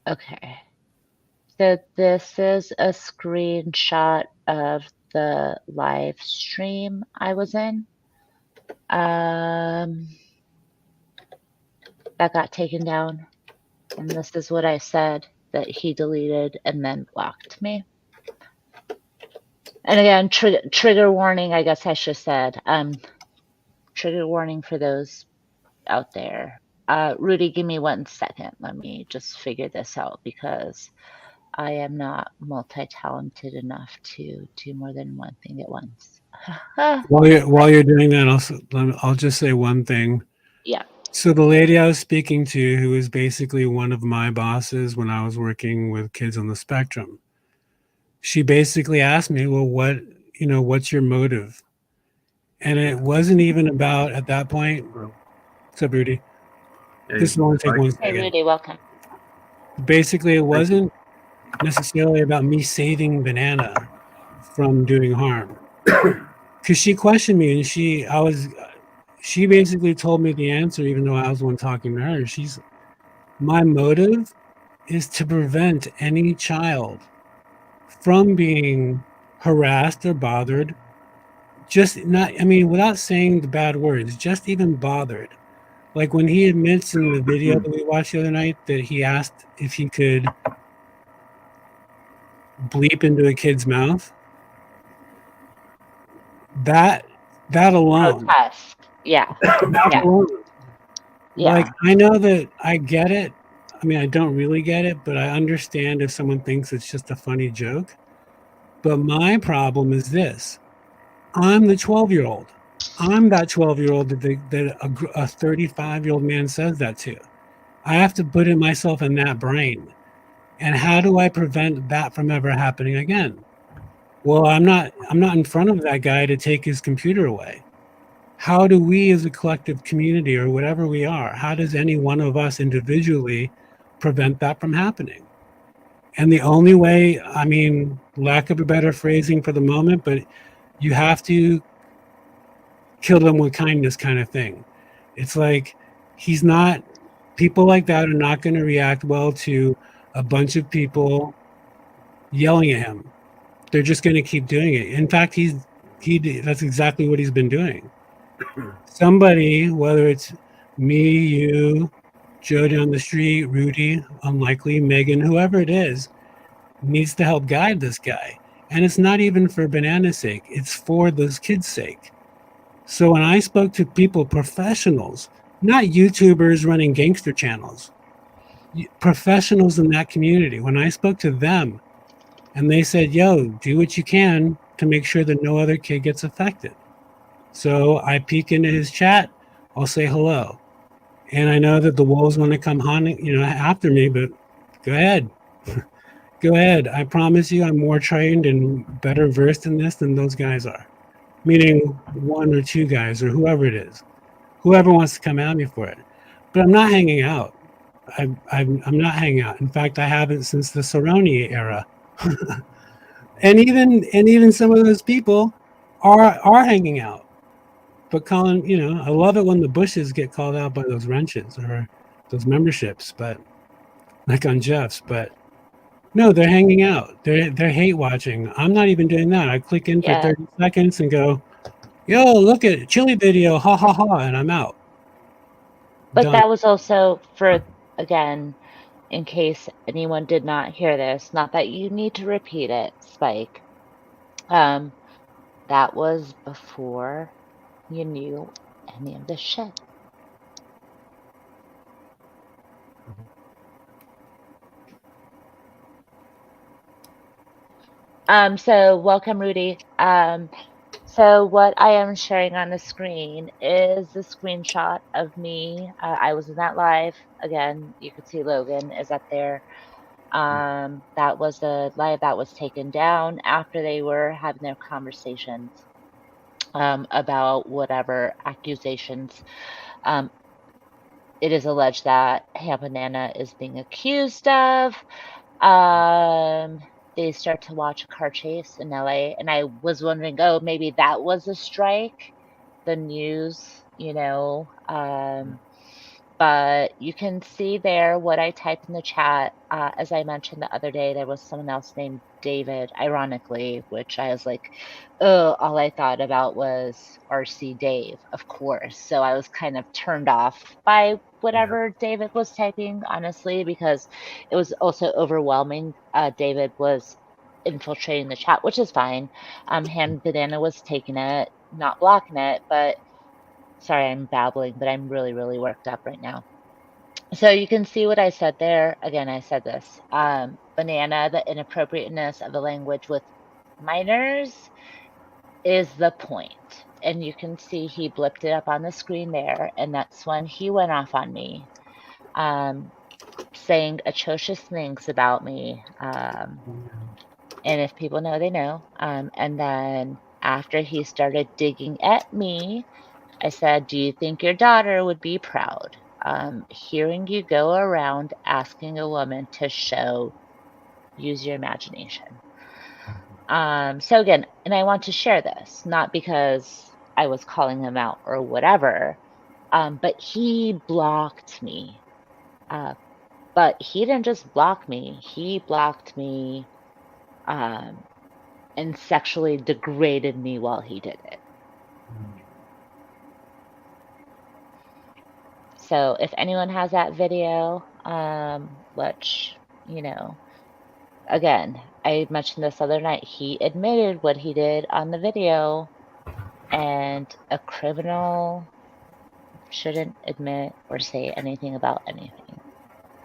[SPEAKER 1] Okay. So this is a screenshot of the live stream I was in. That got taken down. And this is what I said that he deleted and then blocked me. And again, trigger warning, I guess I should have said. Trigger warning for those out there. Rudy, give me 1 second. Let me just figure this out because I am not multi-talented enough to do more than one thing at once.
[SPEAKER 2] While you're doing that, I'll just say one thing.
[SPEAKER 1] Yeah.
[SPEAKER 2] So the lady I was speaking to, who was basically one of my bosses when I was working with kids on the spectrum, she basically asked me, "Well, what's your motive?" And it wasn't even about at that point. What's up, Rudy? This will only take 1
[SPEAKER 1] Hey,
[SPEAKER 2] second.
[SPEAKER 1] Rudy, welcome.
[SPEAKER 2] Basically, it wasn't necessarily about me saving Banana from doing harm, because she questioned me and she basically told me the answer, even though I was the one talking to her. My motive is to prevent any child from being harassed or bothered. Just not, I mean, without saying the bad words, just even bothered. Like when he admits in the video that we watched the other night that he asked if he could bleep into a kid's mouth. That alone.
[SPEAKER 1] Protest. Yeah.
[SPEAKER 2] That
[SPEAKER 1] Yeah.
[SPEAKER 2] alone. Like,
[SPEAKER 1] Yeah.
[SPEAKER 2] I know that I get it. I mean, I don't really get it, but I understand if someone thinks it's just a funny joke. But my problem is this. I'm the 12-year-old. I'm that 12-year-old that a 35-year-old man says that to. I have to put myself in that brain. And how do I prevent that from ever happening again? Well, I'm not in front of that guy to take his computer away. How do we as a collective community or whatever we are, how does any one of us individually prevent that from happening? And the only way, I mean, lack of a better phrasing for the moment, but you have to kill them with kindness kind of thing. It's like people like that are not going to react well to a bunch of people yelling at him. They're just going to keep doing it. In fact, that's exactly what he's been doing. Somebody, whether it's me, you, Joe down the street, Rudy, unlikely, Megan, whoever it is, needs to help guide this guy. And it's not even for Banana's sake, it's for those kids' sake. So when I spoke to people, professionals, not YouTubers running gangster channels, professionals in that community, when I spoke to them and they said, yo, do what you can to make sure that no other kid gets affected. So I peek into his chat, I'll say hello. And I know that the wolves want to come hunting, after me, but go ahead. Go ahead. I promise you I'm more trained and better versed in this than those guys are. Meaning one or two guys or whoever it is. Whoever wants to come at me for it. But I'm not hanging out. I'm not hanging out. In fact, I haven't since the Cerrone era. and even some of those people are hanging out. But Colin, I love it when the bushes get called out by those wrenches or those memberships, but like on Jeff's. But no, they're hanging out. They're hate watching. I'm not even doing that. I click in for 30 seconds and go, yo, look at chili video, ha ha ha, and I'm out.
[SPEAKER 1] But
[SPEAKER 2] Done.
[SPEAKER 1] that was also for, again, in case anyone did not hear this, not that you need to repeat it, Spike. That was before you knew any of this shit. So welcome, Rudy. So what I am sharing on the screen is the screenshot of me. I was in that live. Again, you could see Logan is up there. That was the live that was taken down after they were having their conversations about whatever accusations. Um, it is alleged that Ham Banana is being accused of. They start to watch a car chase in LA, and I was wondering, oh, maybe that was a strike, the news, you know. But you can see there what I typed in the chat. As I mentioned the other day, there was someone else named David, ironically, which I was like, oh, all I thought about was RC Dave, of course. So I was kind of turned off by whatever David was typing, honestly, because it was also overwhelming. David was infiltrating the chat, which is fine. Hand Banana was taking it, not blocking it, but sorry, I'm babbling, but I'm really, really worked up right now. So you can see what I said there. Again, I said this. Banana, the inappropriateness of the language with minors is the point. And you can see he blipped it up on the screen there. And that's when he went off on me, saying atrocious things about me. And if people know, they know. And then after he started digging at me, I said, do you think your daughter would be proud? Hearing you go around asking a woman to use your imagination. So again, and I want to share this, not because I was calling him out or whatever, but he blocked me. But he didn't just block me, he blocked me and sexually degraded me while he did it. So if anyone has that video, which, you know, again, I mentioned this other night, he admitted what he did on the video, and a criminal shouldn't admit or say anything about anything.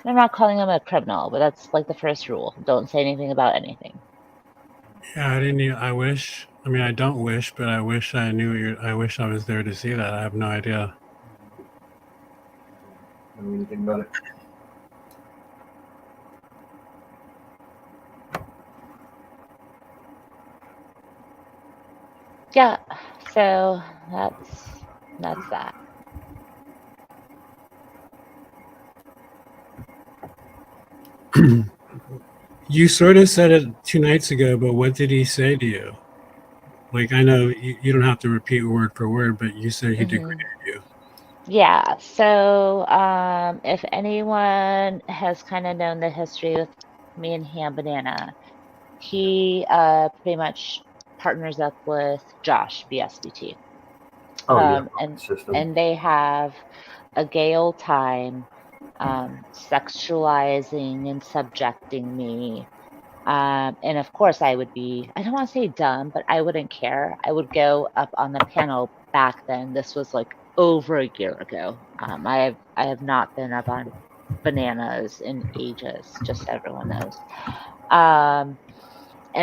[SPEAKER 1] I'm not calling him a criminal, but that's like the first rule. Don't say anything about anything.
[SPEAKER 2] Yeah, I didn't. I wish. I mean, I don't wish, but I wish I knew. I wish I was there to see that. I have no idea.
[SPEAKER 5] Know anything about it?
[SPEAKER 1] Yeah, so that's that.
[SPEAKER 2] You sort of said it 2 nights ago, but what did he say to you? Like, I know you don't have to repeat word for word, but you said he degraded you.
[SPEAKER 1] Yeah, so if anyone has kind of known the history with me and Ham Banana, he pretty much partners up with Josh, BSBT.
[SPEAKER 5] Oh, yeah.
[SPEAKER 1] And they have a gay old time sexualizing and subjecting me. And of course, I would be, I don't want to say dumb, but I wouldn't care. I would go up on the panel back then. This was like over a year ago. I have not been up on bananas in ages, just so everyone knows. And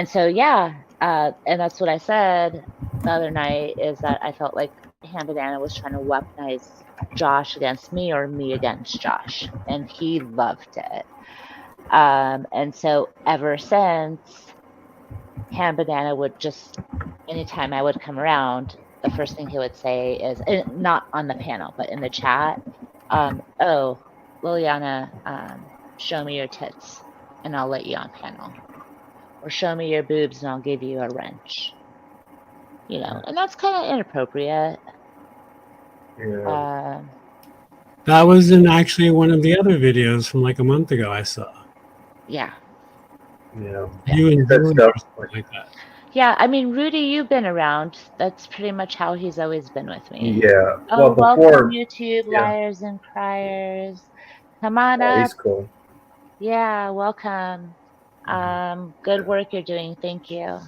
[SPEAKER 1] so, yeah, and that's what I said the other night, is that I felt like Ham Banana was trying to weaponize Josh against me or me against Josh, and he loved it. And so ever since, Ham Banana would just, anytime I would come around, the first thing he would say is, not on the panel, but in the chat, oh, Liliana, show me your tits and I'll let you on panel. Or show me your boobs and I'll give you a wrench. You know, and that's kind of inappropriate.
[SPEAKER 5] Yeah.
[SPEAKER 2] That was in actually one of the other videos from like a month ago I saw.
[SPEAKER 1] Yeah.
[SPEAKER 5] Yeah.
[SPEAKER 2] You and
[SPEAKER 5] That
[SPEAKER 2] Jordan
[SPEAKER 5] stuff,
[SPEAKER 2] or something like that.
[SPEAKER 1] Yeah, I mean, Rudy, you've been around. That's pretty much how he's always been with me.
[SPEAKER 5] Yeah.
[SPEAKER 1] Oh,
[SPEAKER 5] Well,
[SPEAKER 1] welcome, YouTube liars and criers. Come on up.
[SPEAKER 5] He's cool.
[SPEAKER 1] Yeah, welcome. Good work you're doing. Thank you.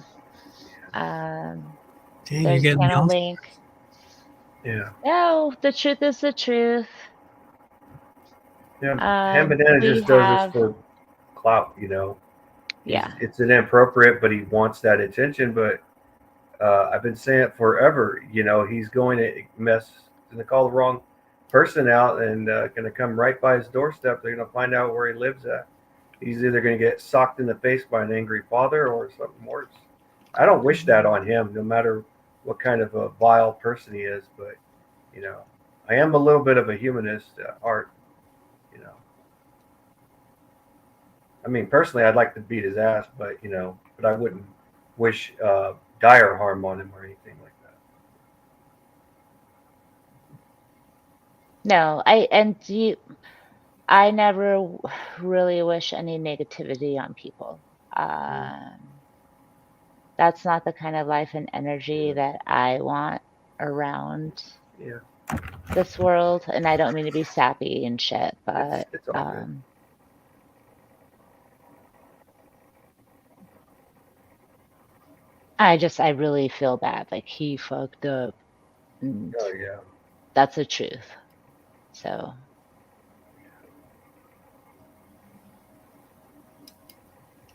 [SPEAKER 2] Dang, you
[SPEAKER 1] There's
[SPEAKER 2] getting
[SPEAKER 1] channel
[SPEAKER 2] yelled?
[SPEAKER 1] link.
[SPEAKER 5] Yeah.
[SPEAKER 1] No, the truth is the truth.
[SPEAKER 5] Yeah. Ham Banana just does this for clout, you know.
[SPEAKER 1] Yeah.
[SPEAKER 5] It's inappropriate, but he wants that attention. But I've been saying it forever. He's going to going to call the wrong person out and going to come right by his doorstep. They're going to find out where he lives at. He's either going to get socked in the face by an angry father or something worse. I don't wish that on him, no matter what kind of a vile person he is. But you know, I am a little bit of a humanist at heart. You know, I mean, personally, I'd like to beat his ass, but I wouldn't wish dire harm on him or anything like that.
[SPEAKER 1] No, I never really wish any negativity on people.
[SPEAKER 5] Mm,
[SPEAKER 1] That's not the kind of life and energy
[SPEAKER 5] yeah,
[SPEAKER 1] that I want around
[SPEAKER 5] yeah,
[SPEAKER 1] this world. And I don't mean to be sappy and shit, but
[SPEAKER 5] it's all good.
[SPEAKER 1] I really feel bad. Like he fucked up, and
[SPEAKER 5] Oh yeah,
[SPEAKER 1] that's the truth. So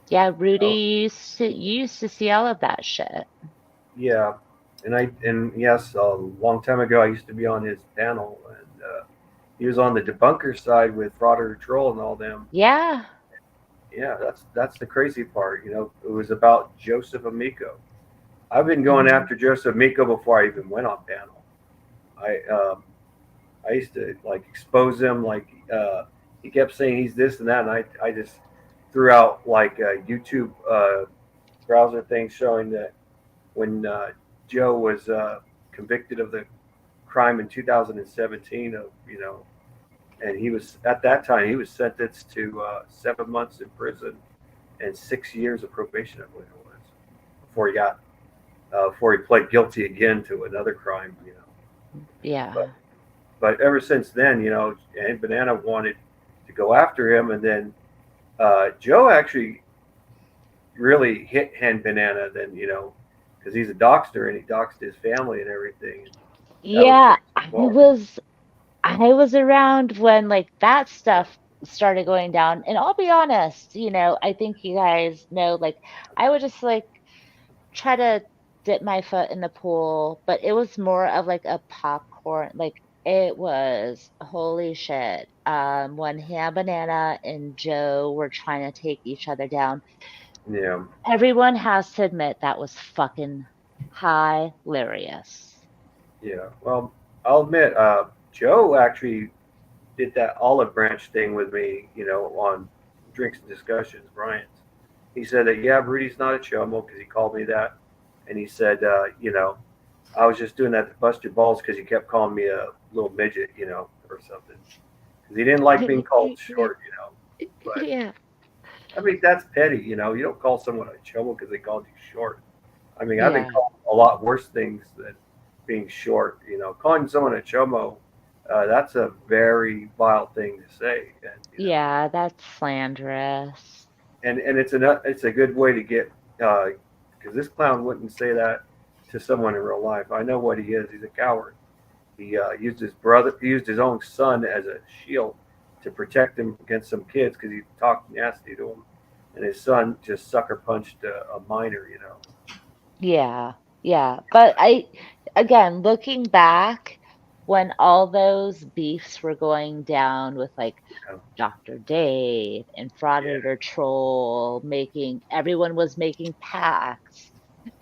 [SPEAKER 1] yeah,
[SPEAKER 5] oh
[SPEAKER 1] Rudy used to see all of that shit.
[SPEAKER 5] yeah, and yes, a long time ago I used to be on his panel, and he was on the debunker side with Fraud Troll and all them.
[SPEAKER 1] Yeah.
[SPEAKER 5] Yeah, that's the crazy part. It was about Joseph Amico. I've been going
[SPEAKER 1] Hmm.
[SPEAKER 5] after Joseph Amico before I even went on panel. I used to like expose him. Like he kept saying he's this and that, and I just threw out like YouTube browser things showing that when Joe was convicted of the crime in 2017 of and he was at that time he was sentenced to 7 months in prison and 6 years of probation, I believe it was, before he got before he pled guilty again to another crime. But
[SPEAKER 1] Yeah.
[SPEAKER 5] ever since then, and Banana wanted to go after him, and then Joe actually really hit Hen Banana. Then because he's a doxter and he doxed his family and everything. And that was
[SPEAKER 1] Yeah,
[SPEAKER 5] pretty involved.
[SPEAKER 1] I was around when like that stuff started going down. And I'll be honest, I think you guys know, like I would just like try to dip my foot in the pool, but it was more of like a popcorn, like it was holy shit. When Ham Banana and Joe were trying to take each other down,
[SPEAKER 5] Yeah,
[SPEAKER 1] everyone has to admit that was fucking hilarious.
[SPEAKER 5] yeah. Well, I'll admit, Joe actually did that olive branch thing with me, on Drinks and Discussions, Bryant's. He said that, yeah, Rudy's not a chomo because he called me that. And he said, I was just doing that to bust your balls because you kept calling me a little midget, or something. Because he didn't like being called short, But,
[SPEAKER 1] Yeah.
[SPEAKER 5] I mean, that's petty, You don't call someone a chomo because they called you short. I mean, I've been
[SPEAKER 1] Yeah.
[SPEAKER 5] called a lot worse things than being short. Calling someone a chomo, that's a very vile thing to say, and
[SPEAKER 1] Yeah, that's slanderous.
[SPEAKER 5] it's a good way to get because this clown wouldn't say that to someone in real life. I know what he is. He's a coward. He used his own son as a shield to protect him against some kids because he talked nasty to him, and his son just sucker punched a minor.
[SPEAKER 1] Yeah. Yeah. But again, looking back, when all those beefs were going down with like
[SPEAKER 5] Yeah,
[SPEAKER 1] Dr. Dave and
[SPEAKER 5] yeah,
[SPEAKER 1] Frauditor Troll everyone was making pacts.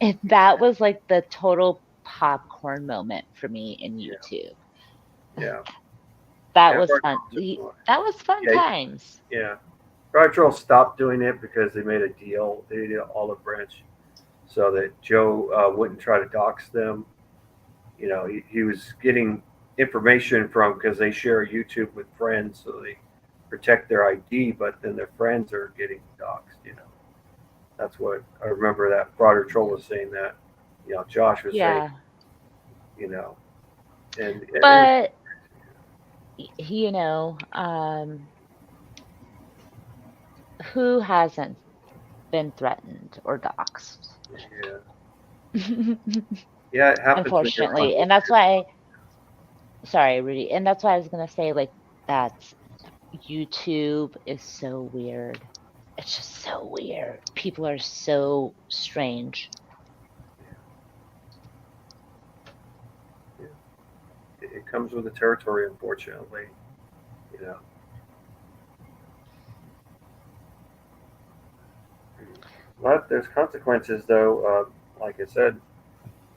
[SPEAKER 1] And that was like the total popcorn moment for me in
[SPEAKER 5] yeah,
[SPEAKER 1] YouTube.
[SPEAKER 5] yeah.
[SPEAKER 1] That
[SPEAKER 5] Yeah,
[SPEAKER 1] was
[SPEAKER 5] Brian
[SPEAKER 1] fun.
[SPEAKER 5] Troll,
[SPEAKER 1] That was fun
[SPEAKER 5] yeah,
[SPEAKER 1] times.
[SPEAKER 5] yeah. Brian Troll stopped doing it because they made a deal. They did an olive branch so that Joe wouldn't try to dox them. He was getting information from because they share YouTube with friends, so they protect their ID, but then their friends are getting doxxed. That's what I remember that Broader Troll was saying that. Josh was saying,
[SPEAKER 1] Yeah.
[SPEAKER 5] you know, and it was,
[SPEAKER 1] But you know, who hasn't been threatened or doxxed?
[SPEAKER 5] yeah, yeah, it happens when you're on.
[SPEAKER 1] Unfortunately. And that's why, sorry, Rudy. And that's why I was going to say, like, that's YouTube is so weird. It's just so weird. People are so strange.
[SPEAKER 5] it comes with the territory, unfortunately. You know. But there's consequences, though. Like I said,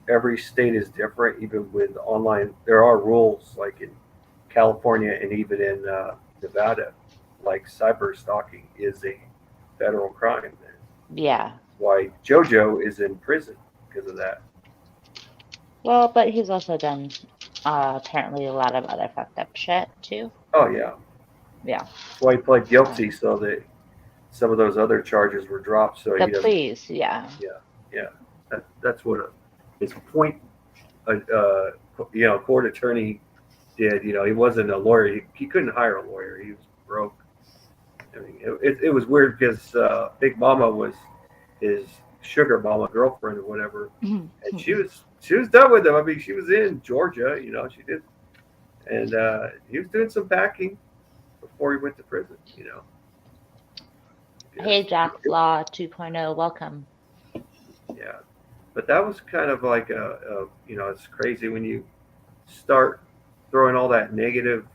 [SPEAKER 5] every state is different. Even with online, there are rules, like in California and even in Nevada, like cyber stalking is a federal crime.
[SPEAKER 1] Yeah.
[SPEAKER 5] Why JoJo is in prison because of that.
[SPEAKER 1] Well, but he's also done apparently a lot of other fucked up shit too.
[SPEAKER 5] Oh yeah,
[SPEAKER 1] Yeah.
[SPEAKER 5] that's why he pled guilty, so that some of those other charges were dropped. So
[SPEAKER 1] The
[SPEAKER 5] he doesn't.
[SPEAKER 1] pleas, yeah.
[SPEAKER 5] Yeah. That's what his point. Court attorney did. He wasn't a lawyer. He couldn't hire a lawyer. He was broke. I mean, it was weird because Big Mama was his sugar mama girlfriend or whatever, and she was done with him. I mean, she was in Georgia. She did, and he was doing some packing before he went to prison.
[SPEAKER 1] Hey, Jack's Law 2.0, welcome.
[SPEAKER 5] Yeah, but that was kind of like it's crazy when you start throwing all that negative,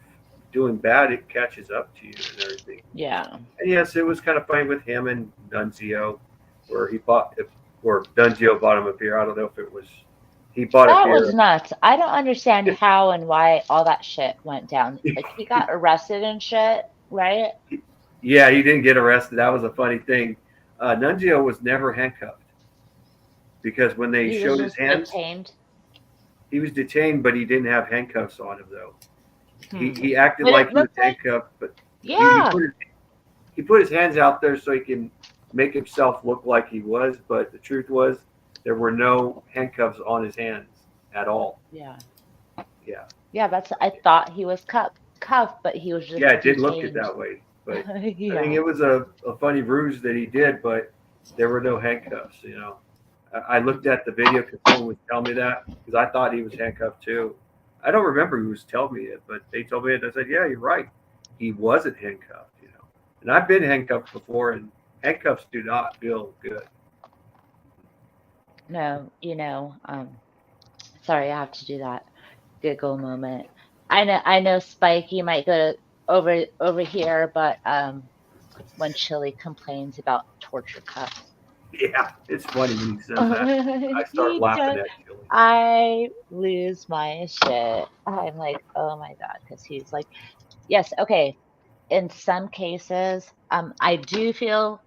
[SPEAKER 5] doing bad, it catches up to you and everything.
[SPEAKER 1] Yeah.
[SPEAKER 5] And yes, it was kind of funny with him and Nunzio, where Nunzio bought him a beer. I don't know if it was he bought
[SPEAKER 1] That
[SPEAKER 5] a beer.
[SPEAKER 1] was nuts. I don't understand how and why all that shit went down. Like he got arrested and shit, right?
[SPEAKER 5] Yeah, he didn't get arrested. That was a funny thing. Nunzio was never handcuffed because when they
[SPEAKER 1] He
[SPEAKER 5] showed
[SPEAKER 1] was
[SPEAKER 5] his hands,
[SPEAKER 1] detained.
[SPEAKER 5] he was detained, but he didn't have handcuffs on him though.
[SPEAKER 1] Hmm.
[SPEAKER 5] He acted
[SPEAKER 1] But
[SPEAKER 5] like
[SPEAKER 1] it
[SPEAKER 5] he was
[SPEAKER 1] looked like,
[SPEAKER 5] handcuffed, but
[SPEAKER 1] yeah.
[SPEAKER 5] he put his hands out there so he can make himself look like he was. But the truth was, there were no handcuffs on his hands at all.
[SPEAKER 1] Yeah.
[SPEAKER 5] Yeah.
[SPEAKER 1] Yeah, I thought he was cuffed, but he was just
[SPEAKER 5] Yeah, it did look
[SPEAKER 1] detained.
[SPEAKER 5] it that way. But I think
[SPEAKER 1] Yeah.
[SPEAKER 5] it was a funny ruse that he did, but there were no handcuffs. I looked at the video because someone was telling me that because I thought he was handcuffed too. I don't remember who was telling me it, but they told me it. I said, "Yeah, you're right. He wasn't handcuffed." And I've been handcuffed before, and handcuffs do not feel good.
[SPEAKER 1] No, sorry, I have to do that giggle moment. I know, Spike, you might go over here, but when Chili complains about torture cuffs.
[SPEAKER 5] Yeah, it's funny when he says that. I start laughing at Chili.
[SPEAKER 1] I lose my shit. I'm like, oh my God, because he's like, yes, okay. In some cases, I do feel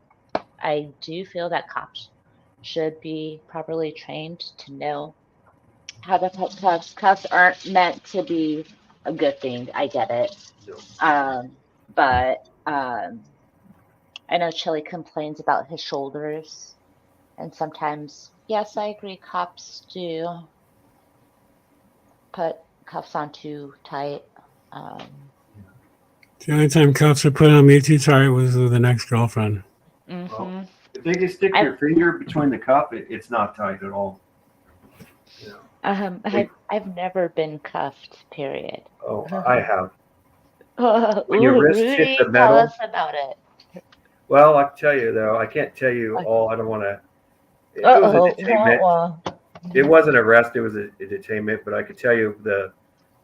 [SPEAKER 1] that cops should be properly trained to know how to put cuffs. Cuffs aren't meant to be a good thing. I get it.
[SPEAKER 5] No.
[SPEAKER 1] But I know Chili complains about his shoulders. And sometimes, yes, I agree, cops do put cuffs on too tight.
[SPEAKER 2] The only time cuffs were put on me too tight was with an ex-girlfriend.
[SPEAKER 1] Mm-hmm.
[SPEAKER 5] If they can stick your finger between the cuff, it's not tight at all.
[SPEAKER 1] I've never been cuffed, period.
[SPEAKER 5] Oh, I have.
[SPEAKER 1] When
[SPEAKER 5] your wrists hit the metal.
[SPEAKER 1] Tell us about it.
[SPEAKER 5] Well, I can tell you though, I can't tell you all. I don't want to. It was a detainment. It wasn't arrest. It was a detainment. But I could tell you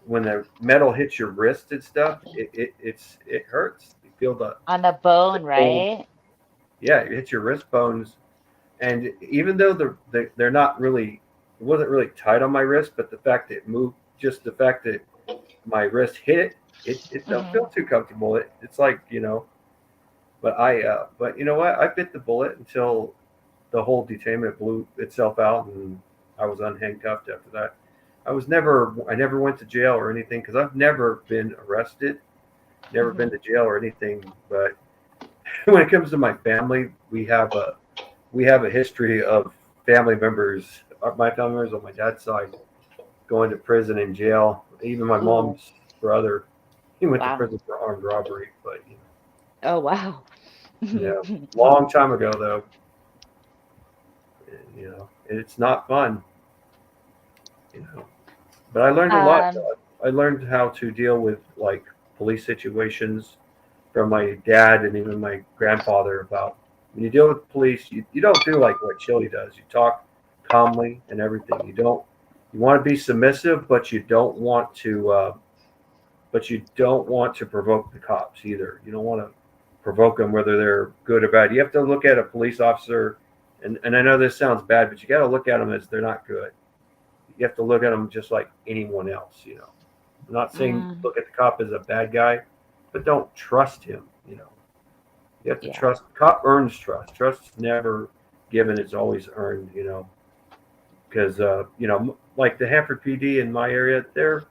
[SPEAKER 5] when the metal hits your wrist and stuff, it hurts. You feel
[SPEAKER 1] on the bone, right?
[SPEAKER 5] Yeah, it hits your wrist bones, and even though they're not really, it wasn't really tight on my wrist, but the fact that it moved, just the fact that my wrist hit it don't feel too comfortable. It's like but you know what? I bit the bullet until the whole detainment blew itself out, and I was unhandcuffed after that. I never went to jail or anything because I've never been arrested, never been to jail or anything. But when it comes to my family, we have a history of family members, my family members on my dad's side, going to prison and jail. Even my mom's brother, he went to prison for armed robbery. But
[SPEAKER 1] oh wow,
[SPEAKER 5] long time ago though. It's not fun. But I learned a lot. I learned how to deal with like police situations from my dad and even my grandfather about when you deal with police, you don't do like what Chili does. You talk calmly and everything. You don't You want to be submissive, but you don't want to. But you don't want to provoke the cops either. You don't want to provoke them whether they're good or bad. You have to look at a police officer, and I know this sounds bad, but you got to look at them as they're not good. You have to look at them just like anyone else. I'm not saying look at the cop as a bad guy, but don't trust him. You have to trust. Cop earns trust. Trust's never given; it's always earned. Because like the Hanford PD in my area, they're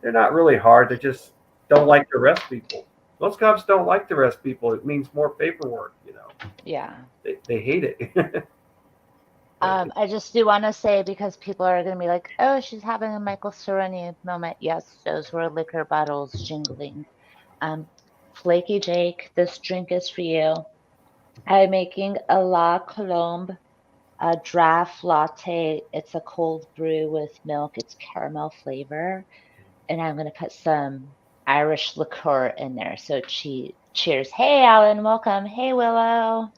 [SPEAKER 5] not really hard. They just don't like to arrest people. Most cops don't like to arrest people. It means more paperwork.
[SPEAKER 1] Yeah.
[SPEAKER 5] They hate it.
[SPEAKER 1] I just do want to say, because people are going to be like, oh, she's having a Michael Cerrone moment. Yes, those were liquor bottles jingling. Flaky Jake, this drink is for you. I'm making a La Colombe, a draft latte. It's a cold brew with milk. It's caramel flavor. And I'm going to put some Irish liqueur in there. So cheers. Hey, Alan, welcome. Hey, Willow.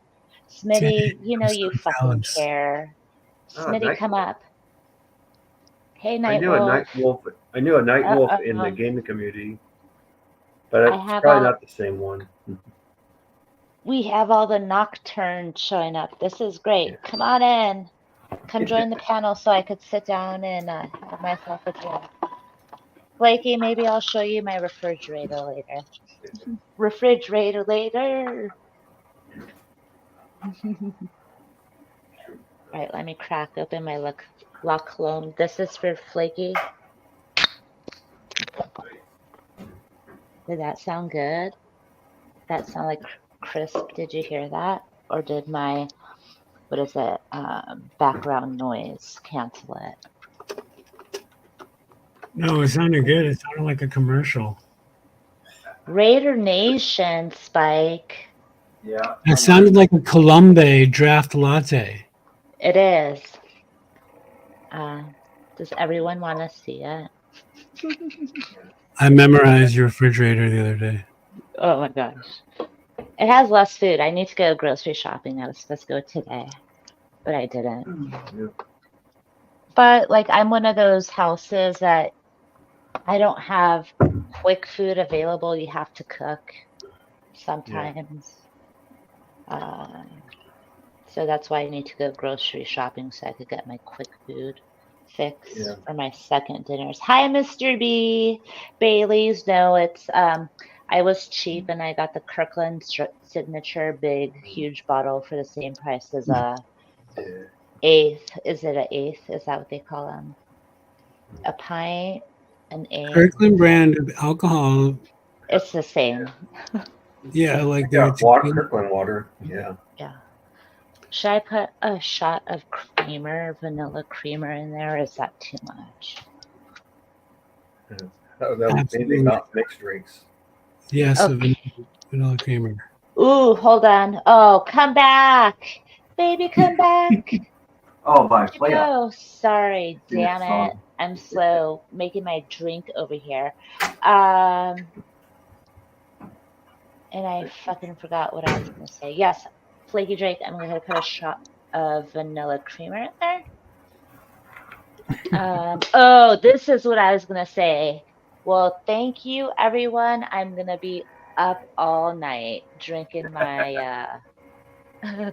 [SPEAKER 1] Smitty, you fucking
[SPEAKER 2] jealous.
[SPEAKER 1] care. Smitty,
[SPEAKER 5] Night
[SPEAKER 1] come
[SPEAKER 5] Wolf.
[SPEAKER 1] up. Hey,
[SPEAKER 5] I
[SPEAKER 1] Night
[SPEAKER 5] knew
[SPEAKER 1] Wolf.
[SPEAKER 5] a night wolf. I knew a night wolf in the gaming community, but it's probably not the same one.
[SPEAKER 1] We have all the nocturnes showing up. This is great.
[SPEAKER 5] Yeah.
[SPEAKER 1] Come on in. Come join the panel so I could sit down and have myself a drink. Blakey, maybe I'll show you my refrigerator later. Refrigerator later. All right, let me crack open my La Colombe. This is for Flaky. Did that sound good? That sound like crisp? Did you hear that? Or did my, background noise cancel it?
[SPEAKER 2] No, it sounded good. It sounded like a commercial.
[SPEAKER 1] Raider Nation, Spike.
[SPEAKER 5] Yeah.
[SPEAKER 2] It sounded like a Colombe draft latte.
[SPEAKER 1] It is. Does everyone want to see it?
[SPEAKER 2] I memorized your refrigerator the other day.
[SPEAKER 1] Oh my gosh. It has less food. I need to go grocery shopping. I was supposed to go today, but I didn't.
[SPEAKER 5] Yeah.
[SPEAKER 1] But I'm one of those houses that I don't have quick food available. You have to cook sometimes. So that's why I need to go grocery shopping so I could get my quick food fix for my second dinners. Hi, Mr. B. Bailey's. No, it's I was cheap and I got the Kirkland signature big, huge bottle for the same price as a eighth. Is it an eighth? Is that what they call them? A pint, an eighth.
[SPEAKER 2] Kirkland brand of alcohol.
[SPEAKER 1] It's the same.
[SPEAKER 2] Yeah, like
[SPEAKER 5] that water, Kirkland water. Yeah.
[SPEAKER 1] Yeah. Should I put a shot of creamer, vanilla creamer in there? Or is that too much?
[SPEAKER 5] That was maybe not mixed drinks.
[SPEAKER 2] Yes,
[SPEAKER 1] Okay.
[SPEAKER 2] vanilla creamer.
[SPEAKER 1] Ooh, hold on. Oh, come back. Baby, come back.
[SPEAKER 5] Oh, my
[SPEAKER 1] play. Oh, sorry. Damn it. I'm slow making my drink over here. And I fucking forgot what I was going to say. Yes, Flaky Drake, I'm going to put a shot of vanilla creamer in there. Oh, this is what I was going to say. Well, thank you, everyone. I'm going to be up all night drinking my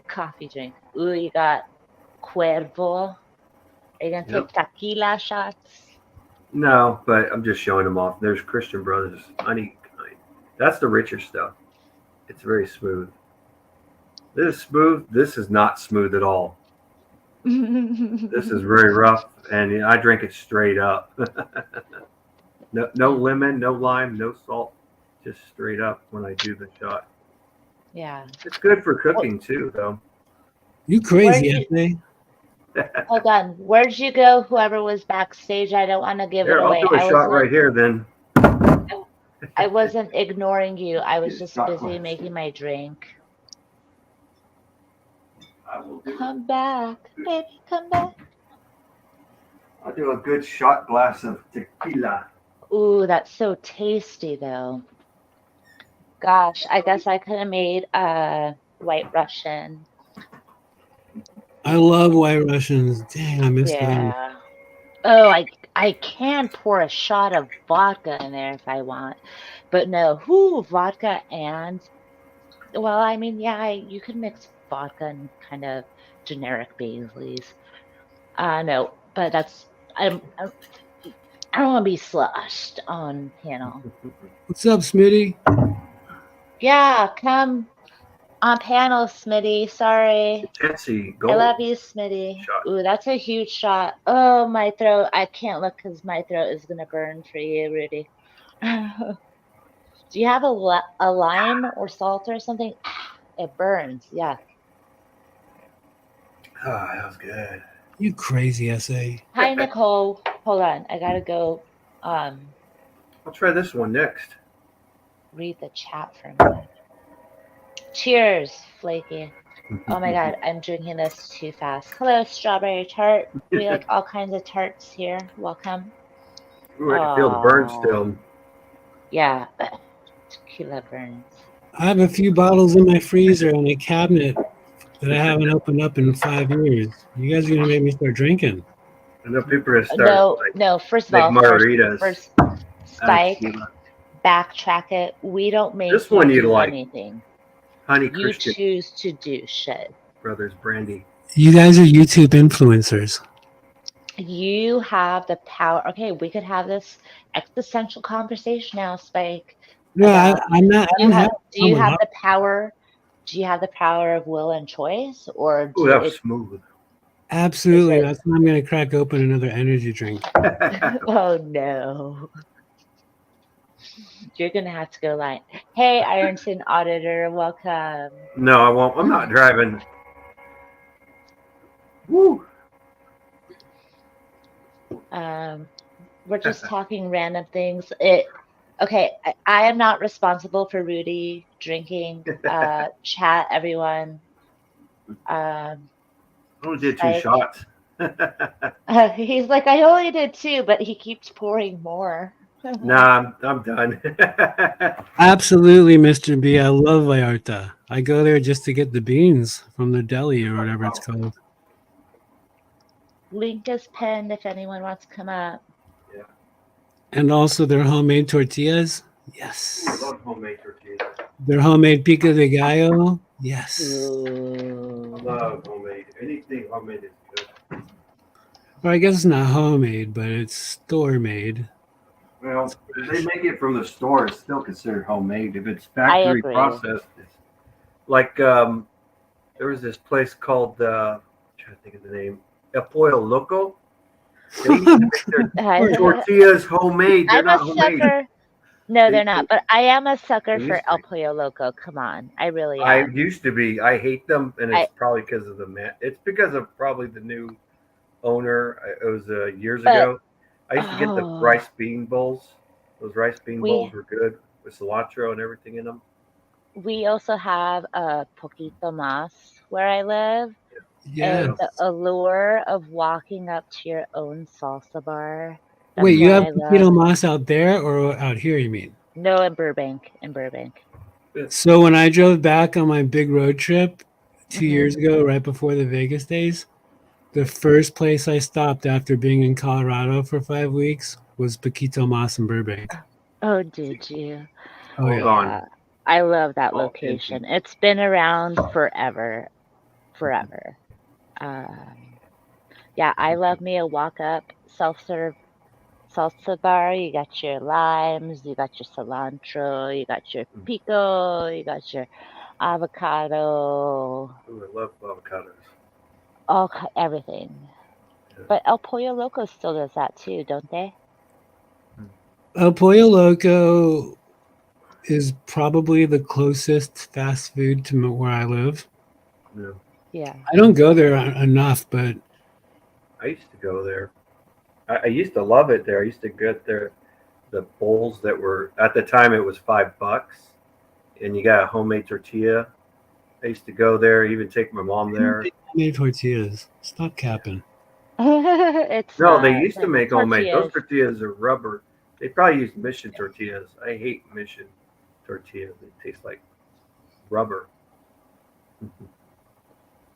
[SPEAKER 1] coffee drink. Ooh, you got Cuervo. Are you going to take tequila shots?
[SPEAKER 5] No, but I'm just showing them off. There's Christian Brothers. Honey. That's the richer stuff. It's very smooth. This is smooth. This is not smooth at all. This is very rough, and I drink it straight up. No lemon, no lime, no salt. Just straight up when I do the shot.
[SPEAKER 1] Yeah.
[SPEAKER 5] It's good for cooking too, though.
[SPEAKER 2] You crazy, Anthony?
[SPEAKER 1] Hold on. Where'd you go? Whoever was backstage, I don't want to give it away.
[SPEAKER 5] I'll do a shot right here then.
[SPEAKER 1] I wasn't ignoring you. I was just busy making my drink. Come back, baby, come back.
[SPEAKER 5] I'll do a good shot glass of tequila.
[SPEAKER 1] Ooh, that's so tasty, though. Gosh, I guess I could have made a White Russian.
[SPEAKER 2] I love White Russians. Dang, I missed them.
[SPEAKER 1] Oh, I can pour a shot of vodka in there if I want, but no, whoo, vodka and well, I mean, yeah, you could mix vodka and kind of generic Baileys. No, but I'm I don't want to be sloshed on panel.
[SPEAKER 2] What's up, Smitty?
[SPEAKER 1] Yeah, come on panel, Smitty. Sorry.
[SPEAKER 5] Tennessee
[SPEAKER 1] I
[SPEAKER 5] Gold
[SPEAKER 1] love you, Smitty.
[SPEAKER 5] shot.
[SPEAKER 1] Ooh, that's a huge shot. Oh, my throat. I can't look because my throat is going to burn for you, Rudy. Do you have a lime or salt or something? It burns. Yeah.
[SPEAKER 5] Ah, that was good.
[SPEAKER 2] You crazy SA.
[SPEAKER 1] Hi, Nicole. Hold on. I got to go um
[SPEAKER 5] I'll try this one next.
[SPEAKER 1] read the chat for a minute. Cheers, Flaky. Oh my God, I'm drinking this too fast. Hello, strawberry tart. We like all kinds of tarts here. Welcome.
[SPEAKER 5] Ooh, I can feel the burn
[SPEAKER 1] Oh,
[SPEAKER 5] still.
[SPEAKER 1] yeah. Tequila burns.
[SPEAKER 2] I have a few bottles in my freezer on a cabinet that I haven't opened up in 5 years. You guys are gonna make me start drinking.
[SPEAKER 5] I know people are gonna start
[SPEAKER 1] No,
[SPEAKER 5] like
[SPEAKER 1] no. First of
[SPEAKER 5] make
[SPEAKER 1] all,
[SPEAKER 5] margaritas.
[SPEAKER 1] first,
[SPEAKER 5] out of
[SPEAKER 1] Spike,
[SPEAKER 5] tequila.
[SPEAKER 1] backtrack it. We don't make
[SPEAKER 5] This
[SPEAKER 1] you
[SPEAKER 5] one you
[SPEAKER 1] do
[SPEAKER 5] like.
[SPEAKER 1] anything.
[SPEAKER 5] Honey
[SPEAKER 1] You
[SPEAKER 5] Christian
[SPEAKER 1] choose to do shit.
[SPEAKER 5] Brothers Brandy.
[SPEAKER 2] You guys are YouTube influencers.
[SPEAKER 1] You have the power. Okay, we could have this existential conversation now, Spike.
[SPEAKER 2] No,
[SPEAKER 1] About
[SPEAKER 2] I'm not. I
[SPEAKER 1] you
[SPEAKER 2] don't have
[SPEAKER 1] have. Do you
[SPEAKER 2] someone
[SPEAKER 1] have
[SPEAKER 2] up.
[SPEAKER 1] the power? Do you have the power of will and choice, or
[SPEAKER 5] Ooh,
[SPEAKER 1] do
[SPEAKER 5] that was
[SPEAKER 1] it?
[SPEAKER 5] smooth.
[SPEAKER 2] Absolutely.
[SPEAKER 1] Is
[SPEAKER 2] That's why I'm gonna crack open another energy drink.
[SPEAKER 1] it? Oh no, you're gonna have to go line. Hey, Ironton Auditor, welcome.
[SPEAKER 5] No, I won't. I'm not driving. Woo.
[SPEAKER 1] Um, we're just talking random things. Okay, I am not responsible for Rudy drinking. Chat, everyone.
[SPEAKER 5] I only did 2
[SPEAKER 1] Spike.
[SPEAKER 5] shots.
[SPEAKER 1] He's like, I only did 2, but he keeps pouring more.
[SPEAKER 5] Nah, I'm done.
[SPEAKER 2] Absolutely, Mr. B. I love Vallarta. I go there just to get the beans from the deli or whatever it's called.
[SPEAKER 1] Link is pinned if anyone wants to come up.
[SPEAKER 5] Yeah.
[SPEAKER 2] And also their homemade tortillas.
[SPEAKER 5] Ooh, I
[SPEAKER 2] Yes.
[SPEAKER 5] love homemade tortillas.
[SPEAKER 2] Their homemade pico de gallo. Yes.
[SPEAKER 1] Ooh.
[SPEAKER 5] Love homemade. Anything homemade is good.
[SPEAKER 2] Or I guess it's not homemade, but it's store made.
[SPEAKER 5] Well, if they make it from the store, it's still considered homemade. If it's
[SPEAKER 1] I
[SPEAKER 5] factory
[SPEAKER 1] agree.
[SPEAKER 5] processed, it's like there was this place called I'm trying to think of the name, El Pollo Loco. They used to make their tortillas homemade. They're
[SPEAKER 1] I'm
[SPEAKER 5] not
[SPEAKER 1] a
[SPEAKER 5] homemade.
[SPEAKER 1] sucker. No,
[SPEAKER 5] They-
[SPEAKER 1] they're not. But I am a sucker
[SPEAKER 5] They
[SPEAKER 1] for
[SPEAKER 5] used to
[SPEAKER 1] El
[SPEAKER 5] be.
[SPEAKER 1] Pollo Loco. Come on, I really
[SPEAKER 5] I
[SPEAKER 1] am.
[SPEAKER 5] used to be. I hate them, and
[SPEAKER 1] I-
[SPEAKER 5] it's probably because of the man. It's because of probably the new owner. It was years
[SPEAKER 1] But-
[SPEAKER 5] ago. I used to get the
[SPEAKER 1] Oh.
[SPEAKER 5] rice bean bowls. Those rice bean
[SPEAKER 1] We-
[SPEAKER 5] bowls were good with cilantro and everything in them.
[SPEAKER 1] We also have a Poquito Mas where I live.
[SPEAKER 2] Yeah.
[SPEAKER 1] And the allure of walking up to your own salsa bar. That's
[SPEAKER 2] Wait, you
[SPEAKER 1] what
[SPEAKER 2] have
[SPEAKER 1] I love.
[SPEAKER 2] Poquito Mas out there or out here, you mean?
[SPEAKER 1] No, in Burbank. In Burbank.
[SPEAKER 2] So when I drove back on my big road trip 2
[SPEAKER 1] Mhm.
[SPEAKER 2] years ago, right before the Vegas days, the first place I stopped after being in Colorado for 5 weeks was Paquito Mas in Burbank.
[SPEAKER 1] Oh, did you?
[SPEAKER 2] Oh
[SPEAKER 5] Hold
[SPEAKER 2] yeah.
[SPEAKER 5] on.
[SPEAKER 1] I love that
[SPEAKER 5] Oh,
[SPEAKER 1] location. It's been around forever. Forever. Yeah, I love me a walk up self serve salsa bar. You got your limes, you got your cilantro, you got your pico, you got your avocado,
[SPEAKER 5] Ooh, I love avocados.
[SPEAKER 1] everything.
[SPEAKER 5] Yeah.
[SPEAKER 1] But El Pollo Loco still does that too, don't they?
[SPEAKER 2] El Pollo Loco is probably the closest fast food to where I live.
[SPEAKER 5] Yeah.
[SPEAKER 1] Yeah.
[SPEAKER 2] I don't go there enough, but
[SPEAKER 5] I used to go there. I used to love it there. I used to get the bowls that were at the time it was $5, and you got a homemade tortilla. I used to go there, even take my mom there.
[SPEAKER 2] made tortillas. Stop capping.
[SPEAKER 1] It's
[SPEAKER 5] No, they
[SPEAKER 1] not.
[SPEAKER 5] used to
[SPEAKER 1] The
[SPEAKER 5] make homemade. Those
[SPEAKER 1] tortillas.
[SPEAKER 5] tortillas are rubber. They probably use Mission tortillas. I hate Mission tortillas. They taste like rubber.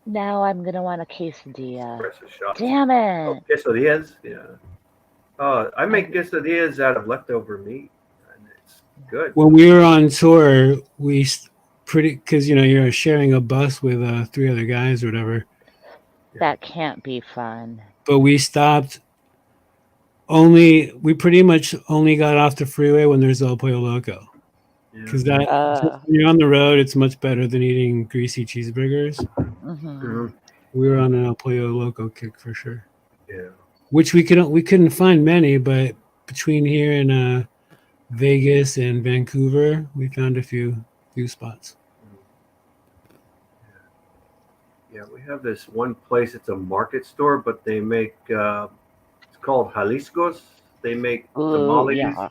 [SPEAKER 1] Now I'm gonna want a quesadilla.
[SPEAKER 5] Precious shot.
[SPEAKER 1] Damn
[SPEAKER 5] Oh,
[SPEAKER 1] it!
[SPEAKER 5] quesadillas? Yeah. I make quesadillas out of leftover meat, and it's good.
[SPEAKER 2] When we were on tour, because you're sharing a bus with 3 other guys or whatever.
[SPEAKER 1] That can't be fun.
[SPEAKER 2] But we stopped. We pretty much only got off the freeway when there's El Pollo Loco. Because when you're on the road, it's much better than eating greasy cheeseburgers.
[SPEAKER 1] Mm-hmm.
[SPEAKER 2] We were on an El Pollo Loco kick for sure.
[SPEAKER 5] Yeah.
[SPEAKER 2] Which we couldn't find many, but between here and Vegas and Vancouver, we found a few spots.
[SPEAKER 5] Yeah, we have this one place. It's a market store, but they make it's called Jalisco's. They make tamales,
[SPEAKER 1] Yeah.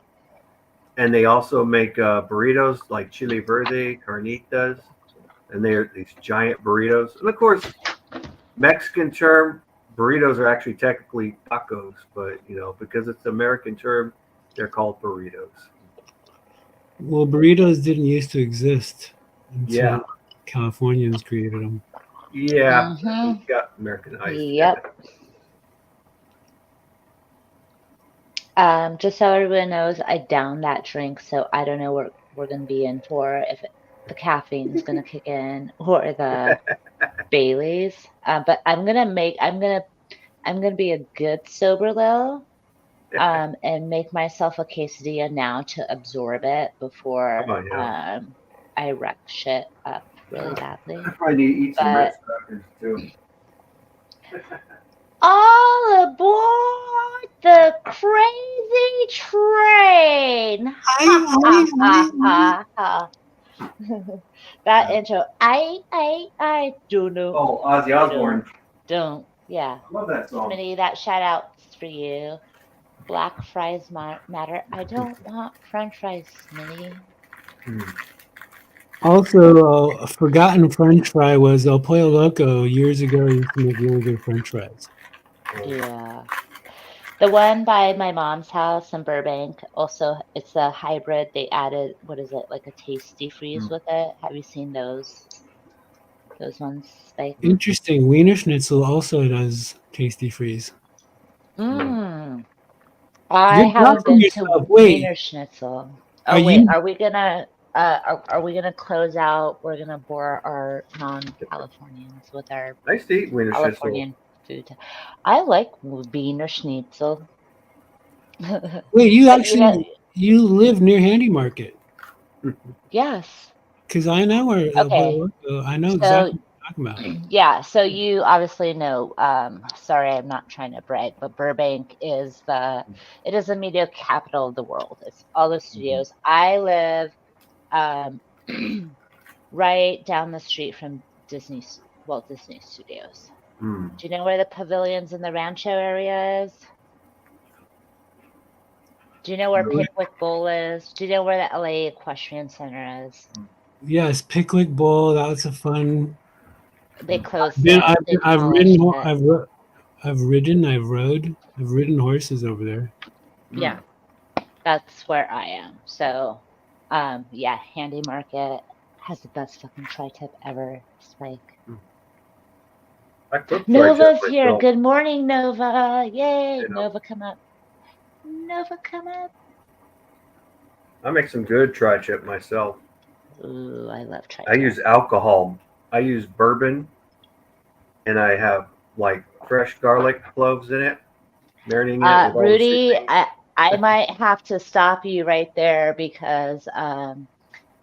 [SPEAKER 5] and they also make burritos like chili verde, carnitas, and they're these giant burritos. And of course, Mexican term burritos are actually technically tacos, but because it's the American term, they're called burritos.
[SPEAKER 2] Well, burritos didn't used to exist until
[SPEAKER 5] Yeah.
[SPEAKER 2] Californians created them.
[SPEAKER 5] Yeah,
[SPEAKER 1] Mhm.
[SPEAKER 5] it got Americanized.
[SPEAKER 1] Yep. Just so everyone knows, I downed that drink, so I don't know what we're gonna be in for, if the caffeine is gonna kick in or the Baileys. But I'm gonna be a good sober Lil, and make myself a quesadilla now to absorb it before
[SPEAKER 5] Oh, yeah.
[SPEAKER 1] I wreck shit up really badly.
[SPEAKER 5] I probably need to eat some
[SPEAKER 1] But
[SPEAKER 5] Ritz crackers too.
[SPEAKER 1] all aboard the crazy train! Ha ha ha ha ha. That intro, I do know.
[SPEAKER 5] Oh, Ozzy Osbourne.
[SPEAKER 1] Don't. Yeah.
[SPEAKER 5] I love that song.
[SPEAKER 1] Smitty, that shout out's for you. Black fries matter. I don't want French fries, Smitty.
[SPEAKER 2] Also, a forgotten French fry was El Pollo Loco. Years ago, used to make really good French fries.
[SPEAKER 1] Yeah. The one by my mom's house in Burbank, also, it's a hybrid. They added, what is it, like a tasty freeze with it? Have you seen those? Those ones, Spike?
[SPEAKER 2] Interesting. Wiener Schnitzel also does tasty freeze.
[SPEAKER 1] Mmm. I
[SPEAKER 2] You're
[SPEAKER 1] haven't
[SPEAKER 2] blocking
[SPEAKER 1] been
[SPEAKER 2] yourself.
[SPEAKER 1] to
[SPEAKER 2] Wait,
[SPEAKER 1] Wiener Schnitzel.
[SPEAKER 2] are
[SPEAKER 1] Oh wait,
[SPEAKER 2] you?
[SPEAKER 1] are we gonna close out? We're gonna bore our non-Californians with our
[SPEAKER 5] I used to eat Wiener Schnitzel.
[SPEAKER 1] Californian food. I like Wiener Schnitzel.
[SPEAKER 2] Wait, you
[SPEAKER 1] But
[SPEAKER 2] actually you live near Handy Market?
[SPEAKER 1] yes.
[SPEAKER 2] Because I know where El Pollo
[SPEAKER 1] Okay.
[SPEAKER 2] Loco. I know
[SPEAKER 1] So
[SPEAKER 2] exactly what you're talking about.
[SPEAKER 1] yeah, so you obviously know, sorry, I'm not trying to brag, but Burbank is the media capital of the world. It's all the studios. I live right down the street from Walt Disney Studios. Do you know where the pavilions in the Rancho area is? Do you know where Pickwick Bowl is? Do you know where the LA Equestrian Center is?
[SPEAKER 2] Yes, Pickwick Bowl. That was a fun.
[SPEAKER 1] They closed
[SPEAKER 2] Been,
[SPEAKER 1] it. They
[SPEAKER 2] I've
[SPEAKER 1] demolished
[SPEAKER 2] ridden.
[SPEAKER 1] it.
[SPEAKER 2] I've ridden. I've rode. I've ridden horses over there.
[SPEAKER 1] Yeah, that's where I am. So, yeah, Handy Market has the best fucking tri-tip ever, Spike.
[SPEAKER 5] I cooked
[SPEAKER 1] Nova's
[SPEAKER 5] tri-tip
[SPEAKER 1] here.
[SPEAKER 5] myself.
[SPEAKER 1] Good morning, Nova. Yay,
[SPEAKER 5] You know.
[SPEAKER 1] Nova, come up. Nova, come up.
[SPEAKER 5] I make some good tri-tip myself.
[SPEAKER 1] Ooh, I love tri-tip.
[SPEAKER 5] I use alcohol. I use bourbon, and I have like fresh garlic cloves in it, marinating it with all the
[SPEAKER 1] Rudy,
[SPEAKER 5] seasonings.
[SPEAKER 1] I might have to stop you right there because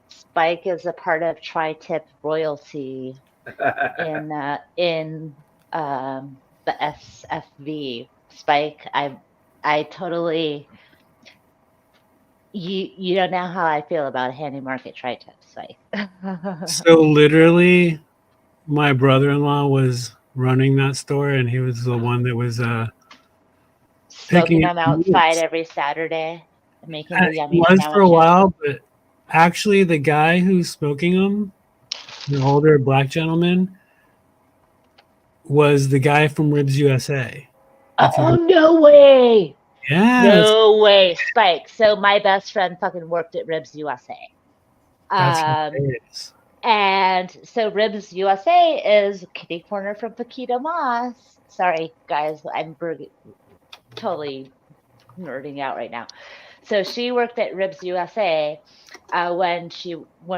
[SPEAKER 1] Spike is a part of tri-tip royalty in the SFV. Spike, I totally you don't know how I feel about Handy Market tri-tip, Spike.
[SPEAKER 2] So literally, my brother-in-law was running that store, and he was the one that was
[SPEAKER 1] Smoking
[SPEAKER 2] picking
[SPEAKER 1] them outside every Saturday and making the
[SPEAKER 2] It
[SPEAKER 1] yummy
[SPEAKER 2] was for a
[SPEAKER 1] sandwiches.
[SPEAKER 2] while, but actually, the guy who's smoking them, the older black gentleman, was the guy from Ribs USA.
[SPEAKER 1] Oh, no way.
[SPEAKER 2] Yeah.
[SPEAKER 1] No way, Spike. So my best friend fucking worked at Ribs USA.
[SPEAKER 2] That's what it is.
[SPEAKER 1] And so Ribs USA is kitty corner from Paquita Moss. Sorry, guys, I'm totally nerding out right now. So she worked at Ribs USA when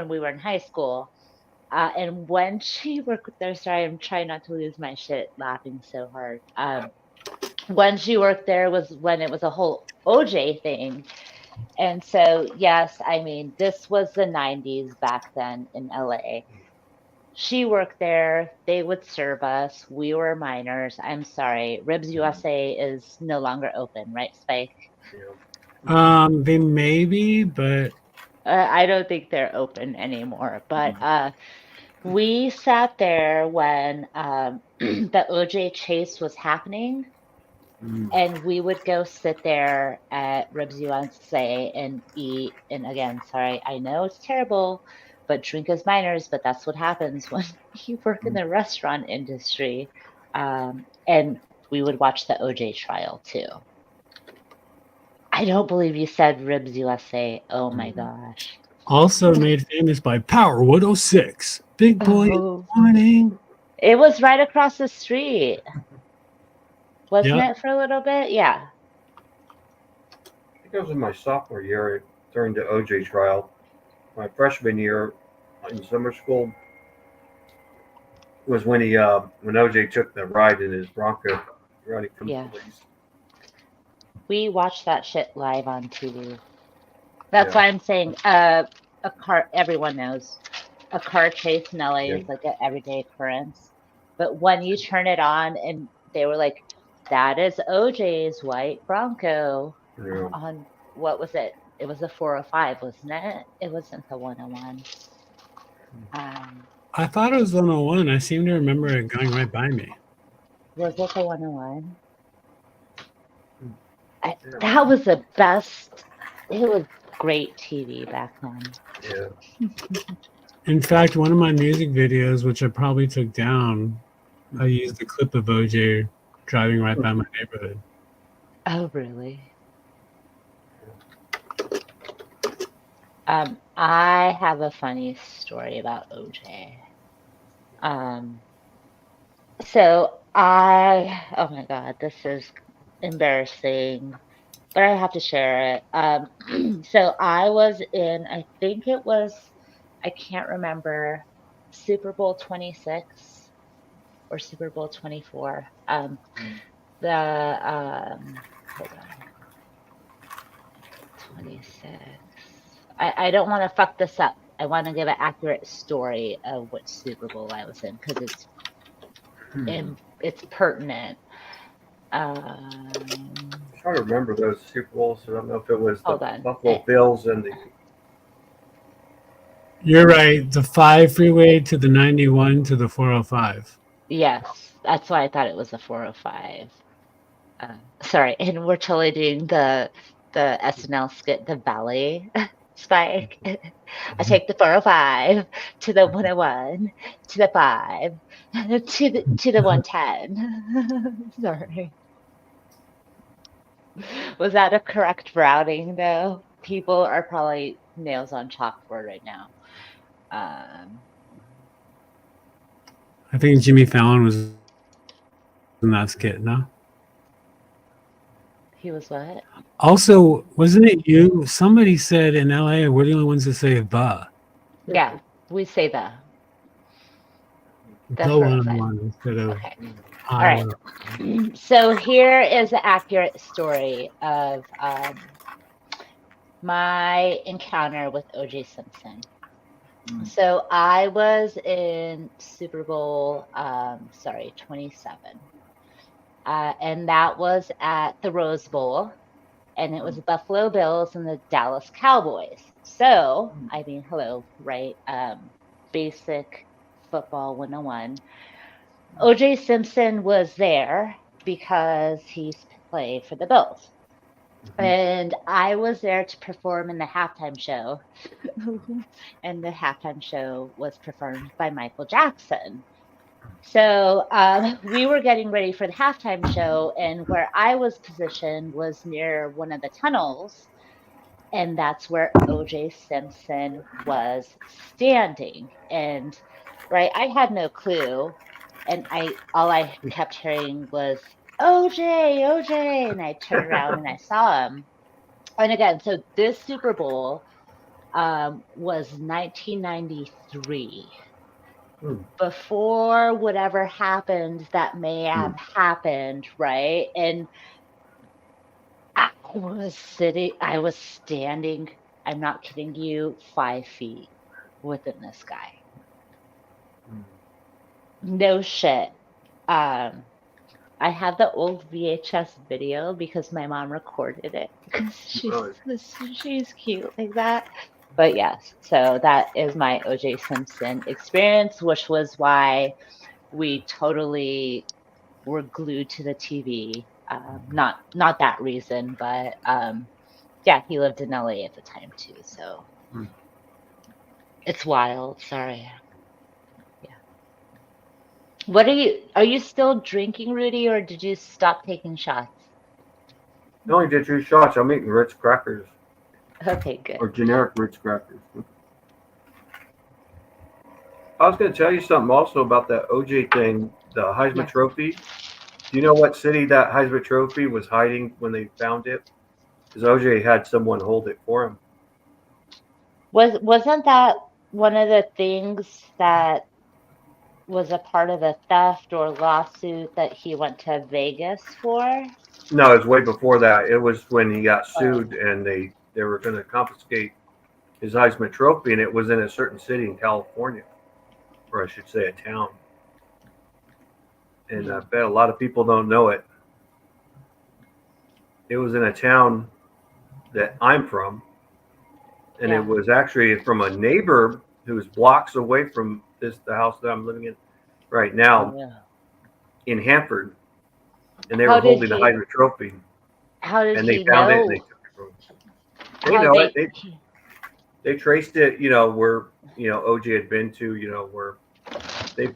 [SPEAKER 1] we were in high school. And when she worked there, sorry, I'm trying not to lose my shit laughing so hard. When she worked there was when it was a whole OJ thing. And so, yes, I mean, this was the 90s back then in LA. She worked there. They would serve us. We were minors. I'm sorry. Ribs USA is no longer open, right, Spike?
[SPEAKER 2] They may be, but
[SPEAKER 1] I don't think they're open anymore. But we sat there when the OJ chase was happening, and we would go sit there at Ribs USA and eat. And again, sorry, I know it's terrible, but drink as minors, but that's what happens when you work in the restaurant industry. And we would watch the OJ trial too. I don't believe you said Ribs USA. Oh my gosh.
[SPEAKER 2] also made famous by Power 106. Big boy in the
[SPEAKER 1] Oh,
[SPEAKER 2] morning.
[SPEAKER 1] it was right across the street, wasn't
[SPEAKER 2] Yep.
[SPEAKER 1] it, for a little bit? Yeah.
[SPEAKER 5] I think it was in my sophomore year during the OJ trial. My freshman year in summer school was when when OJ took the ride in his Bronco running from
[SPEAKER 1] Yeah.
[SPEAKER 5] the police.
[SPEAKER 1] We watched that shit live on TV. That's
[SPEAKER 5] Yeah.
[SPEAKER 1] why I'm saying a car, everyone knows a car chase in LA
[SPEAKER 5] Yeah.
[SPEAKER 1] is like an everyday occurrence. But when you turn it on and they were like, that is OJ's white Bronco
[SPEAKER 5] Yeah.
[SPEAKER 1] on, what was it? It was a 405, wasn't it? It wasn't the 101.
[SPEAKER 2] I thought it was 101. I seem to remember it going right by me.
[SPEAKER 1] Was it the 101? That was the best. It was great TV back then.
[SPEAKER 5] Yeah.
[SPEAKER 2] In fact, one of my music videos, which I probably took down, I used a clip of OJ driving right by my neighborhood.
[SPEAKER 1] Oh, really? I have a funny story about OJ. So oh my God, this is embarrassing, but I have to share it. So I was in, I think it was, I can't remember, Super Bowl 26 or Super Bowl 24. Hold on, 26. I don't want to fuck this up. I want to give an accurate story of which Super Bowl I was in because it's pertinent.
[SPEAKER 5] I'm trying to remember those Super Bowls. I don't know if it was the
[SPEAKER 1] Hold on.
[SPEAKER 5] Buffalo Bills and the.
[SPEAKER 2] You're right. The 5 freeway to the 91 to the 405.
[SPEAKER 1] Yes, that's why I thought it was a 405. Sorry, and we're totally doing the SNL skit, the ballet spike. I take the 405 to the 101 to the 5 to the 110. Sorry. Was that a correct routing though? People are probably nails on chalkboard right now.
[SPEAKER 2] I think Jimmy Fallon was in that skit, no?
[SPEAKER 1] He was what?
[SPEAKER 2] Also, wasn't it you? Somebody said in LA, we're the only ones that say the.
[SPEAKER 1] Yeah, we say the.
[SPEAKER 2] The 101 instead of
[SPEAKER 1] Okay. All right.
[SPEAKER 2] I.
[SPEAKER 1] So here is an accurate story of my encounter with O.J. Simpson. So I was in Super Bowl, 27. And that was at the Rose Bowl. And it was the Buffalo Bills and the Dallas Cowboys. So, I mean, hello, right? Basic football 101. O.J. Simpson was there because he played for the Bills. And I was there to perform in the halftime show. And the halftime show was performed by Michael Jackson. So we were getting ready for the halftime show, and where I was positioned was near one of the tunnels. And that's where O.J. Simpson was standing. And right, I had no clue. And all I kept hearing was OJ, OJ. And I turned around and I saw him. And again, so this Super Bowl was 1993.
[SPEAKER 5] Hmm.
[SPEAKER 1] Before whatever happened that may have happened, right? And I was standing, I'm not kidding you, 5 feet within this guy. No shit. Um, I have the old VHS video because my mom recorded it because
[SPEAKER 5] Oh,
[SPEAKER 1] she's cute like that. But yes, so that is my OJ Simpson experience, which was why we totally were glued to the TV. Not that reason, but yeah, he lived in LA at the time too, so
[SPEAKER 5] Hmm.
[SPEAKER 1] it's wild. Sorry. Yeah. What are you still drinking, Rudy, or did you stop taking shots?
[SPEAKER 5] I only did 2 shots. I'm eating Ritz crackers
[SPEAKER 1] Okay, good.
[SPEAKER 5] or generic Ritz crackers. I was going to tell you something also about that OJ thing, the Heisman
[SPEAKER 1] Yeah.
[SPEAKER 5] Trophy. Do you know what city that Heisman Trophy was hiding when they found it? Because OJ had someone hold it for him.
[SPEAKER 1] Wasn't that one of the things that was a part of the theft or lawsuit that he went to Vegas for?
[SPEAKER 5] No, it was way before that. It was when he got
[SPEAKER 1] Oh,
[SPEAKER 5] sued and they were going to confiscate his Heisman Trophy, and it was in a certain city in California, or I should say a town. And I bet a lot of people don't know it. It was in a town that I'm from, and it
[SPEAKER 1] yeah.
[SPEAKER 5] was actually from a neighbor who was blocks away from the house that I'm living in right now
[SPEAKER 1] Oh, yeah.
[SPEAKER 5] in Hanford, and they were
[SPEAKER 1] How did
[SPEAKER 5] holding the
[SPEAKER 1] he
[SPEAKER 5] Heisman Trophy,
[SPEAKER 1] how did
[SPEAKER 5] and they
[SPEAKER 1] he
[SPEAKER 5] found it and they
[SPEAKER 1] know
[SPEAKER 5] took it from him. They
[SPEAKER 1] how
[SPEAKER 5] know it.
[SPEAKER 1] they
[SPEAKER 5] They traced it, where OJ had been to, where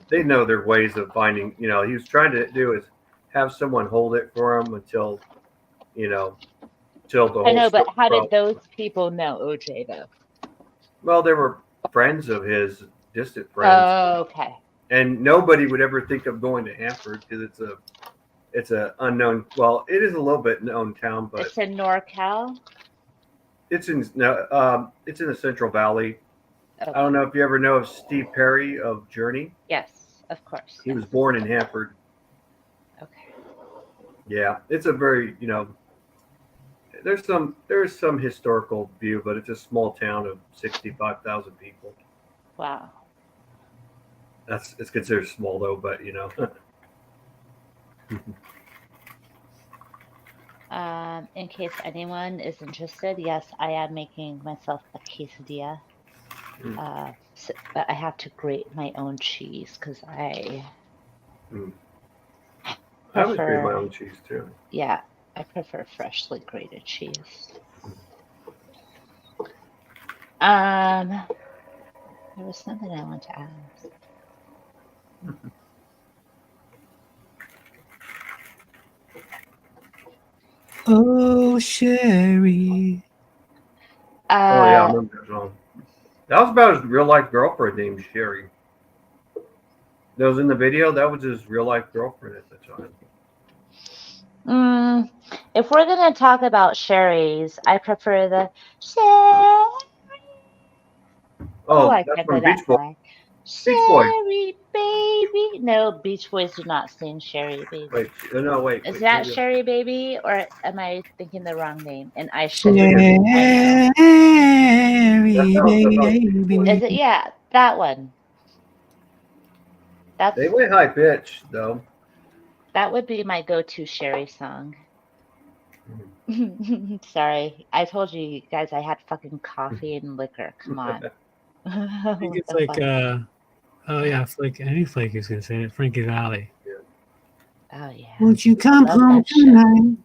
[SPEAKER 5] they know their ways of finding. He was trying to do is have someone hold it for him until you know till the
[SPEAKER 1] I
[SPEAKER 5] whole
[SPEAKER 1] know, but
[SPEAKER 5] story
[SPEAKER 1] how did
[SPEAKER 5] broke.
[SPEAKER 1] those people know OJ though?
[SPEAKER 5] Well, they were friends of his, distant friends,
[SPEAKER 1] Oh, okay.
[SPEAKER 5] and nobody would ever think of going to Hanford because it's a unknown. Well, it is a little bit known town, but
[SPEAKER 1] It's in NorCal?
[SPEAKER 5] it's in no, it's in the Central Valley. I don't
[SPEAKER 1] Okay.
[SPEAKER 5] know if you ever know of Steve Perry of Journey.
[SPEAKER 1] Yes, of course.
[SPEAKER 5] He
[SPEAKER 1] Yes.
[SPEAKER 5] was born in Hanford.
[SPEAKER 1] Okay.
[SPEAKER 5] Yeah, it's a very there's some historical view, but it's a small town of 65,000 people.
[SPEAKER 1] Wow.
[SPEAKER 5] It's considered small though, but
[SPEAKER 1] In case anyone is interested, yes, I am making myself a quesadilla. But I have to grate my own cheese because I
[SPEAKER 5] I would grate my
[SPEAKER 1] prefer,
[SPEAKER 5] own cheese too.
[SPEAKER 1] yeah, I prefer freshly grated cheese. There was something I want to ask.
[SPEAKER 2] Oh, Sherry.
[SPEAKER 5] Oh yeah, I
[SPEAKER 1] Uh,
[SPEAKER 5] remember that song. That was about his real life girlfriend named Sherry. That was in the video. That was his real life girlfriend at the time.
[SPEAKER 1] if we're gonna talk about sherries, I prefer the sherry. Oh,
[SPEAKER 5] Oh,
[SPEAKER 1] I
[SPEAKER 5] that's
[SPEAKER 1] can't go
[SPEAKER 5] from
[SPEAKER 1] that
[SPEAKER 5] Beach Boys.
[SPEAKER 1] high.
[SPEAKER 5] Beach Boys.
[SPEAKER 1] Sherry baby. No, Beach Boys do not sing Sherry baby.
[SPEAKER 5] Wait, no, wait,
[SPEAKER 1] Is
[SPEAKER 5] wait.
[SPEAKER 1] that
[SPEAKER 5] Maybe
[SPEAKER 1] Sherry baby, or am I thinking the wrong name? And I
[SPEAKER 5] I
[SPEAKER 1] shouldn't.
[SPEAKER 5] think
[SPEAKER 1] I know.
[SPEAKER 5] that
[SPEAKER 2] Sherry,
[SPEAKER 5] sounds about Beach Boys.
[SPEAKER 1] Is
[SPEAKER 2] baby.
[SPEAKER 1] it? Yeah, that one.
[SPEAKER 5] They
[SPEAKER 1] That's
[SPEAKER 5] went high pitch though.
[SPEAKER 1] that would be my go-to Sherry song. Sorry, I told you guys I had fucking coffee and liquor. Come on.
[SPEAKER 2] I think
[SPEAKER 1] What
[SPEAKER 2] it's
[SPEAKER 1] the
[SPEAKER 2] like,
[SPEAKER 1] fuck?
[SPEAKER 2] oh yeah, Flake, any Flake is going to say it, Frankie Valley.
[SPEAKER 1] Oh yeah,
[SPEAKER 2] Won't you come
[SPEAKER 1] love
[SPEAKER 2] home
[SPEAKER 1] that shit.
[SPEAKER 2] tonight?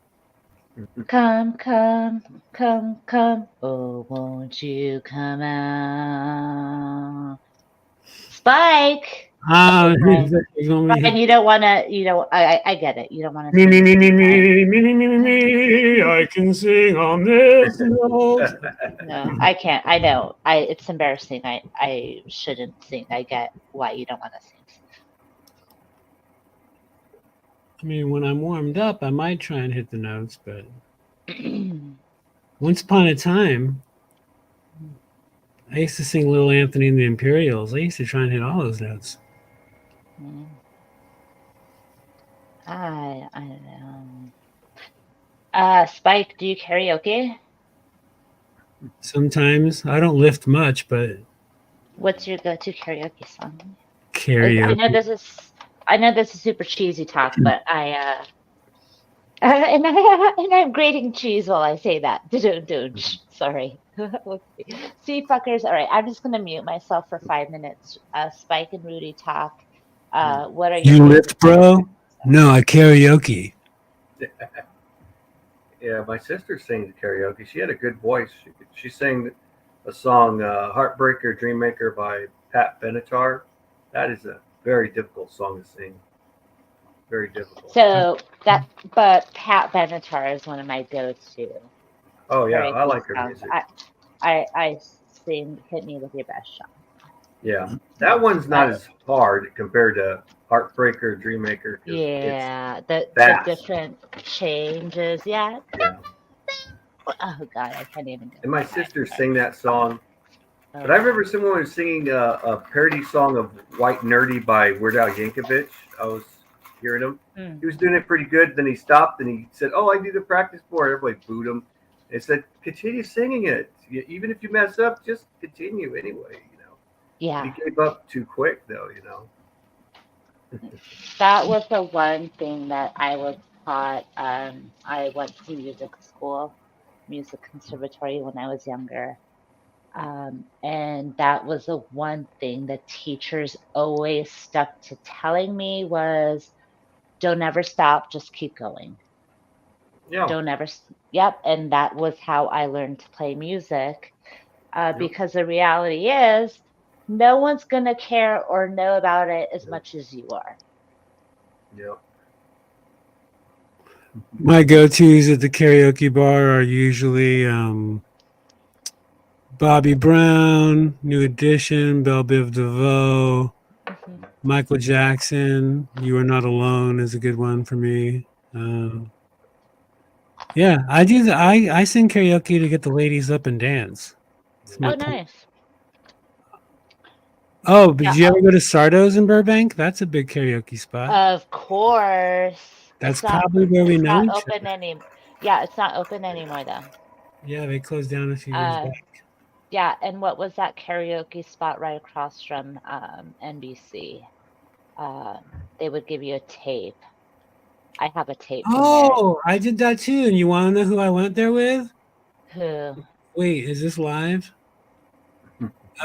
[SPEAKER 1] Come, come, come, come. Oh, won't you come out? Spike.
[SPEAKER 2] Ah,
[SPEAKER 1] Brian,
[SPEAKER 2] you want me
[SPEAKER 1] Brian,
[SPEAKER 2] to-
[SPEAKER 1] you don't want to. I get it. You don't want to
[SPEAKER 2] me, me,
[SPEAKER 1] sing.
[SPEAKER 2] me, me,
[SPEAKER 1] Fine.
[SPEAKER 2] me, me, me, me, me, me, I can sing on this note.
[SPEAKER 1] No, I can't. I know. It's embarrassing. I shouldn't sing. I get why you don't want to sing.
[SPEAKER 2] I mean, when I'm warmed up, I might try and hit the notes, but once upon a time, I used to sing Little Anthony and the Imperials. I used to try and hit all those notes.
[SPEAKER 1] Mm. I don't know. Spike, do you karaoke?
[SPEAKER 2] Sometimes I don't lift much, but
[SPEAKER 1] What's your go-to karaoke song? I know
[SPEAKER 2] karaoke.
[SPEAKER 1] I know this is super cheesy talk, but and I'm grating cheese while I say that. Sorry. See, fuckers. All right, I'm just gonna mute myself for 5 minutes. Spike and Rudy talk. What are your
[SPEAKER 2] You
[SPEAKER 1] favorite
[SPEAKER 2] lift,
[SPEAKER 1] songs?
[SPEAKER 2] bro? No, I karaoke.
[SPEAKER 5] Yeah, my sister sings karaoke. She had a good voice. She sang a song, "Heartbreaker Dreammaker" by Pat Benatar. That is a very difficult song to sing. Very difficult.
[SPEAKER 1] But Pat Benatar is one of my go-to
[SPEAKER 5] Oh yeah, I
[SPEAKER 1] karaoke
[SPEAKER 5] like her
[SPEAKER 1] songs.
[SPEAKER 5] music.
[SPEAKER 1] I sing "Hit Me with Your Best Shot."
[SPEAKER 5] Yeah, that one's not
[SPEAKER 1] But
[SPEAKER 5] as hard compared to "Heartbreaker Dreammaker" because it's
[SPEAKER 1] yeah, the
[SPEAKER 5] fast.
[SPEAKER 1] different changes. Yeah.
[SPEAKER 5] Yeah,
[SPEAKER 1] Oh God, I can't even get
[SPEAKER 5] and
[SPEAKER 1] my
[SPEAKER 5] my
[SPEAKER 1] mind.
[SPEAKER 5] sister
[SPEAKER 1] Sorry.
[SPEAKER 5] sang that song.
[SPEAKER 1] Oh
[SPEAKER 5] But I
[SPEAKER 1] God.
[SPEAKER 5] remember someone was singing a parody song of "White Nerdy" by Weird Al Yankovic. I was hearing him.
[SPEAKER 1] Mm.
[SPEAKER 5] He was doing it pretty good. Then he stopped and he said, "Oh, I need to practice more." Everybody booed him. They said, "Continue singing it. Even if you mess up, just continue anyway." He
[SPEAKER 1] Yeah,
[SPEAKER 5] gave up too quick, though.
[SPEAKER 1] that was the one thing that I was taught. I went to music school, music conservatory when I was younger. And that was the one thing the teachers always stuck to telling me was don't ever stop, just keep going.
[SPEAKER 5] Yeah.
[SPEAKER 1] Don't ever, yep. And that was how I learned to play music.
[SPEAKER 5] Yep.
[SPEAKER 1] Because the reality is, no one's going to care or know about it as
[SPEAKER 5] Yep.
[SPEAKER 1] much as you are.
[SPEAKER 5] Yep.
[SPEAKER 2] My go-tos at the karaoke bar are usually Bobby Brown, New Edition, Belle Biv DeVoe,
[SPEAKER 1] Mhm.
[SPEAKER 2] Michael Jackson. You Are Not Alone is a good one for me. Yeah, I do. I sing karaoke to get the ladies up and dance. It's my
[SPEAKER 1] Oh,
[SPEAKER 2] point.
[SPEAKER 1] nice.
[SPEAKER 2] Oh, but
[SPEAKER 1] Yeah,
[SPEAKER 2] did you ever go to Sardo's in Burbank? That's a big karaoke spot.
[SPEAKER 1] of course.
[SPEAKER 2] That's probably where we
[SPEAKER 1] It's
[SPEAKER 2] know
[SPEAKER 1] not
[SPEAKER 2] each
[SPEAKER 1] open
[SPEAKER 2] other.
[SPEAKER 1] yeah, it's not open anymore though.
[SPEAKER 2] Yeah, they closed down a few years
[SPEAKER 1] Uh,
[SPEAKER 2] back.
[SPEAKER 1] yeah, and what was that karaoke spot right across from NBC? They would give you a tape. I have a tape from there.
[SPEAKER 2] Oh, I did that too. And you want to know who I went there with?
[SPEAKER 1] Who?
[SPEAKER 2] Wait, is this live?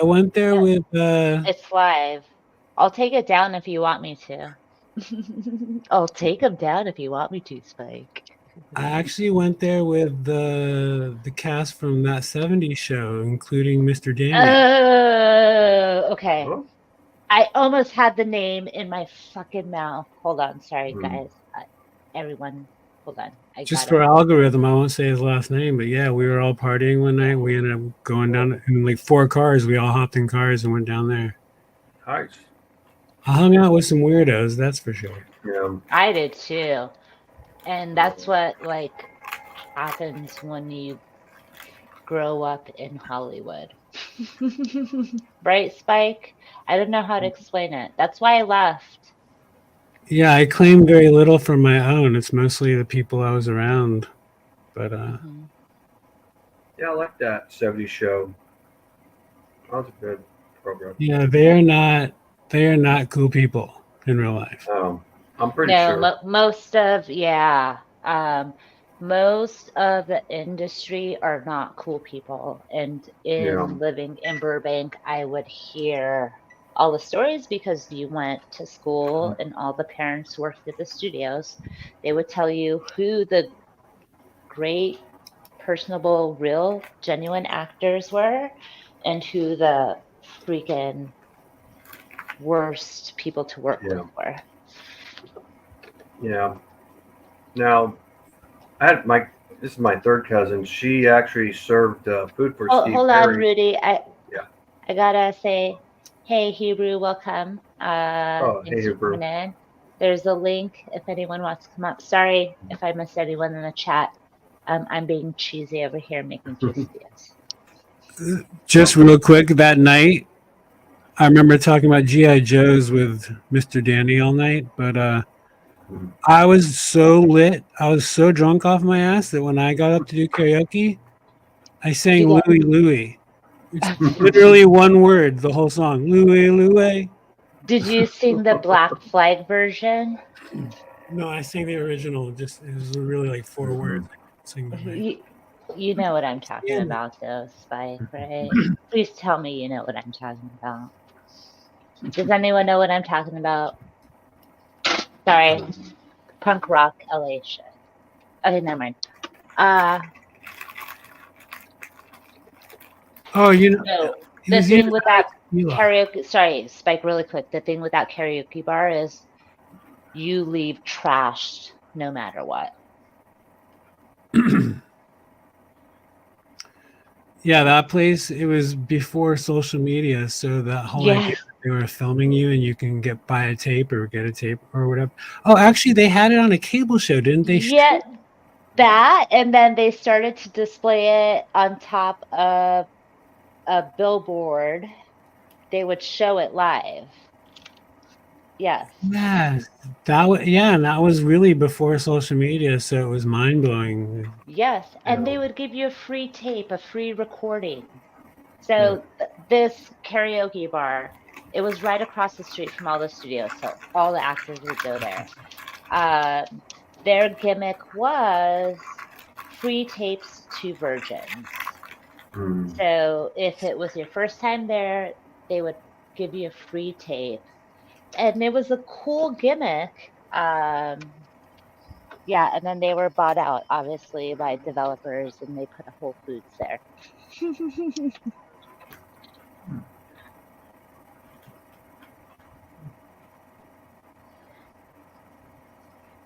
[SPEAKER 2] I went there
[SPEAKER 1] Yeah,
[SPEAKER 2] with
[SPEAKER 1] it's live. I'll take it down if you want me to. I'll take them down if you want me to, Spike.
[SPEAKER 2] I actually went there with the cast from that 70s show, including Mr. Dandy.
[SPEAKER 1] Oh, okay.
[SPEAKER 5] Oh.
[SPEAKER 1] I almost had the name in my fucking mouth. Hold on, sorry
[SPEAKER 5] Hmm.
[SPEAKER 1] guys. Everyone, hold on. I
[SPEAKER 2] Just
[SPEAKER 1] gotta.
[SPEAKER 2] for algorithm, I won't say his last name, but yeah, we were all partying one night. We ended up going down in like 4 cars. We all hopped in cars and went down there.
[SPEAKER 5] Nice.
[SPEAKER 2] I hung out with some weirdos, that's for sure.
[SPEAKER 5] Yeah.
[SPEAKER 1] I did too, and that's what like happens when you grow up in Hollywood, right, Spike? I don't know how to explain it. That's why I left.
[SPEAKER 2] Yeah, I claim very little from my own. It's mostly the people I was around. But
[SPEAKER 1] Hmm.
[SPEAKER 5] Yeah, I like that '70s show. That was a good program.
[SPEAKER 2] yeah, they are not cool people in real life.
[SPEAKER 5] I'm pretty
[SPEAKER 1] No,
[SPEAKER 5] sure.
[SPEAKER 1] most of the industry are not cool people. And
[SPEAKER 5] Yeah.
[SPEAKER 1] in living in Burbank, I would hear all the stories because you went to school and all the parents worked at the studios. They would tell you who the great, personable, real, genuine actors were and who the freaking worst people to work with
[SPEAKER 5] Yeah.
[SPEAKER 1] were.
[SPEAKER 5] Yeah. Now, I had my this is my third cousin. She actually served food for
[SPEAKER 1] Oh,
[SPEAKER 5] Steve
[SPEAKER 1] hold on,
[SPEAKER 5] Perry.
[SPEAKER 1] Rudy.
[SPEAKER 5] Yeah.
[SPEAKER 1] I gotta say, hey, Hebrew, welcome.
[SPEAKER 5] Oh, hey,
[SPEAKER 1] Thanks for
[SPEAKER 5] Hebrew.
[SPEAKER 1] coming in. There's a link if anyone wants to come up. Sorry if I missed anyone in the chat. I'm being cheesy over here making quesadillas.
[SPEAKER 2] Just real quick, that night, I remember talking about GI Joes with Mr. Danny all night, but I was so lit, I was so drunk off my ass that when I got up to do karaoke, I sang
[SPEAKER 1] You
[SPEAKER 2] Louie Louie. It's literally one word, the whole song. Louie Louie.
[SPEAKER 1] Did you sing the Black Flag version?
[SPEAKER 2] No, I sang the original. Just it was really like 4 words. I couldn't sing the night.
[SPEAKER 1] You know what I'm talking about, though, Spike, right? Please tell me you know what I'm talking about. Does anyone know what I'm talking about? Sorry. Punk rock LA shit. Okay, never mind.
[SPEAKER 2] Oh, you know,
[SPEAKER 1] No,
[SPEAKER 2] it
[SPEAKER 1] the
[SPEAKER 2] was
[SPEAKER 1] thing
[SPEAKER 2] either
[SPEAKER 1] with that
[SPEAKER 2] Mila.
[SPEAKER 1] karaoke, sorry, Spike, really quick. The thing with that karaoke bar is you leave trashed no matter what.
[SPEAKER 2] Yeah, that place, it was before social media, so that whole idea
[SPEAKER 1] Yes.
[SPEAKER 2] that they were filming you and you can buy a tape or get a tape or whatever. Oh, actually, they had it on a cable show, didn't they?
[SPEAKER 1] Yeah, that, and then they started to display it on top of a billboard. They would show it live. Yes.
[SPEAKER 2] Yeah, and that was really before social media, so it was mind blowing.
[SPEAKER 1] Yes, and they would give you a free tape, a free recording. So this karaoke bar, it was right across the street from all the studios, so all the actors would go there. Their gimmick was free tapes to virgins. So if it was your first time there, they would give you a free tape. And it was a cool gimmick. Yeah, and then they were bought out, obviously, by developers, and they put a Whole Foods there.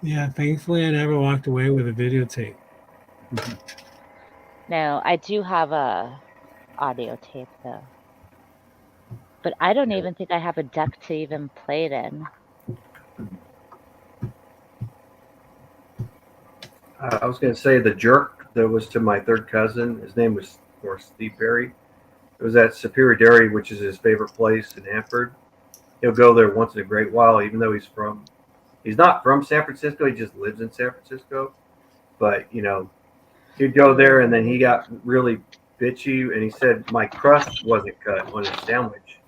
[SPEAKER 2] Yeah, thankfully, I never walked away with a videotape.
[SPEAKER 1] No, I do have a audio tape though, but I don't even think I have a deck to even play it in.
[SPEAKER 5] I was going to say the jerk that was to my third cousin. His name was, of course, Steve Perry. It was at Superior Dairy, which is his favorite place in Hanford. He'll go there once in a great while, even though he's not from San Francisco. He just lives in San Francisco. But, you know, he'd go there and then he got really bitchy and he said my crust wasn't cut on his sandwich.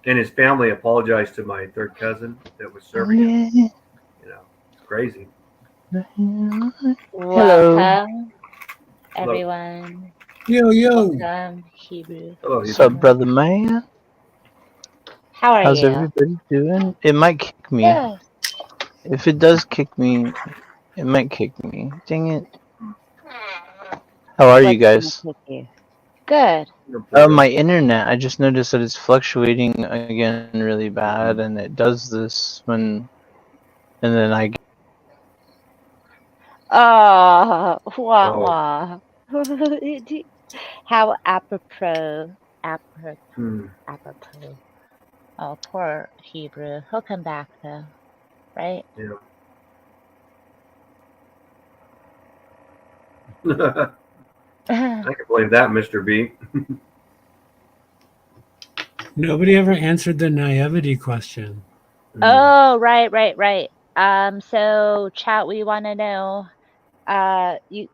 [SPEAKER 5] And his family apologized to my third cousin that was serving him. You know, it's crazy.
[SPEAKER 1] Welcome, everyone.
[SPEAKER 2] Yo.
[SPEAKER 1] Welcome, Hebrew.
[SPEAKER 5] Hello,
[SPEAKER 6] What's up, brother man?
[SPEAKER 1] How are
[SPEAKER 6] How's
[SPEAKER 1] you?
[SPEAKER 6] everybody doing? It might kick me.
[SPEAKER 1] Good.
[SPEAKER 6] If it does kick me, it might kick me. Dang it. How are you guys?
[SPEAKER 1] Good.
[SPEAKER 6] My internet, I just noticed that it's fluctuating again really bad, and it does this when, and then I get...
[SPEAKER 1] Oh, wah. How apropos. Apropos. Oh, poor Hebrew. He'll come back though, right?
[SPEAKER 5] Yeah. I can blame that, Mr. B.
[SPEAKER 2] Nobody ever answered the naivety question.
[SPEAKER 1] Oh, right. So chat, we want to know, are you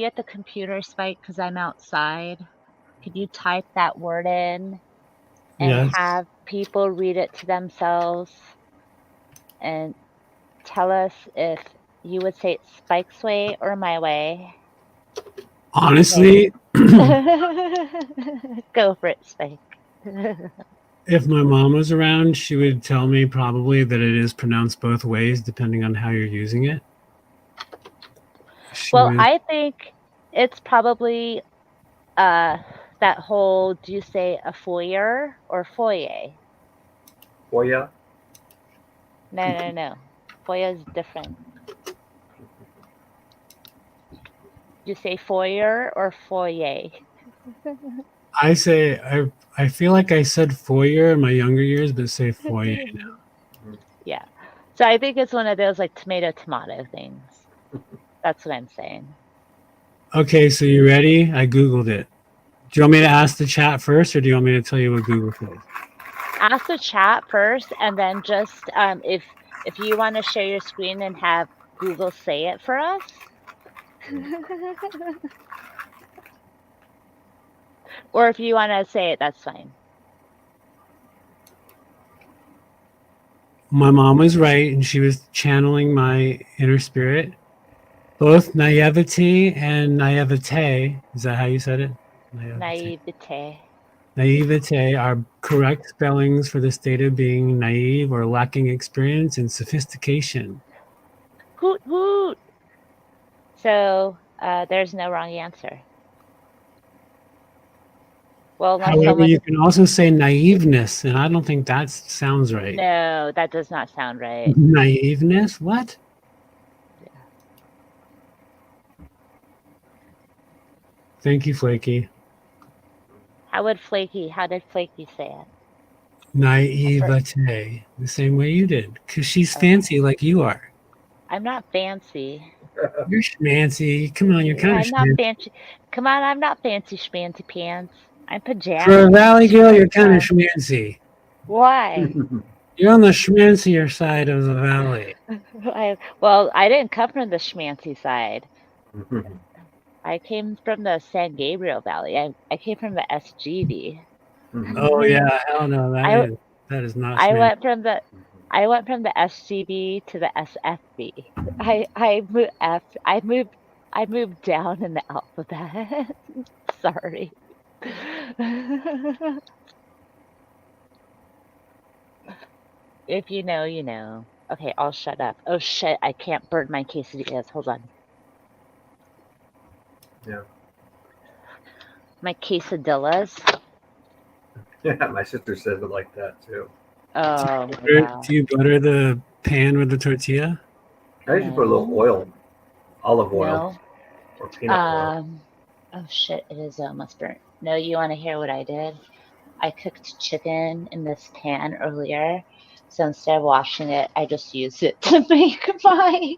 [SPEAKER 1] at the computer, Spike? Because I'm outside. Could you type that word in and
[SPEAKER 2] Yes.
[SPEAKER 1] have people read it to themselves and tell us if you would say it's Spike's way or my way?
[SPEAKER 2] Honestly,
[SPEAKER 1] Go for it, Spike.
[SPEAKER 2] if my mom was around, she would tell me probably that it is pronounced both ways depending on how you're using it.
[SPEAKER 1] I think it's probably that whole, do you say a foyer or foyer?
[SPEAKER 5] Foyer?
[SPEAKER 1] No. Foyer is different. You say foyer or foyer?
[SPEAKER 2] I say I feel like I said foyer in my younger years, but say foyer now.
[SPEAKER 1] Yeah. So I think it's one of those like tomato things. That's what I'm saying.
[SPEAKER 2] Okay, so you ready? I Googled it. Do you want me to ask the chat first, or do you want me to tell you what Google says?
[SPEAKER 1] Ask the chat first, and then just if you want to share your screen and have Google say it for us. Or if you want to say it, that's fine.
[SPEAKER 2] My mom was right, and she was channeling my inner spirit. Both naivety and naivete, is that how you said it?
[SPEAKER 1] Naivete.
[SPEAKER 2] Naivete are correct spellings for the state of being naive or lacking experience and sophistication.
[SPEAKER 1] Hoot hoot. So there's no wrong answer. Well, unless
[SPEAKER 2] However,
[SPEAKER 1] someone.
[SPEAKER 2] you can also say naiveness, and I don't think that sounds right.
[SPEAKER 1] No, that does not sound right.
[SPEAKER 2] Naiveness? What? Thank you, Flaky.
[SPEAKER 1] How did Flaky say it?
[SPEAKER 2] Naivete. The same way you did. Because she's fancy like you are.
[SPEAKER 1] I'm not fancy.
[SPEAKER 2] You're schmancy. Come on, you're kind of
[SPEAKER 1] I'm not
[SPEAKER 2] schmancy.
[SPEAKER 1] fancy. Come on, I'm not fancy schmancy pants. I'm pajamas.
[SPEAKER 2] For a valley girl, you're kind of schmancy.
[SPEAKER 1] Why?
[SPEAKER 2] You're on the schmancier side of the valley.
[SPEAKER 1] Well, I didn't come from the schmancy side. I came from the San Gabriel Valley. I came from the SGV.
[SPEAKER 2] Oh yeah, hell no, that is not.
[SPEAKER 1] I
[SPEAKER 2] schmancy.
[SPEAKER 1] went from the SGB to the SFB. I moved down in the alphabet. Sorry. If you know, you know. Okay, I'll shut up. Oh shit, I can't burn my quesadillas. Hold on.
[SPEAKER 5] Yeah.
[SPEAKER 1] My quesadillas.
[SPEAKER 5] Yeah, my sister says it like that too.
[SPEAKER 1] Oh my god.
[SPEAKER 2] Do you butter the pan with the tortilla?
[SPEAKER 5] I usually put a little oil, olive oil, or peanut oil.
[SPEAKER 1] Oh shit, it is almost burnt. No, you want to hear what I did? I cooked chicken in this pan earlier, so instead of washing it, I just used it to make my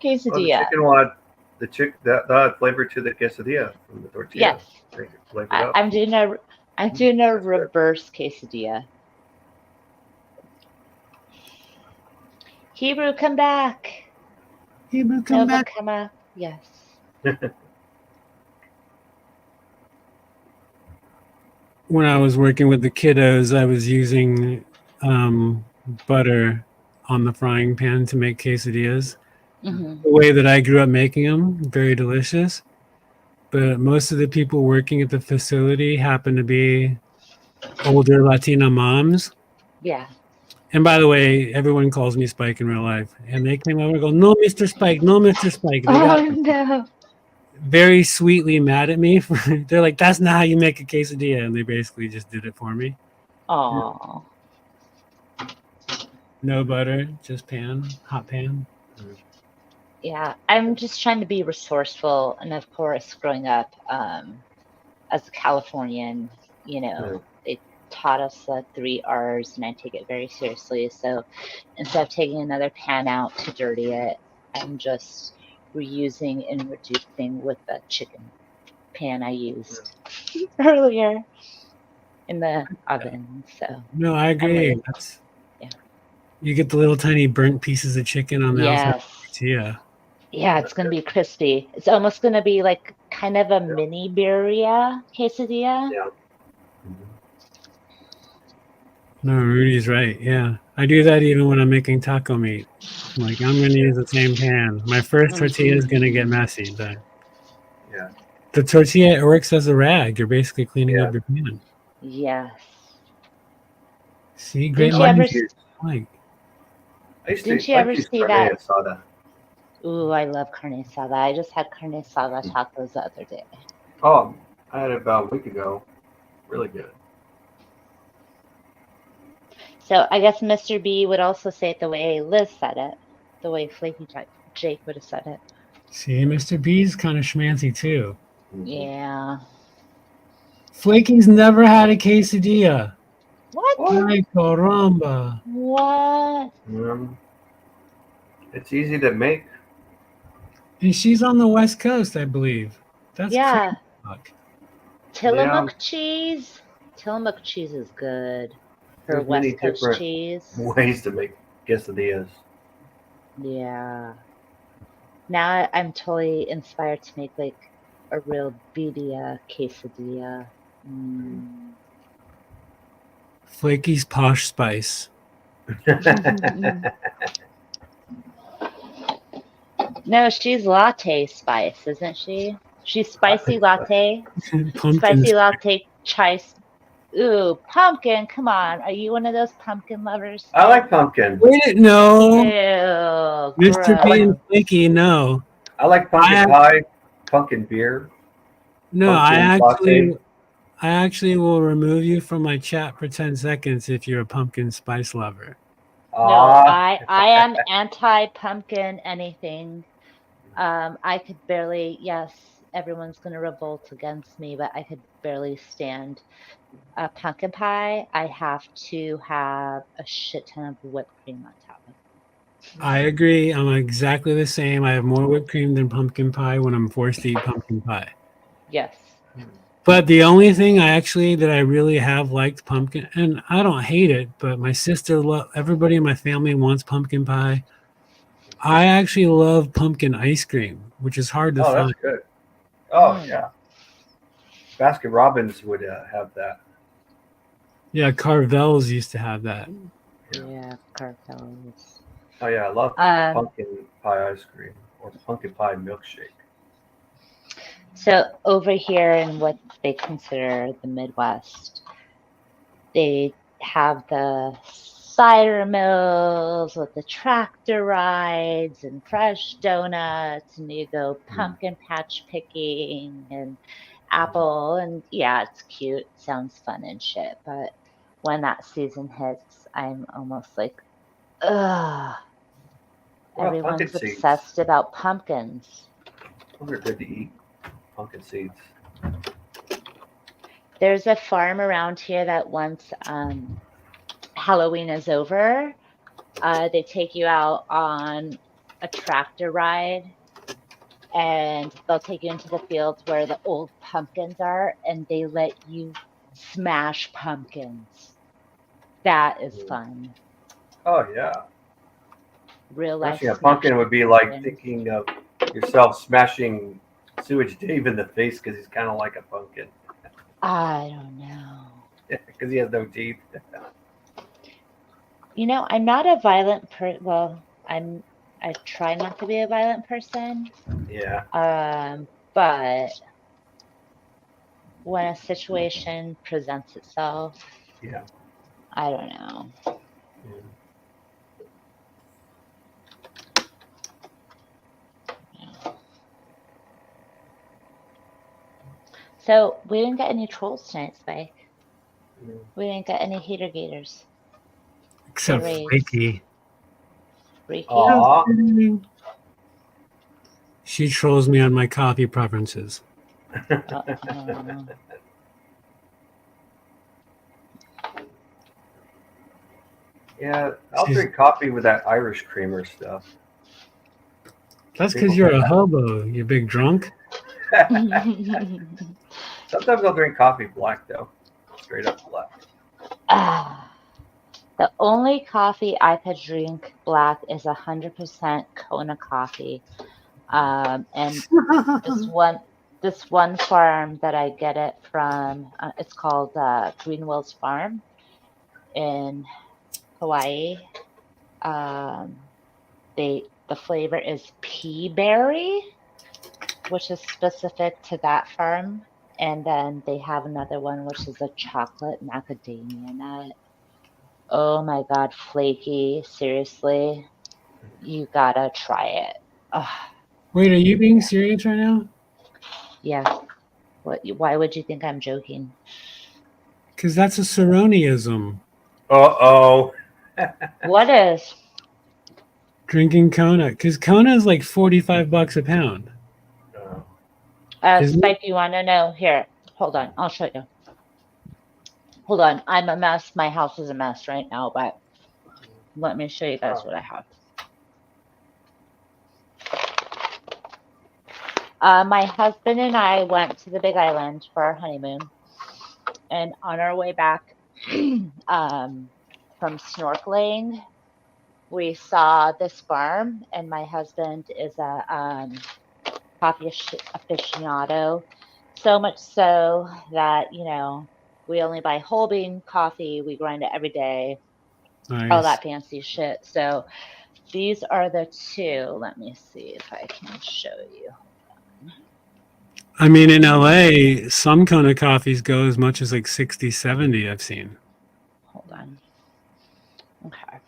[SPEAKER 1] quesadilla.
[SPEAKER 5] Oh, the chicken will add that flavor to the quesadilla from the tortilla.
[SPEAKER 1] Yes,
[SPEAKER 5] Make it flavored up.
[SPEAKER 1] I'm doing a reverse quesadilla. Hebrew, come back.
[SPEAKER 2] Hebrew, come
[SPEAKER 1] Nova,
[SPEAKER 2] back.
[SPEAKER 1] come up. Yes.
[SPEAKER 2] When I was working with the kiddos, I was using butter on the frying pan to make quesadillas.
[SPEAKER 1] Mm-hmm.
[SPEAKER 2] The way that I grew up making them, very delicious. But most of the people working at the facility happen to be older Latina moms.
[SPEAKER 1] Yeah.
[SPEAKER 2] And by the way, everyone calls me Spike in real life. And they came over and go, "No, Mr. Spike, no, Mr. Spike." They got
[SPEAKER 1] No.
[SPEAKER 2] very sweetly mad at me. They're like, "That's not how you make a quesadilla." And they basically just did it for me.
[SPEAKER 1] Aw.
[SPEAKER 2] No butter, just pan, hot pan.
[SPEAKER 1] Yeah, I'm just trying to be resourceful, and of course, growing up as a Californian, you know, they taught us the 3 R's, and I take it very seriously. So instead of taking another pan out to dirty it, I'm just reusing and reducing with the chicken pan I used earlier in the oven. So
[SPEAKER 2] No, I agree. You get the little tiny burnt pieces of chicken on the outside of the tortilla.
[SPEAKER 1] Yeah, it's going to be crispy. It's almost going to be like kind of a mini birria quesadilla.
[SPEAKER 5] Yeah.
[SPEAKER 2] No, Rudy's right. Yeah. I do that even when I'm making taco meat. I'm like, I'm going to use the same pan. My first tortilla is going to get messy, but the tortilla works as a rag. You're basically cleaning up your pan.
[SPEAKER 1] Yes.
[SPEAKER 2] See, great
[SPEAKER 1] Didn't you ever see that?
[SPEAKER 5] Asada.
[SPEAKER 1] Ooh, I love carne asada. I just had carne asada tacos the other day.
[SPEAKER 5] Oh, I had it about a week ago. Really good.
[SPEAKER 1] So I guess Mr. B would also say it the way Liz said it, the way Flaky Jake would have said it.
[SPEAKER 2] See, Mr. B's kind of schmancy too.
[SPEAKER 1] Yeah.
[SPEAKER 2] Flaky's never had a quesadilla.
[SPEAKER 1] What?
[SPEAKER 2] Ay, caramba.
[SPEAKER 1] What?
[SPEAKER 5] It's easy to make.
[SPEAKER 2] And she's on the West Coast, I believe. That's
[SPEAKER 1] Yeah.
[SPEAKER 2] crazy. Fuck.
[SPEAKER 1] Tillamook cheese. Tillamook cheese is good for
[SPEAKER 5] There's many
[SPEAKER 1] West Coast
[SPEAKER 5] different
[SPEAKER 1] cheese.
[SPEAKER 5] ways to make quesadillas.
[SPEAKER 1] Yeah. Now I'm totally inspired to make like a real birria quesadilla. Mm.
[SPEAKER 2] Flaky's Posh Spice.
[SPEAKER 1] No, she's latte spice, isn't she? She's spicy latte.
[SPEAKER 2] Pumpkin
[SPEAKER 1] Spicy latte chai. Ooh, pumpkin. Come on. Are you one of those pumpkin lovers?
[SPEAKER 5] I like pumpkin.
[SPEAKER 2] Wait, no.
[SPEAKER 1] Ew,
[SPEAKER 2] Mr. B and
[SPEAKER 1] gross.
[SPEAKER 2] Flaky, no.
[SPEAKER 5] I like pumpkin pie, pumpkin beer.
[SPEAKER 2] No,
[SPEAKER 5] pumpkin latte.
[SPEAKER 2] I actually will remove you from my chat for 10 seconds if you're a pumpkin spice lover.
[SPEAKER 1] No, I am anti-pumpkin anything. I could barely, yes, everyone's going to revolt against me, but I could barely stand a pumpkin pie. I have to have a shit ton of whipped cream on top of it.
[SPEAKER 2] I agree. I'm exactly the same. I have more whipped cream than pumpkin pie when I'm forced to eat pumpkin pie.
[SPEAKER 1] Yes.
[SPEAKER 2] But the only thing that I really have liked pumpkin, and I don't hate it, but my sister, everybody in my family wants pumpkin pie. I actually love pumpkin ice cream, which is hard to find.
[SPEAKER 5] That's good. Oh, yeah. Baskin Robbins would have that.
[SPEAKER 2] Yeah, Carvel's used to have that.
[SPEAKER 1] Yeah, Carvel's.
[SPEAKER 5] Oh, yeah. I love pumpkin pie ice cream or pumpkin pie milkshake.
[SPEAKER 1] So over here in what they consider the Midwest, they have the cider mills with the tractor rides and fresh donuts, and you go pumpkin patch picking and apple, and yeah, it's cute, sounds fun and shit, but when that season hits, I'm almost like, ugh.
[SPEAKER 5] Well,
[SPEAKER 1] everyone's obsessed about pumpkins.
[SPEAKER 5] Those are good to eat. Pumpkin seeds.
[SPEAKER 1] There's a farm around here that once Halloween is over, they take you out on a tractor ride, and they'll take you into the fields where the old pumpkins are, and they let you smash pumpkins. That is fun.
[SPEAKER 5] Oh, yeah.
[SPEAKER 1] Real life.
[SPEAKER 5] Smashing a pumpkin would be like thinking of yourself smashing Sewage Dave in the face because he's kind of like a pumpkin.
[SPEAKER 1] I don't know.
[SPEAKER 5] Because he has no teeth.
[SPEAKER 1] You know, I'm not a violent well, I try not to be a violent person.
[SPEAKER 5] Yeah.
[SPEAKER 1] But when a situation presents itself,
[SPEAKER 5] yeah,
[SPEAKER 1] I don't know. Yeah. So we didn't get any trolls tonight, Spike. We didn't get any hater gators.
[SPEAKER 2] Except Flaky.
[SPEAKER 1] Freaky.
[SPEAKER 2] She trolls me on my coffee preferences.
[SPEAKER 5] Yeah, I'll drink coffee with that Irish creamer stuff.
[SPEAKER 2] That's because you're a hobo, you big drunk.
[SPEAKER 5] Sometimes I'll drink coffee black, though. Straight up black.
[SPEAKER 1] The only coffee I could drink black is 100% Kona coffee. And this one farm that I get it from, it's called Greenwell's Farm in Hawaii. The flavor is pea berry, which is specific to that farm. And then they have another one, which is a chocolate macadamia nut. Oh my God, Flaky. Seriously, you gotta try it. Ugh.
[SPEAKER 2] Wait, are you being serious right now?
[SPEAKER 1] Yeah. Why would you think I'm joking?
[SPEAKER 2] Because that's a Saroniism.
[SPEAKER 5] Uh-oh.
[SPEAKER 1] What is?
[SPEAKER 2] Drinking Kona. Because Kona is like $45 a pound.
[SPEAKER 1] Spike, you want to know? Here, hold on. I'll show you. Hold on. I'm a mess. My house is a mess right now, but let me show you guys what I have. My husband and I went to the Big Island for our honeymoon, and on our way back from snorkeling, we saw this farm, and my husband is a coffee aficionado, so much so that, we only buy whole bean coffee, we grind it every day, all
[SPEAKER 2] Nice.
[SPEAKER 1] that fancy shit. So these are the two. Let me see if I can show you.
[SPEAKER 2] I mean, in LA, some Kona coffees go as much as like 60, 70, I've seen.
[SPEAKER 1] Hold on. Okay.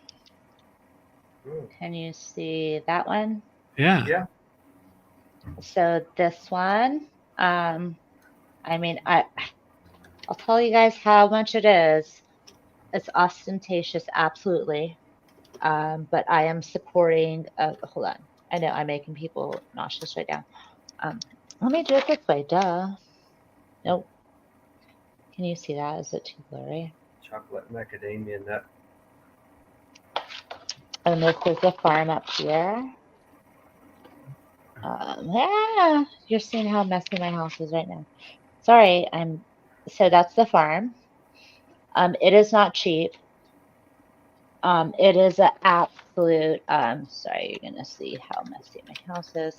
[SPEAKER 5] Mm.
[SPEAKER 1] Can you see that one?
[SPEAKER 2] Yeah.
[SPEAKER 5] Yeah.
[SPEAKER 1] So this one, I mean, I'll tell you guys how much it is. It's ostentatious, absolutely. But I am supporting. Hold on. I know I'm making people nauseous right now. Let me do it this way. Duh. Nope. Can you see that? Is it too blurry?
[SPEAKER 5] Chocolate macadamia nut.
[SPEAKER 1] And this is the farm up here. Yeah, you're seeing how messy my house is right now. Sorry, so that's the farm. It is not cheap. It is an absolute, sorry, you're gonna see how messy my house is.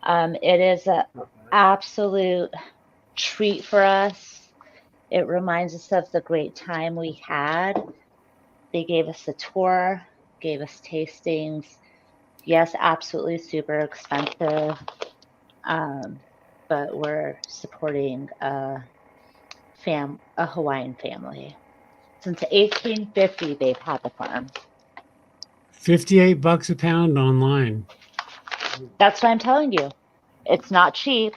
[SPEAKER 1] It is an absolute treat for us. It reminds us of the great time we had. They gave us a tour, gave us tastings. Yes, absolutely super expensive. But we're supporting a Hawaiian family. Since 1850, they've had the farm.
[SPEAKER 2] $58 a pound online.
[SPEAKER 1] That's what I'm telling you. It's not cheap.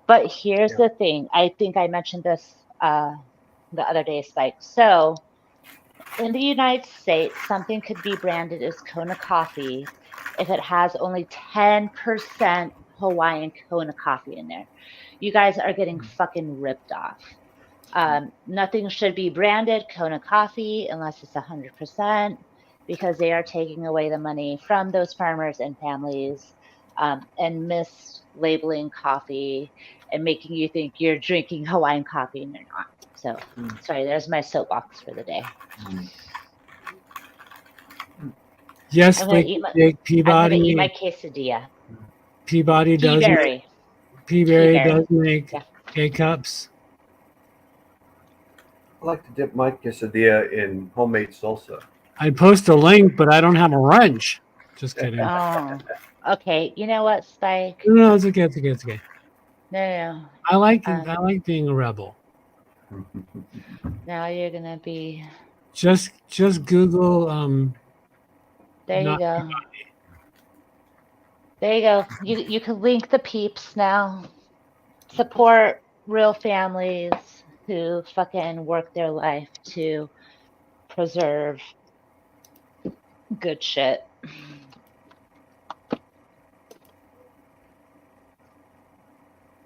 [SPEAKER 1] But here's
[SPEAKER 5] Yeah.
[SPEAKER 1] the thing. I think I mentioned this the other day, Spike. So in the United States, something could be branded as Kona coffee if it has only 10% Hawaiian Kona coffee in there. You guys are getting fucking ripped off. Nothing should be branded Kona coffee unless it's 100%, because they are taking away the money from those farmers and families, and mislabeling coffee and making you think you're drinking Hawaiian coffee and you're not. So, sorry, there's my soapbox for the day.
[SPEAKER 2] Yes,
[SPEAKER 1] I'm gonna
[SPEAKER 2] like
[SPEAKER 1] eat my
[SPEAKER 2] Peabody.
[SPEAKER 1] quesadilla.
[SPEAKER 2] Peabody does make, Peaberry does make
[SPEAKER 1] Yeah.
[SPEAKER 2] K-cups.
[SPEAKER 5] I like to dip my quesadilla in homemade salsa.
[SPEAKER 2] I'd post a link, but I don't have a wrench. Just kidding.
[SPEAKER 1] Oh, okay. You know what, Spike?
[SPEAKER 2] No, it's okay. It's okay. It's okay.
[SPEAKER 1] No.
[SPEAKER 2] I like being a rebel.
[SPEAKER 1] Now you're gonna be.
[SPEAKER 2] Just Google
[SPEAKER 1] There you
[SPEAKER 2] not
[SPEAKER 1] go. There you go. You can link the peeps now. Support real families who fucking work their life to preserve good shit.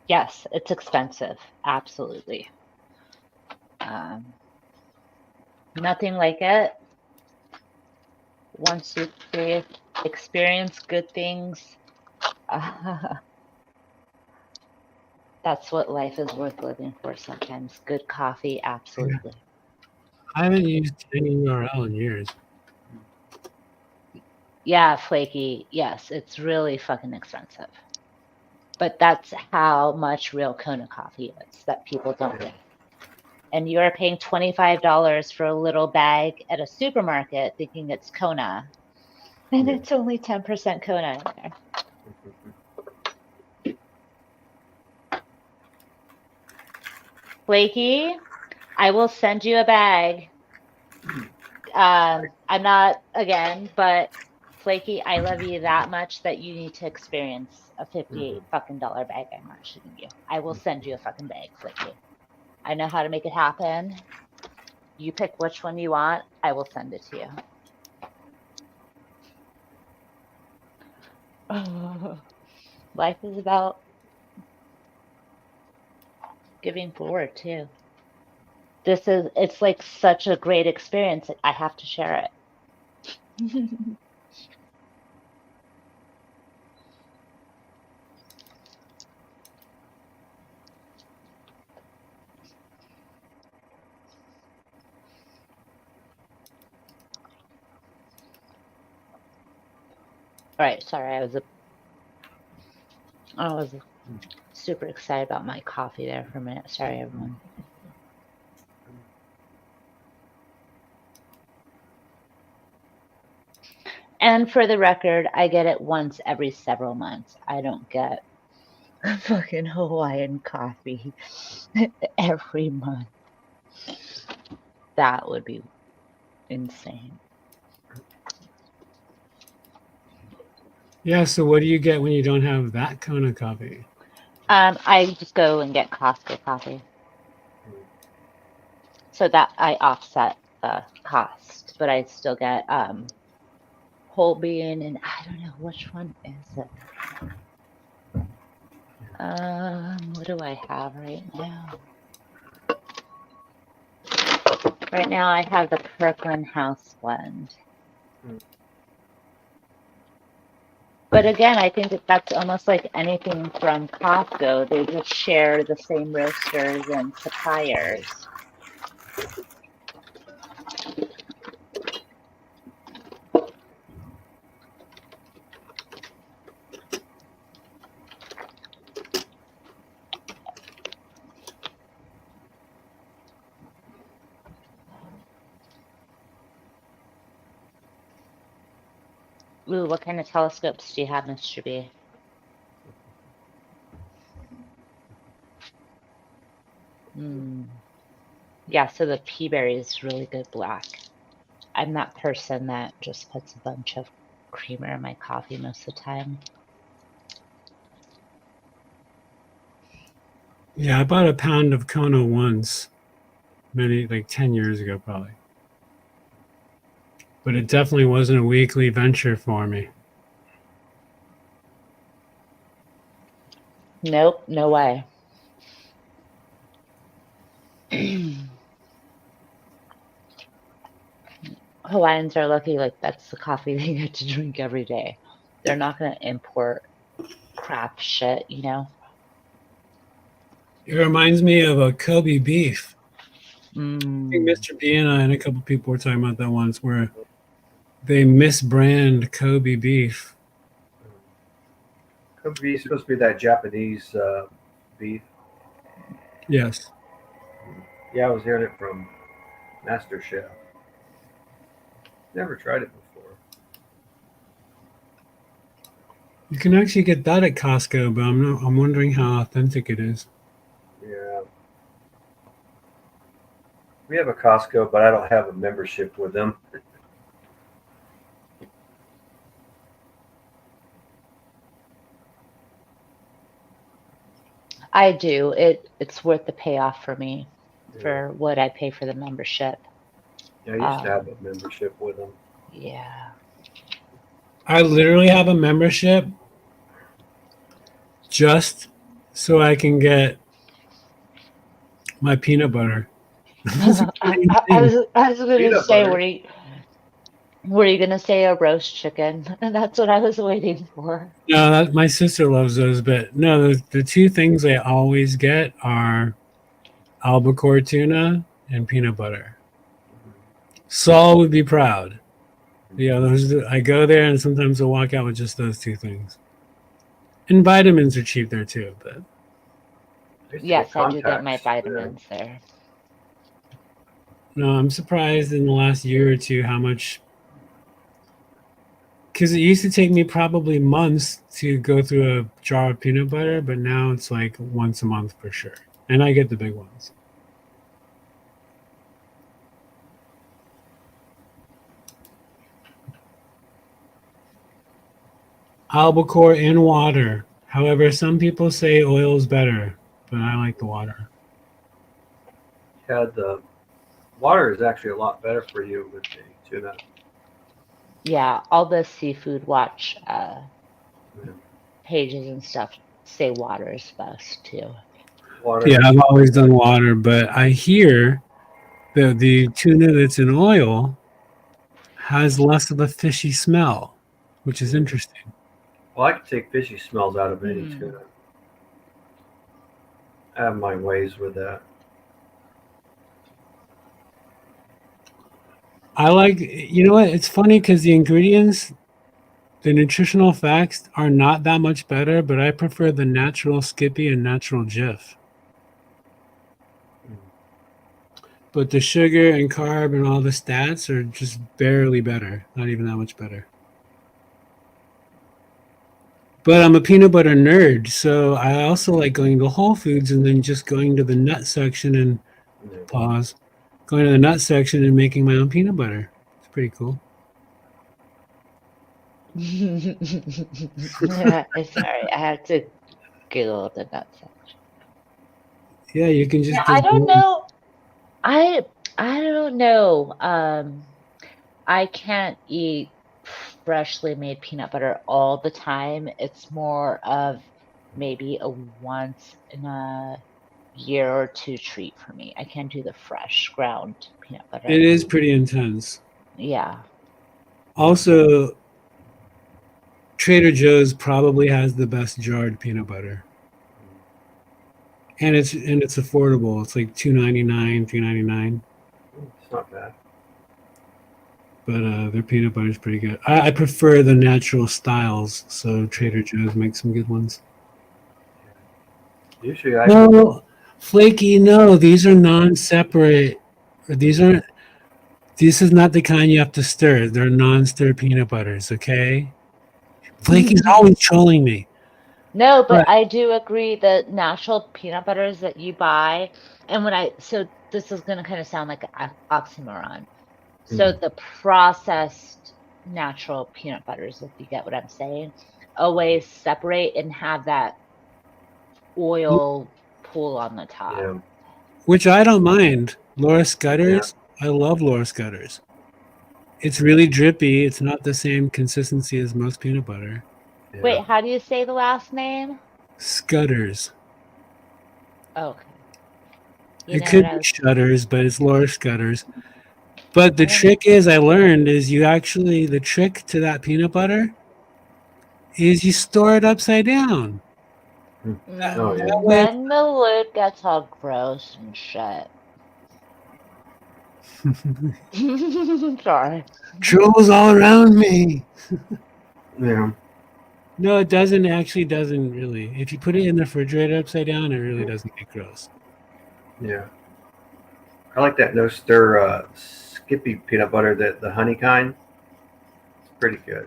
[SPEAKER 1] Yes, it's expensive. Absolutely. Nothing like it. Once you experience good things, that's what life is worth living for sometimes. Good coffee, absolutely.
[SPEAKER 2] I haven't used any URL in years.
[SPEAKER 1] Yeah, flaky. Yes, it's really fucking expensive. But that's how much real Kona coffee is that people don't get. And you're paying $25 for a little bag at a supermarket thinking it's Kona. And it's only 10% Kona in there. Flaky, I will send you a bag. I'm not, again, but Flaky, I love you that much that you need to experience a $58 fucking bag I'm not shooting you. I will send you a fucking bag, Flaky. I know how to make it happen. You pick which one you want. I will send it to you. Life is about giving forward too. It's like such a great experience. I have to share it. Right, sorry, I was super excited about my coffee there for a minute. Sorry, everyone. And for the record, I get it once every several months. I don't get fucking Hawaiian coffee every month. That would be insane.
[SPEAKER 2] Yeah, so what do you get when you don't have that kind of coffee?
[SPEAKER 1] I just go and get Costco coffee. So that I offset the cost, but I still get whole bean, and I don't know which one is it. What do I have right now? Right now I have the Kirkland House blend. But again, I think that's almost like anything from Costco. They just share the same roasters and suppliers. Ooh, what kind of telescopes do you have, Mr. B? Yeah, so the Peaberry is really good black. I'm that person that just puts a bunch of creamer in my coffee most of the time.
[SPEAKER 2] Yeah, I bought a pound of Kona once, like 10 years ago, probably. But it definitely wasn't a weekly venture for me.
[SPEAKER 1] Nope, no way. Hawaiians are lucky, like that's the coffee they get to drink every day. They're not going to import crap shit, you know?
[SPEAKER 2] It reminds me of a Kobe beef. I think
[SPEAKER 1] Mm.
[SPEAKER 2] Mr. B and I and a couple people were talking about that once, where they misbrand Kobe beef.
[SPEAKER 5] Kobe beef is supposed to be that Japanese beef.
[SPEAKER 2] Yes.
[SPEAKER 5] Yeah, I was hearing it from Master Chef. Never tried it before.
[SPEAKER 2] You can actually get that at Costco, but I'm wondering how authentic it is.
[SPEAKER 5] Yeah. We have a Costco, but I don't have a membership with them.
[SPEAKER 1] I do. It's worth the payoff for me for what I pay for the membership.
[SPEAKER 5] Yeah, I used to have a membership with them.
[SPEAKER 1] Yeah.
[SPEAKER 2] I literally have a membership just so I can get my peanut butter.
[SPEAKER 1] I was gonna
[SPEAKER 5] Peanut
[SPEAKER 1] say,
[SPEAKER 5] butter.
[SPEAKER 1] were you gonna say a roast chicken? That's what I was waiting for.
[SPEAKER 2] No, my sister loves those, but no, the two things I always get are albacore tuna and peanut butter. Saul would be proud. Yeah, I go there and sometimes I'll walk out with just those two things. And vitamins are cheap there too, but
[SPEAKER 1] Yes, I do get my vitamins there.
[SPEAKER 2] no, I'm surprised in the last year or two how much. Because it used to take me probably months to go through a jar of peanut butter, but now it's like once a month for sure. And I get the big ones. Albacore in water. However, some people say oil is better, but I like the water.
[SPEAKER 5] Yeah, the water is actually a lot better for you with the tuna.
[SPEAKER 1] Yeah, all the seafood watch pages and stuff say water is best too.
[SPEAKER 5] Water.
[SPEAKER 2] Yeah, I've always done water, but I hear that the tuna that's in oil has less of a fishy smell, which is interesting.
[SPEAKER 5] Well, I can take fishy smells out of any tuna. I have my ways with that.
[SPEAKER 2] I like, you know what? It's funny because the ingredients The nutritional facts are not that much better, but I prefer the natural Skippy and natural Jif. But the sugar and carb and all the stats are just barely better. Not even that much better. But I'm a peanut butter nerd, so I also like going to Whole Foods and then just going to the nut section and pause, going to the nut section and making my own peanut butter. It's pretty cool.
[SPEAKER 1] Sorry, I had to Google the nut section.
[SPEAKER 2] Yeah, you can just.
[SPEAKER 1] Yeah, I don't know. I don't know. I can't eat freshly made peanut butter all the time. It's more of maybe a once in a year or two treat for me. I can't do the fresh ground peanut butter.
[SPEAKER 2] It is pretty intense.
[SPEAKER 1] Yeah.
[SPEAKER 2] Also, Trader Joe's probably has the best jarred peanut butter. And it's affordable. It's like $2.99, $3.99.
[SPEAKER 5] It's not bad.
[SPEAKER 2] But their peanut butter is pretty good. I prefer the natural styles, so Trader Joe's makes some good ones.
[SPEAKER 5] Usually I
[SPEAKER 2] No, flaky. No, these are non-separate. These aren't. This is not the kind you have to stir. They're non-stir peanut butters. Okay. Flaky's always trolling me.
[SPEAKER 1] No, but
[SPEAKER 2] Right.
[SPEAKER 1] I do agree that natural peanut butters that you buy, and so this is going to kind of sound like an oxymoron. So the processed natural peanut butters, if you get what I'm saying, always separate and have that oil pool on the top.
[SPEAKER 5] Yeah.
[SPEAKER 2] Which I don't mind. Laura Scudder's. I love Laura Scudder's. It's really drippy. It's not the same consistency as most peanut butter.
[SPEAKER 5] Yeah.
[SPEAKER 1] Wait, how do you say the last name?
[SPEAKER 2] Scudder's.
[SPEAKER 1] Okay.
[SPEAKER 2] It could be Shudders, but it's Laura Scudder's. But the trick is, I learned, is the trick to that peanut butter is you store it upside down.
[SPEAKER 5] Oh, yeah.
[SPEAKER 1] Then the lid gets all gross and shit. Sorry.
[SPEAKER 2] Trolls all around me.
[SPEAKER 5] Yeah.
[SPEAKER 2] No, it doesn't. Actually, doesn't really. If you put it in the refrigerator upside down, it really doesn't get gross.
[SPEAKER 5] Yeah. I like that no stir Skippy peanut butter, the honey kind. It's pretty good.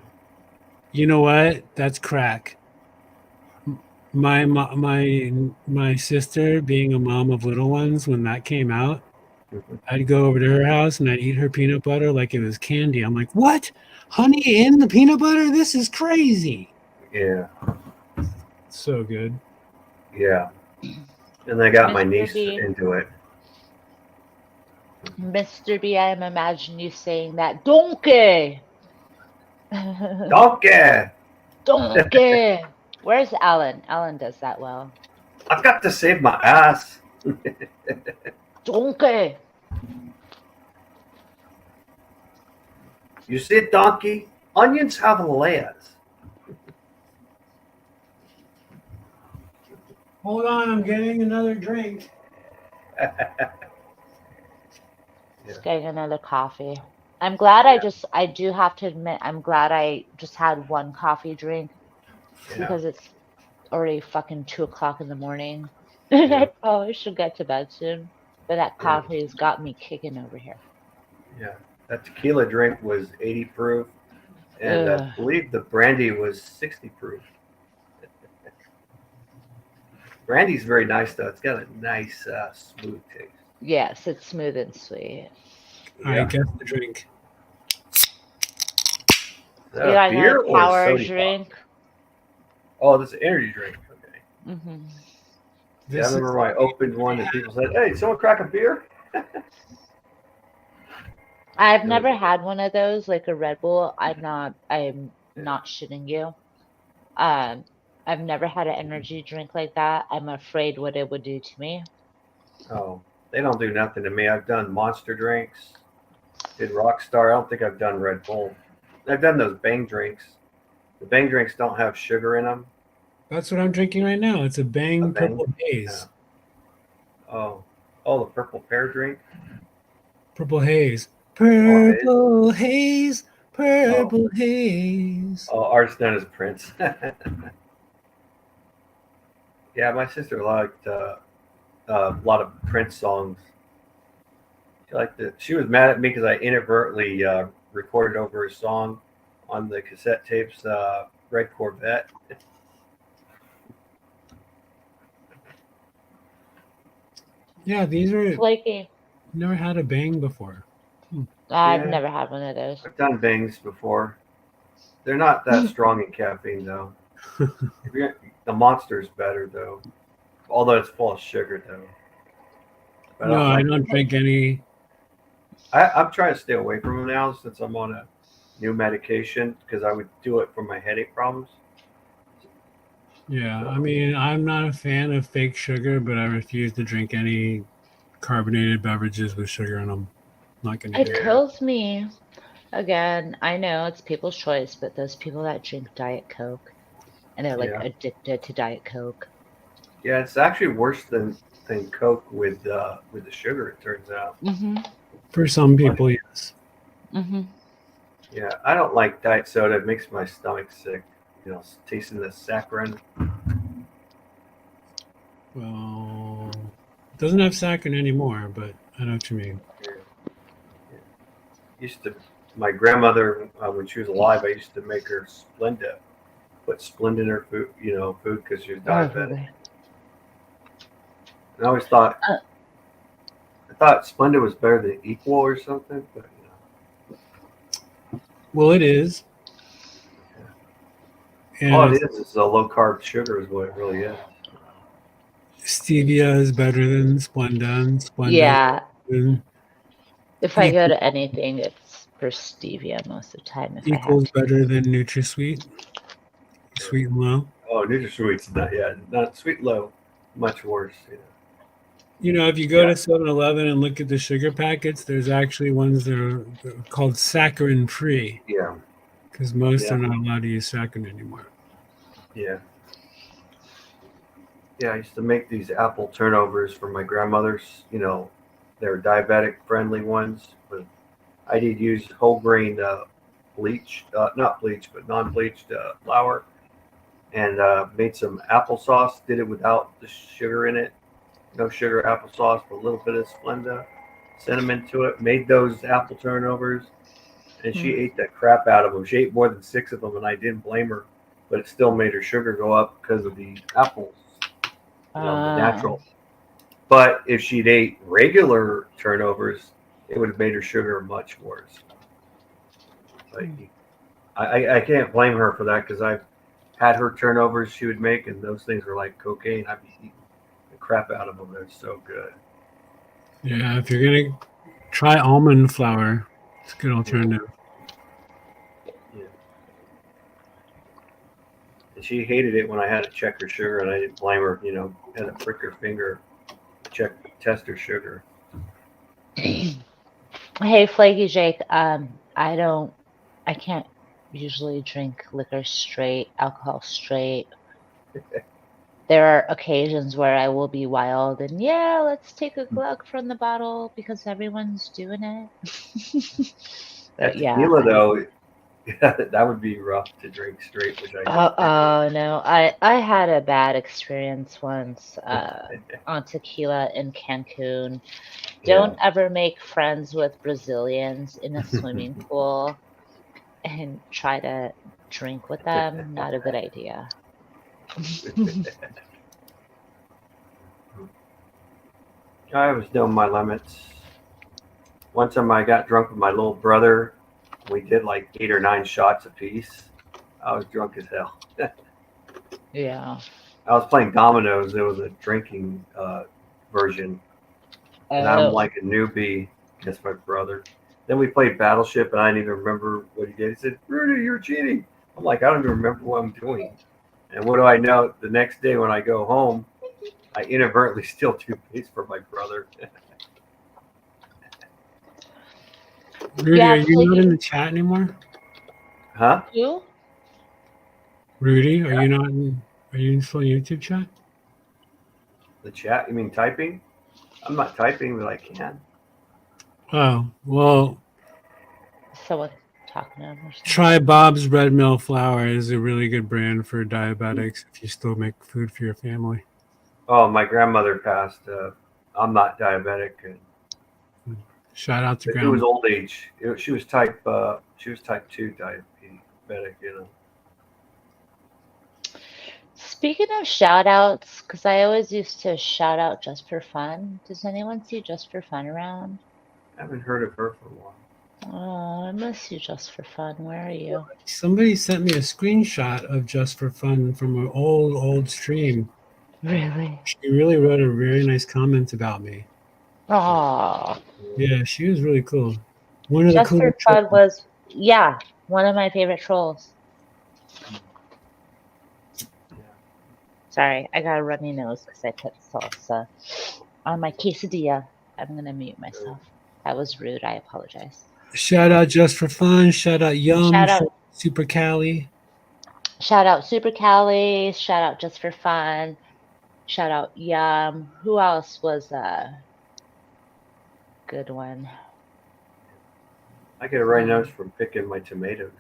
[SPEAKER 2] You know what? That's crack. My sister, being a mom of little ones, when that came out, I'd go over to her house and I'd eat her peanut butter like it was candy. I'm like, what? Honey in the peanut butter? This is crazy.
[SPEAKER 5] Yeah.
[SPEAKER 2] So good.
[SPEAKER 5] Yeah. And I got my
[SPEAKER 1] Mr.
[SPEAKER 5] niece
[SPEAKER 1] B.
[SPEAKER 5] into it.
[SPEAKER 1] Mr. B, I am imagining you saying that. Donkey!
[SPEAKER 5] Donkey!
[SPEAKER 1] Donkey! Where's Alan? Alan does that well.
[SPEAKER 5] I've got to save my ass.
[SPEAKER 1] Donkey!
[SPEAKER 5] You see, donkey? Onions have layers.
[SPEAKER 2] Hold on, I'm getting another drink.
[SPEAKER 1] Just getting another coffee. I'm glad I do have to admit, I'm glad I just had one coffee drink because it's already fucking 2 o'clock in the morning.
[SPEAKER 5] Yeah.
[SPEAKER 1] I probably should get to bed soon. But that coffee has got me kicking over here.
[SPEAKER 5] Yeah. That tequila drink was 80 proof. And I believe the brandy was 60 proof. Brandy's very nice, though. It's got a nice, smooth taste.
[SPEAKER 1] Yes, it's smooth and sweet.
[SPEAKER 2] All right, guess the drink.
[SPEAKER 5] Is that
[SPEAKER 1] You
[SPEAKER 5] a
[SPEAKER 1] got
[SPEAKER 5] beer
[SPEAKER 1] another
[SPEAKER 5] or a
[SPEAKER 1] power
[SPEAKER 5] soda
[SPEAKER 1] drink?
[SPEAKER 5] pop? Oh, this is an energy drink. Okay.
[SPEAKER 1] Mm-hmm.
[SPEAKER 5] Yeah, I remember when I opened one and people said, "Hey, someone crack a beer?"
[SPEAKER 1] I've never had one of those, like a Red Bull. I'm not shitting you. I've never had an energy drink like that. I'm afraid what it would do to me.
[SPEAKER 5] Oh, they don't do nothing to me. I've done Monster drinks, did Rockstar. I don't think I've done Red Bull. I've done those Bang drinks. The Bang drinks don't have sugar in them.
[SPEAKER 2] That's what I'm drinking right now. It's a Bang Purple Haze.
[SPEAKER 5] Yeah. Oh, the purple pear drink.
[SPEAKER 2] Purple Haze. Purple Haze. Purple haze.
[SPEAKER 5] Oh, artist known as Prince. Yeah, my sister liked a lot of Prince songs. She liked it. She was mad at me because I inadvertently recorded over a song on the cassette tapes, Red Corvette.
[SPEAKER 2] Yeah, these are
[SPEAKER 1] Flaky.
[SPEAKER 2] never had a bang before.
[SPEAKER 1] I've
[SPEAKER 5] Yeah.
[SPEAKER 1] never had one of those.
[SPEAKER 5] I've done bangs before. They're not that strong in caffeine though. The Monster's better though, although it's full of sugar though. But
[SPEAKER 2] No, I
[SPEAKER 5] like
[SPEAKER 2] don't drink any.
[SPEAKER 5] I'm trying to stay away from them now since I'm on a new medication because I would do it for my headache problems.
[SPEAKER 2] Yeah, I mean, I'm not a fan of fake sugar, but I refuse to drink any carbonated beverages with sugar in them. Not gonna
[SPEAKER 1] It
[SPEAKER 2] do it.
[SPEAKER 1] kills me. Again, I know it's people's choice, but those people that drink Diet Coke and they're like
[SPEAKER 5] Yeah.
[SPEAKER 1] addicted to Diet Coke.
[SPEAKER 5] Yeah, it's actually worse than Coke with the sugar. It turns out.
[SPEAKER 1] Mm-hmm.
[SPEAKER 2] For some people, yes.
[SPEAKER 1] Mm-hmm.
[SPEAKER 5] Yeah, I don't like diet soda. It makes my stomach sick. You know, tasting the saccharin.
[SPEAKER 2] Well, it doesn't have saccharin anymore, but I know what you mean.
[SPEAKER 5] Yeah. Yeah. Used to, my grandmother when she was alive, I used to make her Splenda. Put Splenda in her food, food because she was diabetic. And I always thought,
[SPEAKER 1] Uh.
[SPEAKER 5] I thought Splenda was better than Equal or something, but
[SPEAKER 2] Well, it is. And
[SPEAKER 5] all it is a low carb sugar is what it really is.
[SPEAKER 2] stevia is better than Splenda, and Splenda
[SPEAKER 1] Yeah.
[SPEAKER 2] is
[SPEAKER 1] If I go to anything, it's for stevia most of the time. If I have
[SPEAKER 2] equals
[SPEAKER 1] to.
[SPEAKER 2] better than NutraSweet. Sweet and low.
[SPEAKER 5] Oh, NutraSweet's not sweet low, much worse.
[SPEAKER 2] You know, if you go to 7-Eleven and look at the sugar packets, there's actually ones that are called saccharin free.
[SPEAKER 5] Yeah.
[SPEAKER 2] Because most are not allowed to use saccharin anymore.
[SPEAKER 5] Yeah. Yeah, I used to make these apple turnovers for my grandmother's. They're diabetic friendly ones. But I did use whole grain bleach, not bleach, but non-bleached flour, and made some applesauce. Did it without the sugar in it. No sugar applesauce, but a little bit of Splenda. Cinnamon to it. Made those apple turnovers, and she ate the crap out of them. She ate more than 6 of them, and I didn't blame her. But it still made her sugar go up because of the apples, the natural. But if she'd ate regular turnovers, it would have made her sugar much worse. Like, I can't blame her for that because I've had her turnovers she would make, and those things were like cocaine. I'd be eating the crap out of them. They're so good.
[SPEAKER 2] Yeah, if you're going to try almond flour, it's a good alternative.
[SPEAKER 5] Yeah. And she hated it when I had to check her sugar, and I didn't blame her. Had to prick her finger, test her sugar.
[SPEAKER 1] Hey, Flaky Jake. I can't usually drink liquor straight, alcohol straight. There are occasions where I will be wild and let's take a glug from the bottle because everyone's doing it. But
[SPEAKER 5] Tequila, though, that would be rough to drink straight, which
[SPEAKER 1] Oh no, I had a bad experience once on tequila in Cancun. Don't ever make friends with Brazilians in a swimming pool and try to drink with them. Not a good idea.
[SPEAKER 5] I was doing my limits. One time I got drunk with my little brother. We did like 8 or 9 shots apiece. I was drunk as hell.
[SPEAKER 1] Yeah.
[SPEAKER 5] I was playing dominoes. There was a drinking version. And I'm like a newbie against my brother. Then we played Battleship, and I didn't even remember what he did. He said, "Rudy, you're cheating." I'm like, I don't even remember what I'm doing. And what do I know? The next day when I go home, I inadvertently steal toothpaste for my brother.
[SPEAKER 2] Rudy, are you not in the chat anymore?
[SPEAKER 5] Huh?
[SPEAKER 1] Who?
[SPEAKER 2] Rudy, are you not in? Are you still in YouTube chat?
[SPEAKER 5] The chat? You mean typing? I'm not typing, but I can.
[SPEAKER 2] Oh, well.
[SPEAKER 1] Someone talking to him or something.
[SPEAKER 2] Try Bob's Red Mill Flour is a really good brand for diabetics if you still make food for your family.
[SPEAKER 5] Oh, my grandmother passed. I'm not diabetic, and
[SPEAKER 2] Shout out to
[SPEAKER 5] it was
[SPEAKER 2] Grandma.
[SPEAKER 5] old age. She was type 2 diabetic.
[SPEAKER 1] Speaking of shout outs, because I always used to shout out Just for Fun. Does anyone see Just for Fun around?
[SPEAKER 5] I haven't heard of her for a while.
[SPEAKER 1] Oh, I miss you, Just for Fun. Where are you?
[SPEAKER 2] Somebody sent me a screenshot of Just for Fun from an old stream.
[SPEAKER 1] Really?
[SPEAKER 2] She really wrote a very nice comment about me.
[SPEAKER 1] Oh,
[SPEAKER 2] Yeah, she was really cool. One of the
[SPEAKER 1] Just
[SPEAKER 2] cooler
[SPEAKER 1] for Fun
[SPEAKER 2] trolls.
[SPEAKER 1] was, yeah, one of my favorite trolls. Sorry, I got a runny nose because I put salsa on my quesadilla. I'm going to mute myself. That was rude. I apologize.
[SPEAKER 2] Shout out Just for Fun. Shout out Yum.
[SPEAKER 1] Shout out.
[SPEAKER 2] Super Cali.
[SPEAKER 1] Shout out Super Cali. Shout out Just for Fun. Shout out Yum. Who else was a good one?
[SPEAKER 5] I get a runny nose from picking my tomatoes.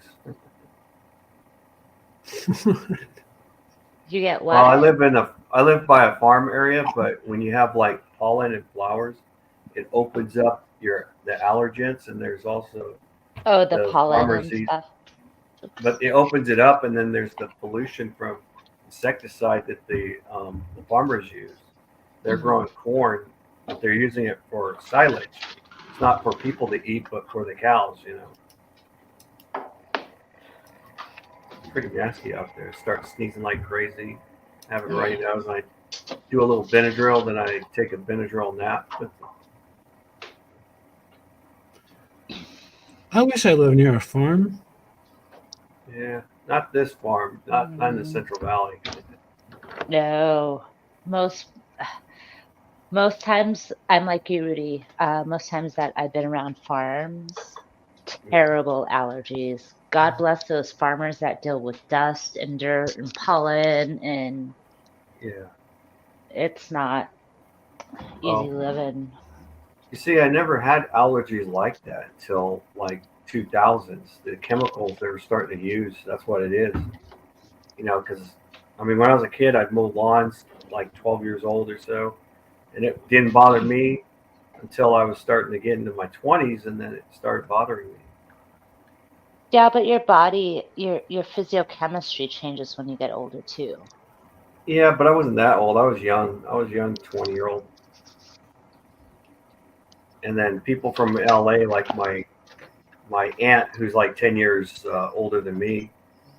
[SPEAKER 1] You get what?
[SPEAKER 5] Well, I live by a farm area, but when you have like pollen and flowers, it opens up the allergens, and there's also
[SPEAKER 1] the pollen
[SPEAKER 5] farmer's
[SPEAKER 1] and stuff.
[SPEAKER 5] But it opens it up, and then there's the pollution from insecticide that the farmers use. They're growing corn, but they're using it for silage. It's not for people to eat, but for the cows. It's pretty nasty out there. Start sneezing like crazy, have a runny nose, and I do a little Benadryl, then I take a Benadryl nap.
[SPEAKER 2] I wish I lived near a farm.
[SPEAKER 5] Yeah, not this farm, not in the Central Valley.
[SPEAKER 1] No, most times I'm like you, Rudy. Most times that I've been around farms, terrible allergies. God bless those farmers that deal with dust and dirt and pollen, and it's not easy living.
[SPEAKER 5] You see, I never had allergies like that until like 2000s. The chemicals they were starting to use, that's what it is. Because I mean, when I was a kid, I'd mow lawns like 12 years old or so, and it didn't bother me until I was starting to get into my 20s, and then it started bothering me.
[SPEAKER 1] Yeah, but your body, your physiochemistry changes when you get older too.
[SPEAKER 5] Yeah, but I wasn't that old. I was young. 20-year-old. And then people from LA, like my aunt, who's like 10 years older than me,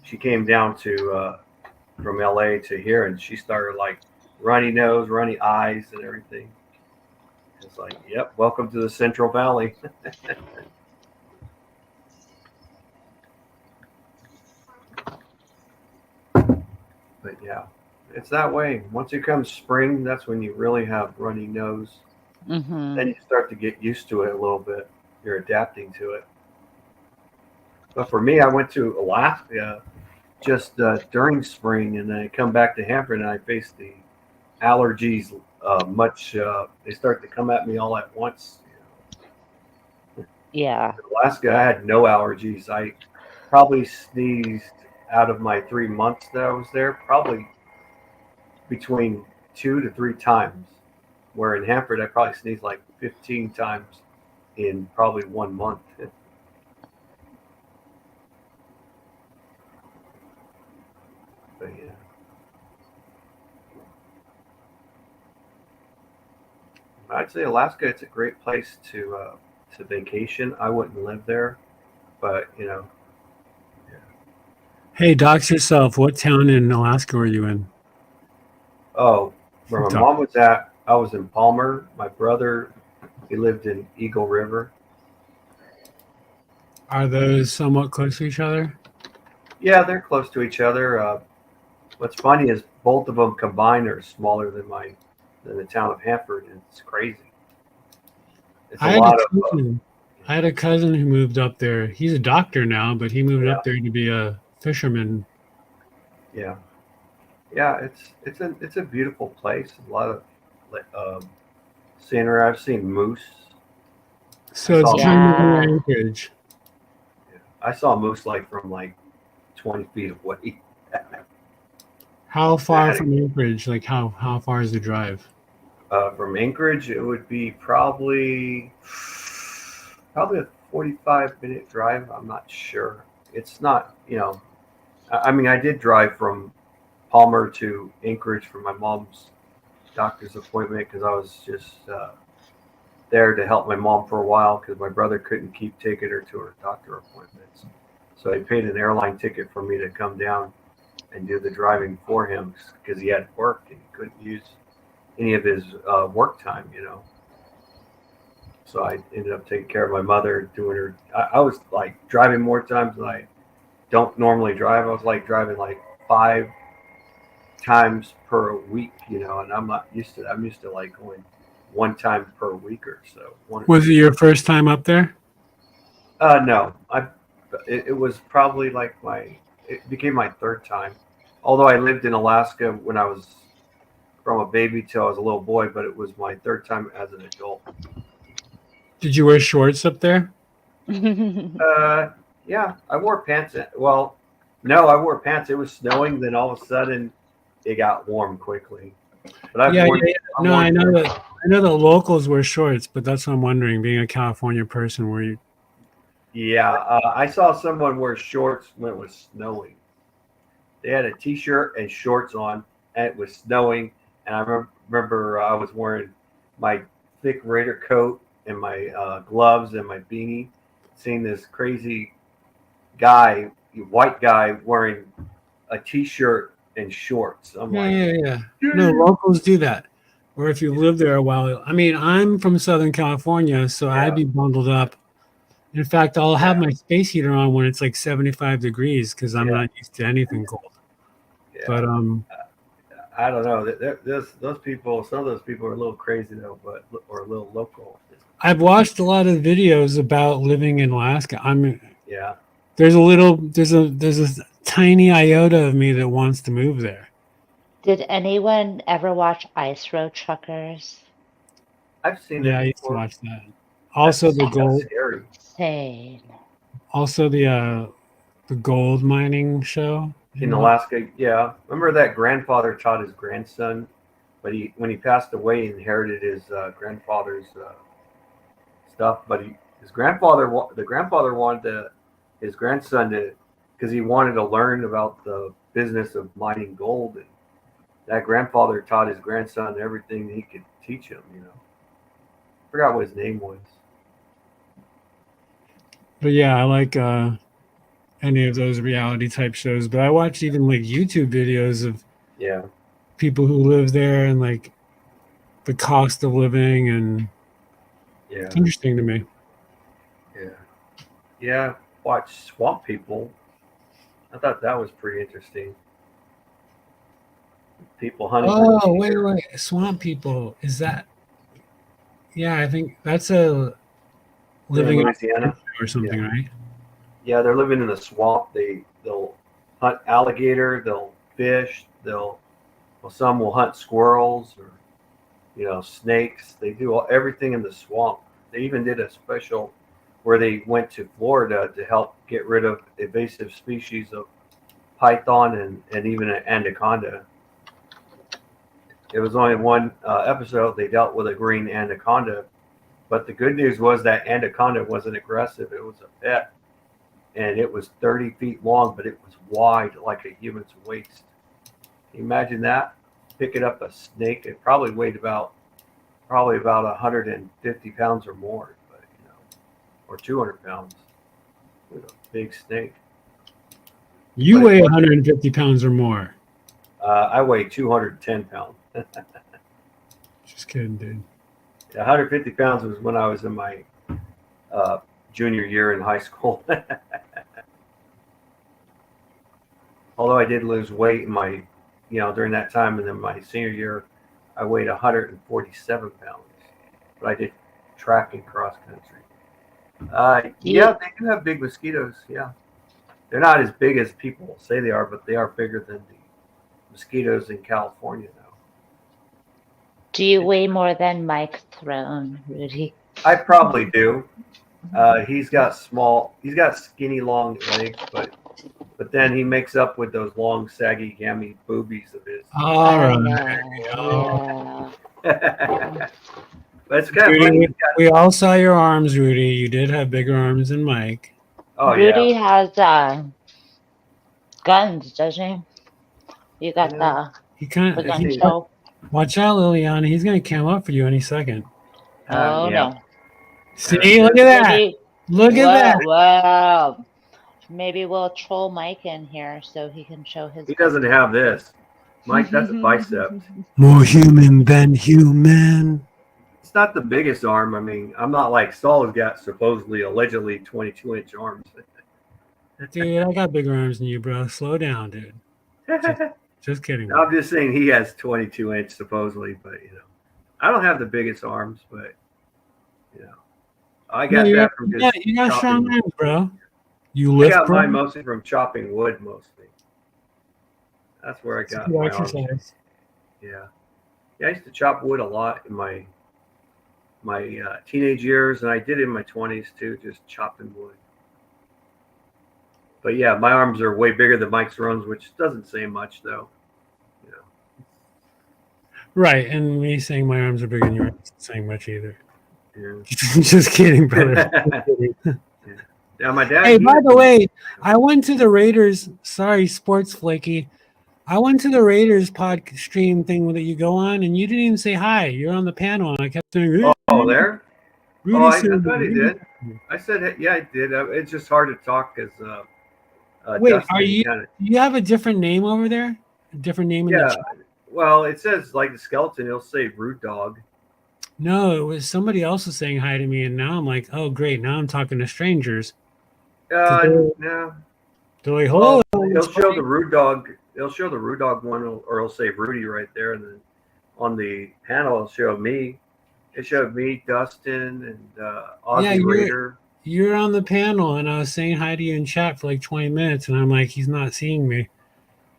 [SPEAKER 5] she came down from LA to here, and she started like runny nose, runny eyes, and everything. It's like, yep, welcome to the Central Valley. But yeah, it's that way. Once it comes spring, that's when you really have runny nose.
[SPEAKER 1] Mm-hmm.
[SPEAKER 5] Then you start to get used to it a little bit. You're adapting to it. But for me, I went to Alaska just during spring, and then I come back to Hanford, and I face the allergies they start to come at me all at once.
[SPEAKER 1] Yeah.
[SPEAKER 5] In Alaska, I had no allergies. I probably sneezed out of my 3 months that I was there, probably between 2 to 3 times. Where in Hanford, I probably sneezed like 15 times in probably 1 month. But yeah. I'd say Alaska, it's a great place to vacation. I wouldn't live there, but yeah.
[SPEAKER 2] Hey, dox yourself. What town in Alaska were you in?
[SPEAKER 5] Oh, where my mom was at, I was in Palmer. My brother, he lived in Eagle River.
[SPEAKER 2] Are those somewhat close to each other?
[SPEAKER 5] Yeah, they're close to each other. What's funny is both of them combined are smaller than the town of Hanford. It's crazy. It's
[SPEAKER 2] I had a cousin who moved up there. He's a doctor now, but he moved up there to be a fisherman.
[SPEAKER 5] Yeah, it's a beautiful place. A lot of scenery. I've seen moose.
[SPEAKER 2] So it's kind of near Anchorage.
[SPEAKER 5] I saw a moose like from like 20 feet away.
[SPEAKER 2] How far from Anchorage? Like how far is the drive?
[SPEAKER 5] From Anchorage, it would be probably a 45-minute drive. I'm not sure. It's not, I mean, I did drive from Palmer to Anchorage for my mom's doctor's appointment because I was just there to help my mom for a while because my brother couldn't keep taking her to her doctor appointments. So he paid an airline ticket for me to come down and do the driving for him because he had work and he couldn't use any of his work time, So I ended up taking care of my mother, doing her. I was like driving more times than I don't normally drive. I was like driving like 5 times per week, and I'm not used to that. I'm used to like going 1 time per week or so.
[SPEAKER 2] Was it your first time up there?
[SPEAKER 5] No, it was probably like it became my 3rd time. Although I lived in Alaska when I was from a baby till I was a little boy, but it was my 3rd time as an adult.
[SPEAKER 2] Did you wear shorts up there?
[SPEAKER 5] Yeah, I wore pants. Well, no, I wore pants. It was snowing. Then all of a sudden, it got warm quickly. But I
[SPEAKER 2] know the locals wear shorts, but that's what I'm wondering. Being a California person, were you?
[SPEAKER 5] Yeah, I saw someone wear shorts when it was snowing. They had a T-shirt and shorts on, and it was snowing. And I remember I was wearing my thick Raider coat and my gloves and my beanie. Seeing this crazy guy, white guy, wearing a T-shirt and shorts. I'm
[SPEAKER 2] Yeah. No, locals do that. Or if you live there a while. I mean, I'm from Southern California, so I'd be bundled up. In fact, I'll have my space heater on when it's like 75 degrees because I'm not used to anything cold.
[SPEAKER 5] Yeah.
[SPEAKER 2] But
[SPEAKER 5] I don't know. Those people, some of those people are a little crazy though, or a little local.
[SPEAKER 2] I've watched a lot of videos about living in Alaska.
[SPEAKER 5] Yeah.
[SPEAKER 2] There's a tiny iota of me that wants to move there.
[SPEAKER 1] Did anyone ever watch Ice Road Truckers?
[SPEAKER 5] I've seen
[SPEAKER 2] Yeah,
[SPEAKER 5] it.
[SPEAKER 2] I used to watch that. Also, the gold.
[SPEAKER 1] Insane.
[SPEAKER 2] Also, the gold mining show
[SPEAKER 5] in Alaska. Yeah, remember that grandfather taught his grandson, but when he passed away, he inherited his grandfather's stuff. But the grandfather wanted his grandson to, because he wanted to learn about the business of mining gold, and that grandfather taught his grandson everything he could teach him. I forgot what his name was.
[SPEAKER 2] But yeah, I like any of those reality type shows. But I watch even like YouTube videos of people who live there and like the cost of living, and it's interesting to me.
[SPEAKER 5] Yeah. Watch Swamp People. I thought that was pretty interesting. People hunting.
[SPEAKER 2] Oh, wait. Swamp People. Is that? Yeah, I think that's a living in
[SPEAKER 5] Louisiana
[SPEAKER 2] or something, right?
[SPEAKER 5] Yeah, they're living in the swamp. They'll hunt alligator. They'll fish. Some will hunt squirrels or snakes. They do everything in the swamp. They even did a special where they went to Florida to help get rid of invasive species of python and even an anaconda. It was only one episode they dealt with a green anaconda, but the good news was that anaconda wasn't aggressive. It was a pet, and it was 30 feet long, but it was wide like a human's waist. Can you imagine that? Picking up a snake, it probably weighed about 150 pounds or more, or 200 pounds. With a big snake.
[SPEAKER 2] You weigh 150 pounds or more.
[SPEAKER 5] I weigh 210 pounds.
[SPEAKER 2] Just kidding, dude.
[SPEAKER 5] 150 pounds was when I was in my junior year in high school. Although I did lose weight in my, during that time, and then my senior year, I weighed 147 pounds. But I did track and cross country. Yeah, they do have big mosquitoes. Yeah, they're not as big as people say they are, but they are bigger than the mosquitoes in California now.
[SPEAKER 1] Do you weigh more than Mike Throne, Rudy?
[SPEAKER 5] I probably do. He's got skinny, long legs, but then he makes up with those long, saggy, gammy boobies of his.
[SPEAKER 2] All
[SPEAKER 1] I
[SPEAKER 2] right.
[SPEAKER 1] know. Yeah.
[SPEAKER 5] But it's kind of
[SPEAKER 2] Rudy,
[SPEAKER 5] funny.
[SPEAKER 2] we all saw your arms, Rudy. You did have bigger arms than Mike.
[SPEAKER 5] Oh
[SPEAKER 1] Rudy
[SPEAKER 5] yeah,
[SPEAKER 1] has guns, doesn't he? You got
[SPEAKER 5] yeah.
[SPEAKER 2] He
[SPEAKER 1] the
[SPEAKER 2] kind
[SPEAKER 5] Let's
[SPEAKER 2] of.
[SPEAKER 1] gun
[SPEAKER 5] see.
[SPEAKER 1] show.
[SPEAKER 2] Watch out, Liliana. He's gonna cam up for you any second.
[SPEAKER 1] Oh
[SPEAKER 5] Yeah.
[SPEAKER 1] no.
[SPEAKER 2] See, look at that.
[SPEAKER 1] Maybe
[SPEAKER 2] Look at that.
[SPEAKER 1] well, maybe we'll troll Mike in here so he can show his
[SPEAKER 5] He doesn't
[SPEAKER 1] gun.
[SPEAKER 5] have this. Mike, that's a bicep.
[SPEAKER 2] More human than human.
[SPEAKER 5] It's not the biggest arm. I mean, I'm not like Saul's got supposedly, allegedly 22-inch arms.
[SPEAKER 2] Dude, I got bigger arms than you, bro. Slow down, dude. Just kidding.
[SPEAKER 5] I'm just saying he has 22-inch supposedly, but I don't have the biggest arms, but I got that from just
[SPEAKER 2] you got strong
[SPEAKER 5] chopping.
[SPEAKER 2] arms, bro. You
[SPEAKER 5] I
[SPEAKER 2] lift,
[SPEAKER 5] got
[SPEAKER 2] bro.
[SPEAKER 5] mine mostly from chopping wood, mostly. That's where I
[SPEAKER 2] It's a
[SPEAKER 5] got
[SPEAKER 2] good
[SPEAKER 5] my arms.
[SPEAKER 2] exercise.
[SPEAKER 5] Yeah, I used to chop wood a lot in my teenage years, and I did it in my 20s too, just chopping wood. But yeah, my arms are way bigger than Mike's runs, which doesn't say much though.
[SPEAKER 2] Right, and me saying my arms are bigger than yours isn't saying much either.
[SPEAKER 5] Yeah.
[SPEAKER 2] Just kidding, brother.
[SPEAKER 5] Yeah, my dad.
[SPEAKER 2] Hey, by the way, I went to the Raiders. Sorry, Sports Flaky. I went to the Raiders pod stream thing that you go on, and you didn't even say hi. You're on the panel, and I kept saying, hey,
[SPEAKER 5] Oh, there.
[SPEAKER 2] Rudy
[SPEAKER 5] I
[SPEAKER 2] said,
[SPEAKER 5] thought he
[SPEAKER 2] Rudy.
[SPEAKER 5] did. I said, yeah, I did. It's just hard to talk because.
[SPEAKER 2] Wait,
[SPEAKER 5] Dustin
[SPEAKER 2] are you?
[SPEAKER 5] kinda,
[SPEAKER 2] You have a different name over there? A different name in the
[SPEAKER 5] yeah.
[SPEAKER 2] chat?
[SPEAKER 5] Well, it says like the skeleton. It'll say rude dog.
[SPEAKER 2] No, it was somebody else was saying hi to me, and now I'm like, oh, great. Now I'm talking to strangers.
[SPEAKER 5] No.
[SPEAKER 2] They're like, hello.
[SPEAKER 5] It'll show the rude dog. It'll show the rude dog one, or it'll say Rudy right there, and then on the panel it'll show me. It showed me, Dustin, and Aussie Raider.
[SPEAKER 2] You're on the panel, and I was saying hi to you in chat for like 20 minutes, and I'm like, he's not seeing me.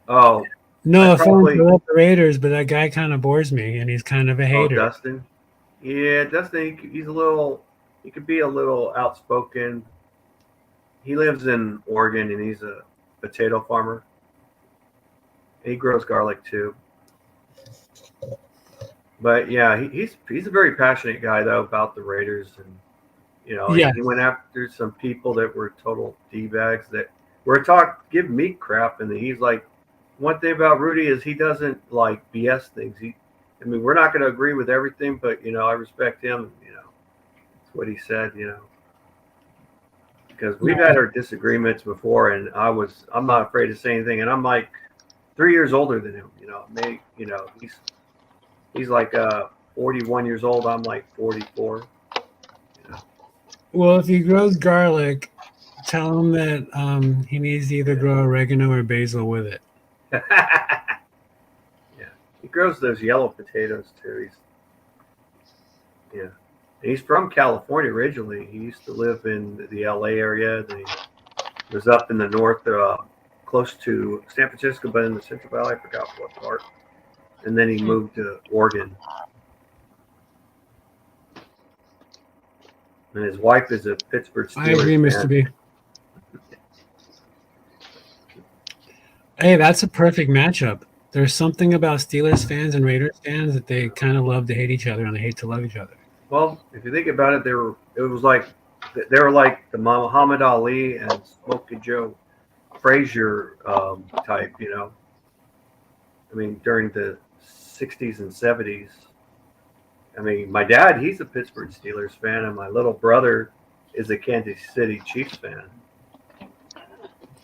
[SPEAKER 5] Oh.
[SPEAKER 2] No offense to the Raiders, but that guy kind of bores me, and he's kind of a hater.
[SPEAKER 5] Oh, Dustin? Yeah, Dustin, he could be a little outspoken. He lives in Oregon, and he's a potato farmer. He grows garlic, too. But, yeah, he's a very passionate guy, though, about the Raiders. And, he went after some people that were total D-bags that were giving me crap, and he's like, one thing about Rudy is he doesn't like BS things. We're not going to agree with everything, but I respect him. That's what he said. Because we've had our disagreements before, and I'm not afraid to say anything. And I'm like 3 years older than him. He's like 41 years old. I'm like 44.
[SPEAKER 2] Well, if he grows garlic, tell him that he needs to either grow oregano or basil with it.
[SPEAKER 5] Yeah, he grows those yellow potatoes too. He's from California originally. He used to live in the LA area. Then he was up in the north, close to San Francisco, but in the Central Valley. I forgot what part. And then he moved to Oregon. And his wife is a Pittsburgh Steelers
[SPEAKER 2] I agree, Mr.
[SPEAKER 5] fan.
[SPEAKER 2] B. Hey, that's a perfect matchup. There's something about Steelers fans and Raiders fans that they kind of love to hate each other and they hate to love each other.
[SPEAKER 5] Well, if you think about it, they were like the Muhammad Ali and Smokey Joe Frazier type, during the 60s and 70s. My dad, he's a Pittsburgh Steelers fan, and my little brother is a Kansas City Chiefs fan.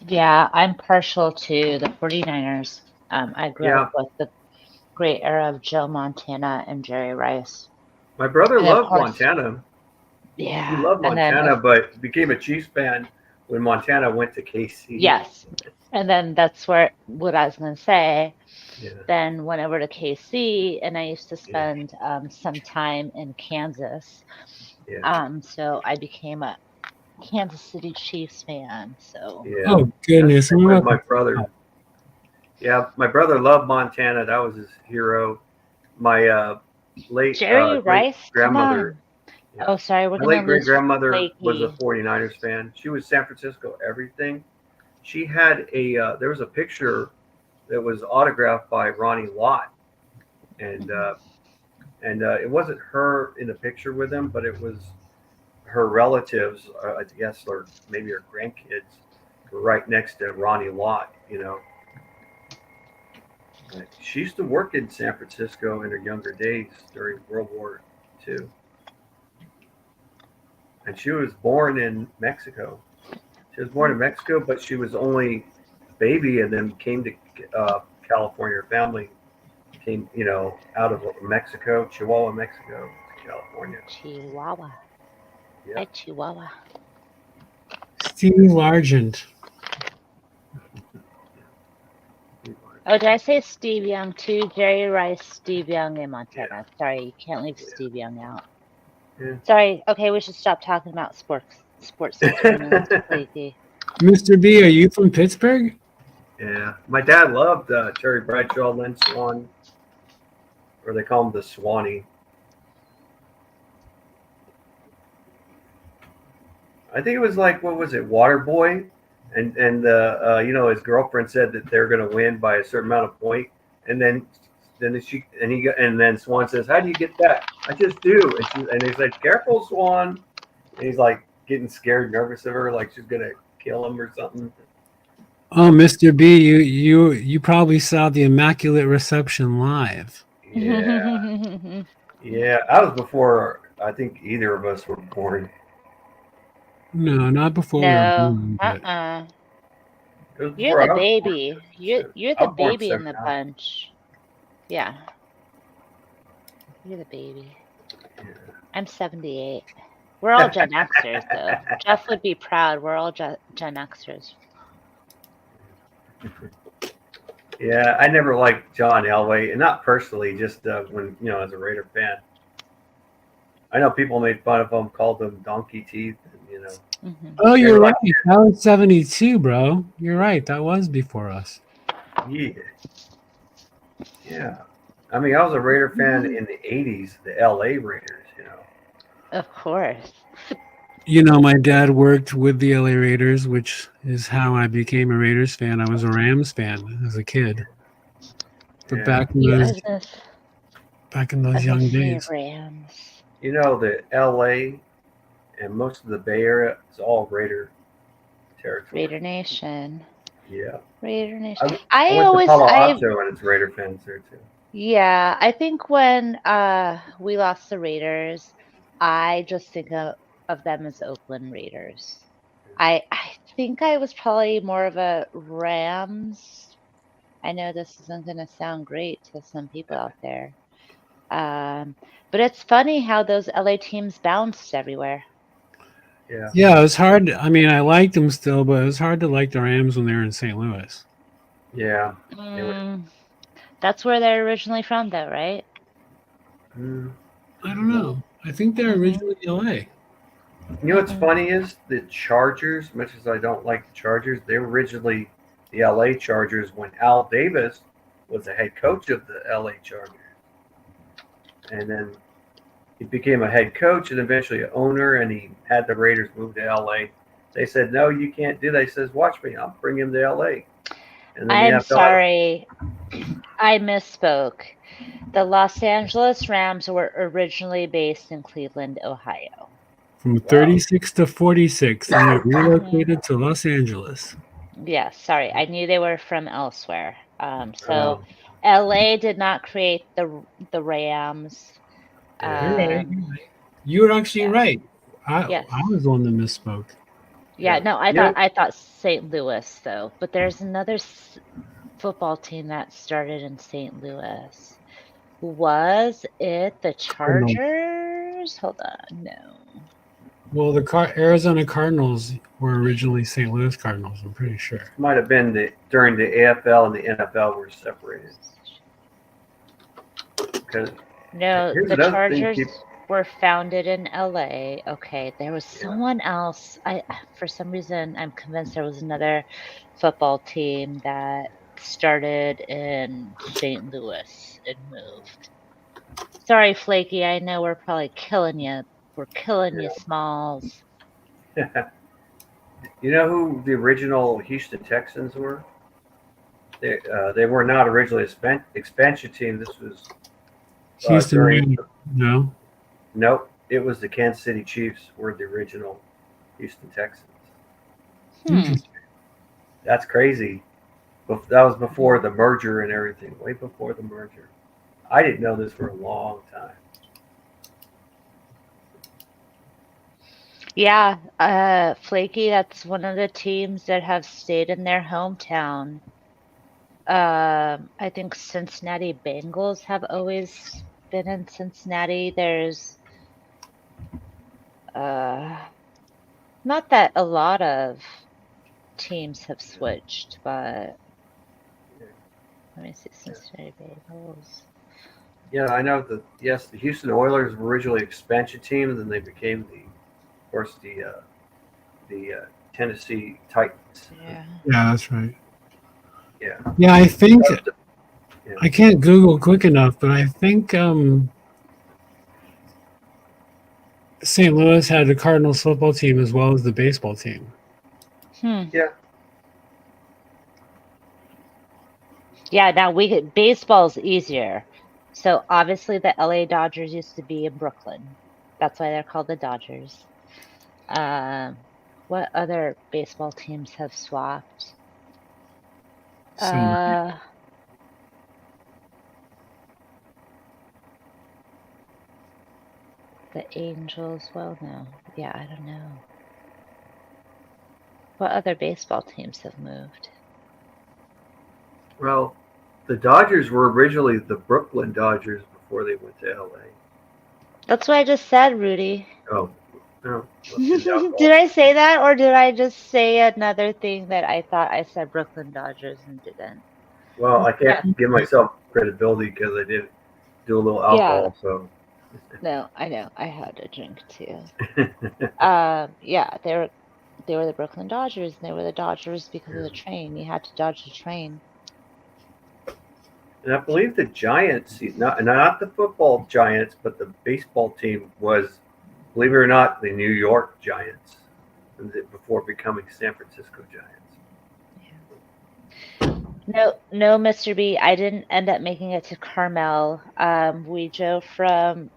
[SPEAKER 1] Yeah, I'm partial to the 49ers. I grew up with the great era of Joe Montana and Jerry Rice.
[SPEAKER 5] My brother loved Montana.
[SPEAKER 1] Yeah.
[SPEAKER 5] He loved Montana, but became a Chiefs fan when Montana went to KC.
[SPEAKER 1] Yes. And then that's what I was going to say.
[SPEAKER 5] Yeah.
[SPEAKER 1] Then went over to KC, and I used to spend some time in Kansas.
[SPEAKER 5] Yeah.
[SPEAKER 1] So I became a Kansas City Chiefs fan. So.
[SPEAKER 5] Yeah.
[SPEAKER 2] Oh goodness!
[SPEAKER 5] My brother. Yeah, my brother loved Montana. That was his hero. My late
[SPEAKER 1] Jerry Rice
[SPEAKER 5] grandmother. Yeah.
[SPEAKER 1] Oh, sorry, we're
[SPEAKER 5] My
[SPEAKER 1] gonna
[SPEAKER 5] late great
[SPEAKER 1] lose
[SPEAKER 5] grandmother was a
[SPEAKER 1] Flaky.
[SPEAKER 5] 49ers fan. She was San Francisco everything. She had there was a picture that was autographed by Ronnie Lott, and it wasn't her in the picture with him, but it was her relatives, I guess, or maybe her grandkids, were right next to Ronnie Lott. She used to work in San Francisco in her younger days during World War II, and she was born in Mexico. She was born in Mexico, but she was only baby, and then came to California. Her family came, out of Mexico, Chihuahua, Mexico, to California.
[SPEAKER 1] Chihuahua.
[SPEAKER 5] Yeah.
[SPEAKER 1] Hi, Chihuahua.
[SPEAKER 2] Steve Largent.
[SPEAKER 1] Oh, did I say Steve Young too? Jerry Rice, Steve Young in Montana.
[SPEAKER 5] Yeah.
[SPEAKER 1] Sorry, you can't leave
[SPEAKER 5] Yeah.
[SPEAKER 1] Steve Young out.
[SPEAKER 5] Yeah.
[SPEAKER 1] Sorry. Okay, we should stop talking about sports since we're gonna Flaky.
[SPEAKER 2] Mr. B, are you from Pittsburgh?
[SPEAKER 5] Yeah. My dad loved Terry Bradshaw, Lynn Swan, or they call him the Swanee. I think it was like, what was it, Waterboy, and his girlfriend said that they're going to win by a certain amount of point, and then then Swan says, "How do you get that?" "I just do." And he said, "Careful, Swan." And he's like getting scared, nervous of her, like she's going to kill him or something.
[SPEAKER 2] Oh, Mr. B, you probably saw the Immaculate Reception live.
[SPEAKER 5] Yeah, yeah. I was before I think either of us were born.
[SPEAKER 2] No, not before we were
[SPEAKER 1] No.
[SPEAKER 2] born, but
[SPEAKER 5] It was
[SPEAKER 1] You're
[SPEAKER 5] before
[SPEAKER 1] the
[SPEAKER 5] I was born.
[SPEAKER 1] baby. You're
[SPEAKER 5] I
[SPEAKER 1] the
[SPEAKER 5] was born
[SPEAKER 1] baby in the
[SPEAKER 5] 79.
[SPEAKER 1] bunch. Yeah. You're the baby.
[SPEAKER 5] Yeah.
[SPEAKER 1] I'm 78. We're all Gen Xers, though. Jeff would be proud. We're all Gen Xers.
[SPEAKER 5] Yeah, I never liked John Elway, and not personally, just when as a Raider fan. I know people made fun of him, called him donkey teeth, and.
[SPEAKER 2] oh,
[SPEAKER 5] They
[SPEAKER 2] you're
[SPEAKER 5] were
[SPEAKER 2] right.
[SPEAKER 5] like,
[SPEAKER 2] That was 72, bro. You're right. That was before us.
[SPEAKER 5] yeah, yeah. I mean, I was a Raider fan in the '80s, the LA Raiders.
[SPEAKER 1] Of course.
[SPEAKER 2] My dad worked with the LA Raiders, which is how I became a Raiders fan. I was a Rams fan as a kid. But
[SPEAKER 5] Yeah.
[SPEAKER 2] back in
[SPEAKER 1] Yeah,
[SPEAKER 2] those young days.
[SPEAKER 1] Rams.
[SPEAKER 5] The LA and most of the Bay Area is all Raider territory.
[SPEAKER 1] Raider Nation.
[SPEAKER 5] Yeah.
[SPEAKER 1] Raider Nation.
[SPEAKER 5] I went to Palo Alto, and it's Raider fans there too.
[SPEAKER 1] Yeah, I think when we lost the Raiders, I just think of them as Oakland Raiders. I think I was probably more of a Rams. I know this isn't going to sound great to some people out there. But it's funny how those LA teams bounced everywhere.
[SPEAKER 5] Yeah.
[SPEAKER 2] Yeah, it was hard. I mean, I liked them still, but it was hard to like the Rams when they were in St. Louis.
[SPEAKER 5] Yeah.
[SPEAKER 1] That's where they're originally from, though, right?
[SPEAKER 2] I don't know. I think they're originally LA.
[SPEAKER 5] You know what's funny is the Chargers, much as I don't like the Chargers, they were originally the LA Chargers when Al Davis was the head coach of the LA Chargers. And then he became a head coach and eventually an owner, and he had the Raiders move to LA. They said, "No, you can't do that." He says, "Watch me, I'll bring him to LA." And then
[SPEAKER 1] I'm sorry. I misspoke. The Los Angeles Rams were originally based in Cleveland, Ohio.
[SPEAKER 2] From 36 to 46, and they relocated to Los Angeles.
[SPEAKER 1] Yeah, sorry. I knew they were from elsewhere. So LA did not create the Rams.
[SPEAKER 2] You're right. You were actually right. I was the one that misspoke.
[SPEAKER 1] Yeah, no, I thought St. Louis though, but there's another football team that started in St. Louis. Was it the Chargers? Hold on, no.
[SPEAKER 2] Well, the Arizona Cardinals were originally St. Louis Cardinals. I'm pretty sure.
[SPEAKER 5] Might have been during the AFL and the NFL were separated.
[SPEAKER 1] No, the Chargers were founded in LA. Okay, there was someone else. For some reason, I'm convinced there was another football team that started in St. Louis and moved. Sorry, Flaky. I know we're probably killing you We're killing you,
[SPEAKER 5] Yeah.
[SPEAKER 1] Smalls.
[SPEAKER 5] You know who the original Houston Texans were? They were not originally an expansion team. This was
[SPEAKER 2] Houston,
[SPEAKER 5] during.
[SPEAKER 2] no.
[SPEAKER 5] Nope, it was the Kansas City Chiefs were the original Houston Texans.
[SPEAKER 2] Interesting.
[SPEAKER 5] That's crazy. But that was before the merger and everything. Way before the merger. I didn't know this for a long time.
[SPEAKER 1] Yeah, Flaky, that's one of the teams that have stayed in their hometown. I think Cincinnati Bengals have always been in Cincinnati. There's not that a lot of teams have switched, but let me see, Cincinnati Bengals.
[SPEAKER 5] Yeah, I know that. Yes, the Houston Oilers were originally an expansion team, and then they became of course, the Tennessee Titans.
[SPEAKER 1] Yeah.
[SPEAKER 2] Yeah, that's right.
[SPEAKER 5] Yeah.
[SPEAKER 2] Yeah, I think
[SPEAKER 5] Yeah.
[SPEAKER 2] I can't Google quick enough, but I think St. Louis had the Cardinals football team as well as the baseball team.
[SPEAKER 5] Yeah.
[SPEAKER 1] Yeah, now baseball's easier. So obviously the LA Dodgers used to be in Brooklyn. That's why they're called the Dodgers. What other baseball teams have swapped?
[SPEAKER 2] So
[SPEAKER 1] The Angels. Well, no. Yeah, I don't know. What other baseball teams have moved?
[SPEAKER 5] Well, the Dodgers were originally the Brooklyn Dodgers before they went to LA.
[SPEAKER 1] That's what I just said, Rudy.
[SPEAKER 5] Oh, no.
[SPEAKER 1] Did I say that, or did I just say another thing that I thought I said Brooklyn Dodgers and didn't?
[SPEAKER 5] Well, I can't give myself credibility because I did do a little
[SPEAKER 1] Yeah.
[SPEAKER 5] alcohol. So.
[SPEAKER 1] No, I know. I had a drink too. Yeah, they were the Brooklyn Dodgers, and they were the Dodgers because of the train. You had to dodge the train.
[SPEAKER 5] And I believe the Giants, not the football Giants, but the baseball team was, believe it or not, the New York Giants before becoming San Francisco Giants.
[SPEAKER 1] No, Mr. B, I didn't end up making it to Carmel. We drove from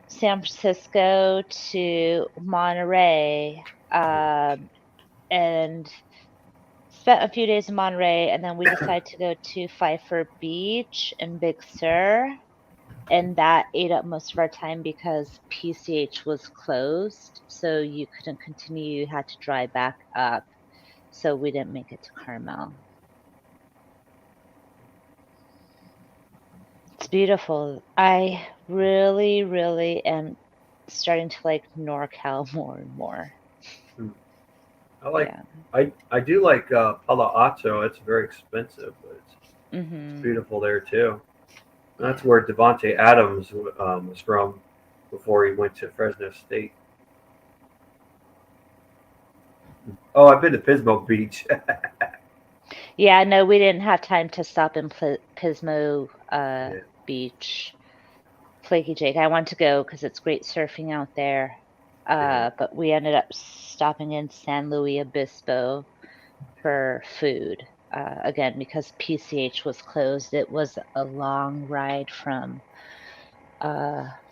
[SPEAKER 1] San Francisco to Monterey, and spent a few days in Monterey, and then we decided to go to Pfeiffer Beach in Big Sur, and that ate up most of our time because PCH was closed, so you couldn't continue. You had to drive back up, so we didn't make it to Carmel. It's beautiful. I really, really am starting to like NorCal more and more.
[SPEAKER 5] I like. Yeah. I do like Palo Alto. It's very expensive, but it's beautiful there too. And that's where Devontae Adams was from before he went to Fresno State. Oh, I've been to Pismo Beach.
[SPEAKER 1] Yeah, no, we didn't have time to stop in Pismo Beach. Flaky Jake, I want to go because it's great surfing out there. But we ended up stopping in San Luis Obispo for food. Again, because PCH was closed, it was a long ride from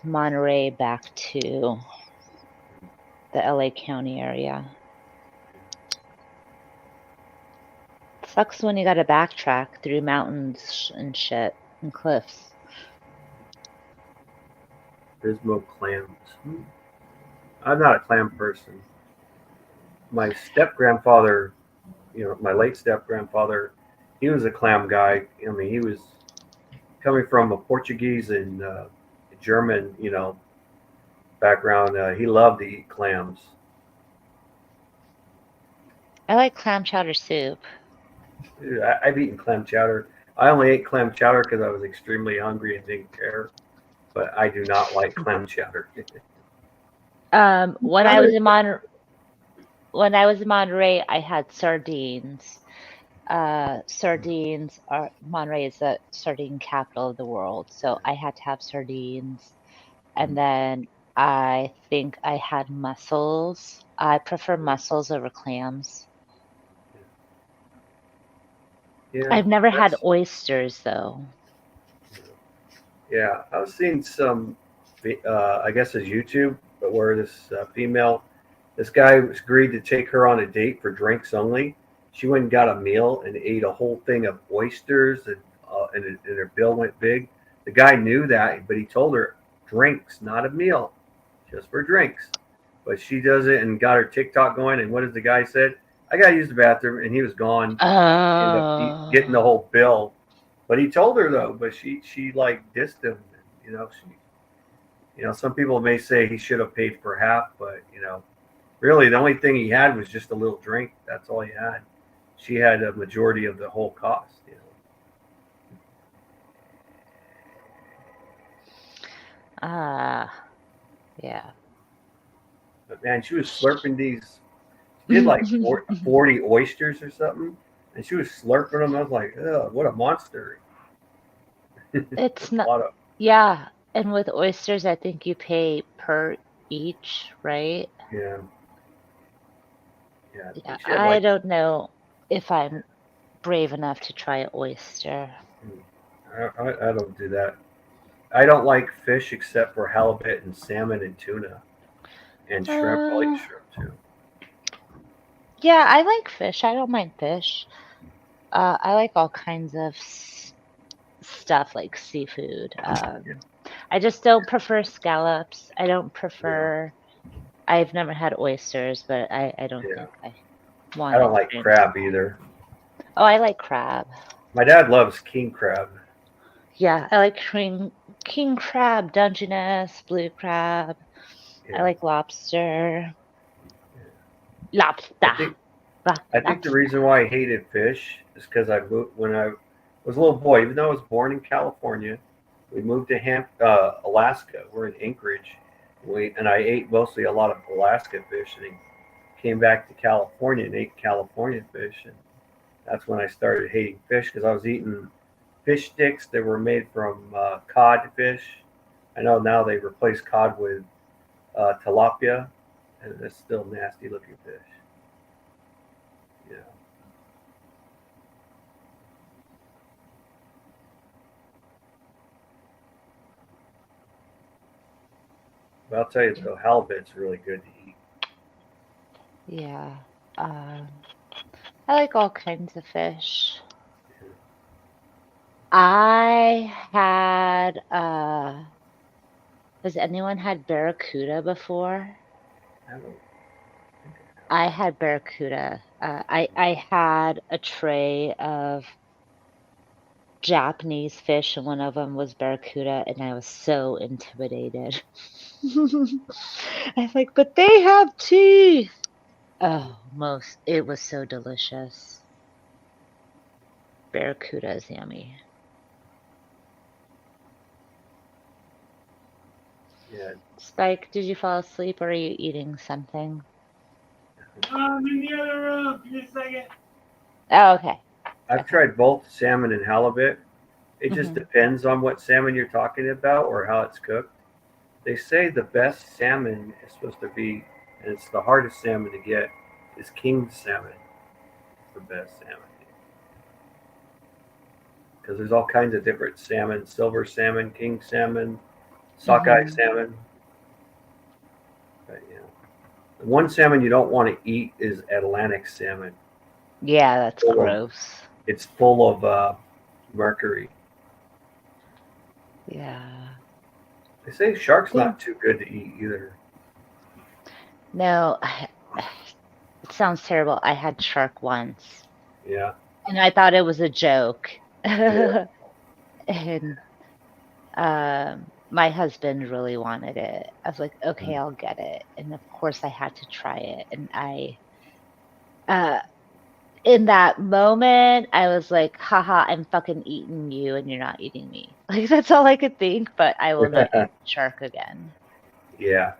[SPEAKER 1] Monterey back to the LA County area. Sucks when you gotta backtrack through mountains and shit and cliffs.
[SPEAKER 5] Pismo clams. I'm not a clam person. My step-grandfather, my late step-grandfather, he was a clam guy. I mean, he was coming from a Portuguese and German, background. He loved to eat clams.
[SPEAKER 1] I like clam chowder soup.
[SPEAKER 5] Dude, I've eaten clam chowder. I only ate clam chowder because I was extremely hungry and didn't care. But I do not like clam chowder.
[SPEAKER 1] When I was in Monterey, I had sardines. Monterey is the sardine capital of the world, so I had to have sardines. And then I think I had mussels. I prefer mussels over clams.
[SPEAKER 5] Yeah,
[SPEAKER 1] I've never had
[SPEAKER 5] that's
[SPEAKER 1] oysters though.
[SPEAKER 5] yeah. I was seeing some, I guess it's YouTube, but where this guy was agreed to take her on a date for drinks only. She went and got a meal and ate a whole thing of oysters, and her bill went big. The guy knew that, but he told her drinks, not a meal, just for drinks. But she does it and got her TikTok going. And what does the guy said? I got to use the bathroom, and he was gone. Ended up getting the
[SPEAKER 1] Oh.
[SPEAKER 5] whole bill. But he told her though. But she like dissed him. Some people may say he should have paid for half, but really the only thing he had was just a little drink. That's all he had. She had a majority of the whole cost.
[SPEAKER 1] Yeah.
[SPEAKER 5] But man, she was slurping these. She did like 40 oysters or something, and she was slurping them. I was like, oh, what a monster!
[SPEAKER 1] It's
[SPEAKER 5] That's a
[SPEAKER 1] not,
[SPEAKER 5] lot of
[SPEAKER 1] yeah. And with oysters, I think you pay per each, right?
[SPEAKER 5] yeah, yeah. I
[SPEAKER 1] Yeah.
[SPEAKER 5] think she had
[SPEAKER 1] I
[SPEAKER 5] like
[SPEAKER 1] don't know if I'm brave enough to try an oyster.
[SPEAKER 5] I don't do that. I don't like fish except for halibut and salmon and tuna and shrimp. I like
[SPEAKER 1] Uh,
[SPEAKER 5] shrimp too.
[SPEAKER 1] yeah, I like fish. I don't mind fish. I like all kinds of stuff like seafood.
[SPEAKER 5] Yeah,
[SPEAKER 1] I just don't prefer scallops. I don't
[SPEAKER 5] yeah,
[SPEAKER 1] prefer. I've never had oysters, but I don't
[SPEAKER 5] yeah.
[SPEAKER 1] think I
[SPEAKER 5] I
[SPEAKER 1] want to
[SPEAKER 5] don't like
[SPEAKER 1] experience.
[SPEAKER 5] crab either.
[SPEAKER 1] Oh, I like crab.
[SPEAKER 5] My dad loves king crab.
[SPEAKER 1] Yeah, I like king crab, Dungeness, blue crab. I
[SPEAKER 5] Yeah,
[SPEAKER 1] like lobster.
[SPEAKER 5] yeah. I
[SPEAKER 1] Lobster.
[SPEAKER 5] think I think the
[SPEAKER 1] Lobster.
[SPEAKER 5] reason why I hated fish is because I moved when I was a little boy. Even though I was born in California, we moved to Alaska. We're in Anchorage. I ate mostly a lot of Alaska fish, and then came back to California and ate California fish, and that's when I started hating fish because I was eating fish sticks that were made from cod fish. I know now they replace cod with tilapia, and it's still nasty looking fish. Yeah. But I'll tell you though, halibut's really good to eat.
[SPEAKER 1] Yeah. Um, I like all kinds of fish. I had has anyone had barracuda before?
[SPEAKER 5] I don't think
[SPEAKER 1] I had barracuda. I had a tray of Japanese fish, and one of them was barracuda, and I was so intimidated. I was like, but they have teeth. Oh, it was so delicious. Barracuda is yummy.
[SPEAKER 5] I have.
[SPEAKER 1] Spike, did you fall asleep or are you eating something?
[SPEAKER 2] I'm in the other room. Give me a second.
[SPEAKER 1] Oh, okay.
[SPEAKER 5] I've
[SPEAKER 1] Okay.
[SPEAKER 5] tried both salmon and halibut. It just
[SPEAKER 1] Hmm.
[SPEAKER 5] depends on what salmon you're talking about or how it's cooked. They say the best salmon is supposed to be, and it's the hardest salmon to get, is king salmon. It's the best salmon because there's all kinds of different salmon: silver salmon, king salmon, sockeye
[SPEAKER 1] Hmm.
[SPEAKER 5] salmon. But yeah, the one salmon you don't want to eat is Atlantic salmon.
[SPEAKER 1] Yeah, that's
[SPEAKER 5] Full of,
[SPEAKER 1] gross.
[SPEAKER 5] it's full of mercury.
[SPEAKER 1] Yeah.
[SPEAKER 5] They say shark's
[SPEAKER 1] Think
[SPEAKER 5] not too good to eat either.
[SPEAKER 1] no, it sounds terrible. I had shark once,
[SPEAKER 5] Yeah,
[SPEAKER 1] and I thought it was a joke.
[SPEAKER 5] yeah.
[SPEAKER 1] And my husband really wanted it. I was like, okay, I'll get it. And of course I had to try it. And uh in that moment I was like, haha, I'm fucking eating you and you're not eating me. Like that's all I could think, but I will not eat shark again.
[SPEAKER 5] Yeah,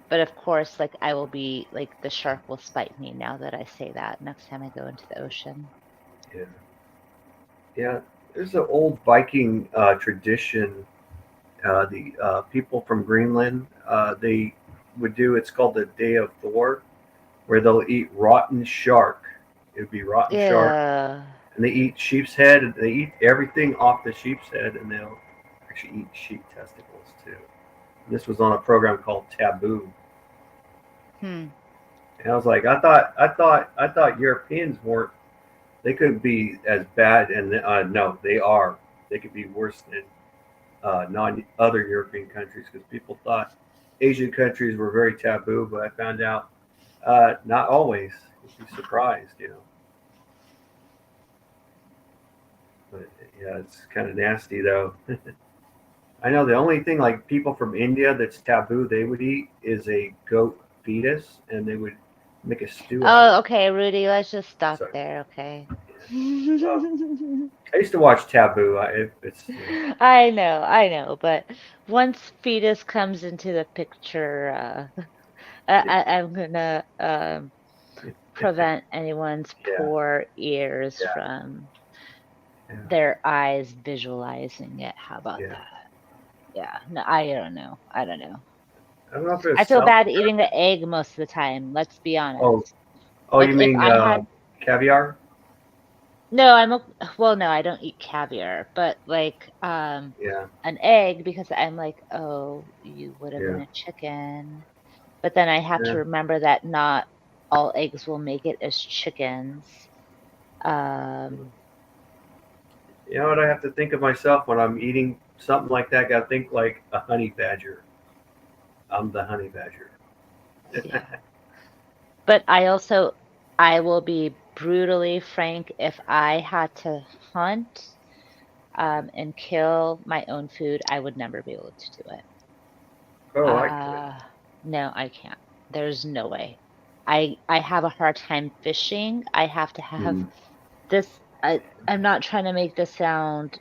[SPEAKER 1] But of course, like I will be like the shark will spite me now that I say that next time I go into the ocean.
[SPEAKER 5] yeah, yeah. There's an old Viking tradition The people from Greenland, they would do. It's called the Day of Thor, where they'll eat rotten shark. It would be rotten shark,
[SPEAKER 1] Yeah.
[SPEAKER 5] and they eat sheep's head. And they eat everything off the sheep's head, and they'll actually eat sheep testicles too. And this was on a program called Taboo.
[SPEAKER 1] Hmm.
[SPEAKER 5] And I was like, I thought Europeans weren't. They couldn't be as bad, and no, they are. They could be worse than non other European countries because people thought Asian countries were very taboo, but I found out not always. You'd be surprised, you know. But yeah, it's kind of nasty though. I know the only thing like people from India that's taboo they would eat is a goat fetus, and they would make a stew out of
[SPEAKER 1] Oh,
[SPEAKER 5] it.
[SPEAKER 1] okay, Rudy, let's just stop
[SPEAKER 5] So
[SPEAKER 1] there, okay?
[SPEAKER 5] well, I used to watch Taboo. It's
[SPEAKER 1] I know, but once fetus comes into the picture, I'm gonna prevent anyone's
[SPEAKER 5] yeah,
[SPEAKER 1] poor ears
[SPEAKER 5] yeah,
[SPEAKER 1] from
[SPEAKER 5] yeah,
[SPEAKER 1] their eyes visualizing it. How about
[SPEAKER 5] yeah.
[SPEAKER 1] that? Yeah, no, I don't know. I don't know.
[SPEAKER 5] I don't know if
[SPEAKER 1] I
[SPEAKER 5] it's
[SPEAKER 1] feel
[SPEAKER 5] South
[SPEAKER 1] bad eating
[SPEAKER 5] America.
[SPEAKER 1] the egg most of the time. Let's be
[SPEAKER 5] Oh,
[SPEAKER 1] honest.
[SPEAKER 5] oh,
[SPEAKER 1] Like
[SPEAKER 5] you
[SPEAKER 1] if
[SPEAKER 5] mean
[SPEAKER 1] I had
[SPEAKER 5] caviar?
[SPEAKER 1] no, well, no, I don't eat caviar, but like
[SPEAKER 5] Yeah,
[SPEAKER 1] an egg because I'm like, oh, you would have been
[SPEAKER 5] yeah,
[SPEAKER 1] a chicken. But then I have
[SPEAKER 5] yeah.
[SPEAKER 1] to remember that not all eggs will make it as chickens. Um,
[SPEAKER 5] You know what? I have to think of myself when I'm eating something like that. I got to think like a honey badger. I'm the honey badger.
[SPEAKER 1] yeah. But I will be brutally frank, if I had to hunt and kill my own food, I would never be able to do it.
[SPEAKER 5] Oh, I could.
[SPEAKER 1] Uh, no, I can't. There's no way. I have a hard time fishing. I have to have
[SPEAKER 5] Mm,
[SPEAKER 1] this. I'm not trying to make this sound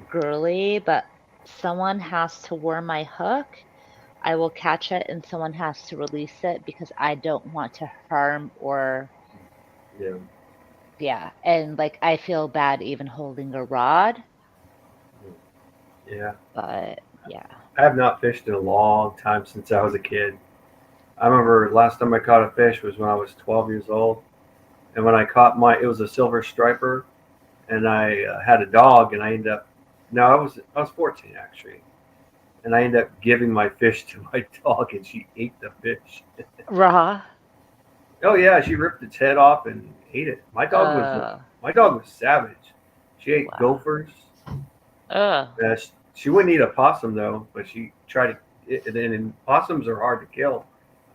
[SPEAKER 1] girly, but someone has to worm my hook. I will catch it, and someone has to release it because I don't want to harm or
[SPEAKER 5] yeah,
[SPEAKER 1] yeah. And like I feel bad even holding a rod,
[SPEAKER 5] yeah.
[SPEAKER 1] but yeah.
[SPEAKER 5] I have not fished in a long time since I was a kid. I remember last time I caught a fish was when I was 12 years old, and when I caught it was a silver striper, and I had a dog, and I ended up. No, I was 14 actually, and I ended up giving my fish to my dog, and she ate the fish.
[SPEAKER 1] Raw.
[SPEAKER 5] Oh yeah, she ripped its head off and ate it.
[SPEAKER 1] Uh,
[SPEAKER 5] My dog was savage. She ate
[SPEAKER 1] wow.
[SPEAKER 5] gophers.
[SPEAKER 1] Uh,
[SPEAKER 5] She wouldn't eat a possum though, but she tried to. And possums are hard to kill.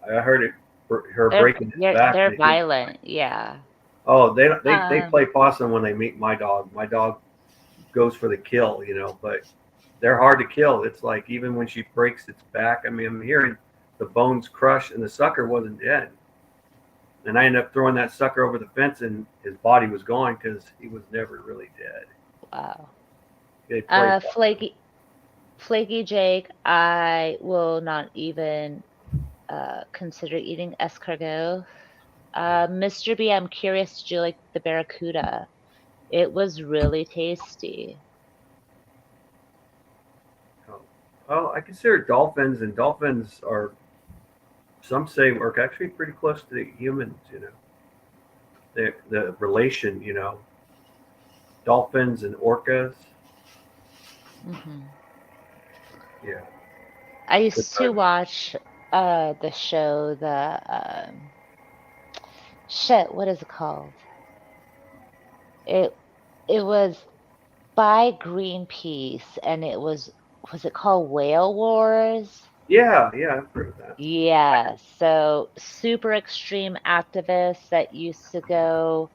[SPEAKER 5] I heard her breaking its back.
[SPEAKER 1] they're violent. Yeah.
[SPEAKER 5] Oh, they
[SPEAKER 1] Um,
[SPEAKER 5] play possum when they meet my dog. My dog goes for the kill, you know, but they're hard to kill. It's like even when she breaks its back. I mean, I'm hearing the bones crush, and the sucker wasn't dead. And I ended up throwing that sucker over the fence, and his body was gone because he was never really dead.
[SPEAKER 1] wow.
[SPEAKER 5] They play possum.
[SPEAKER 1] Flaky Jake, I will not even consider eating escargot. Mr. B, I'm curious, did you like the barracuda? It was really tasty.
[SPEAKER 5] Oh. Well, I consider dolphins, and dolphins are some say are actually pretty close to the humans. You know, the relation. You know, dolphins and orcas.
[SPEAKER 1] Hmm.
[SPEAKER 5] Yeah,
[SPEAKER 1] I
[SPEAKER 5] good
[SPEAKER 1] used to
[SPEAKER 5] time.
[SPEAKER 1] watch the show, shit, what is it called? It it was by Greenpeace, and was it called Whale Wars?
[SPEAKER 5] Yeah, yeah, I've heard of that.
[SPEAKER 1] Yeah, so super extreme activists that used to go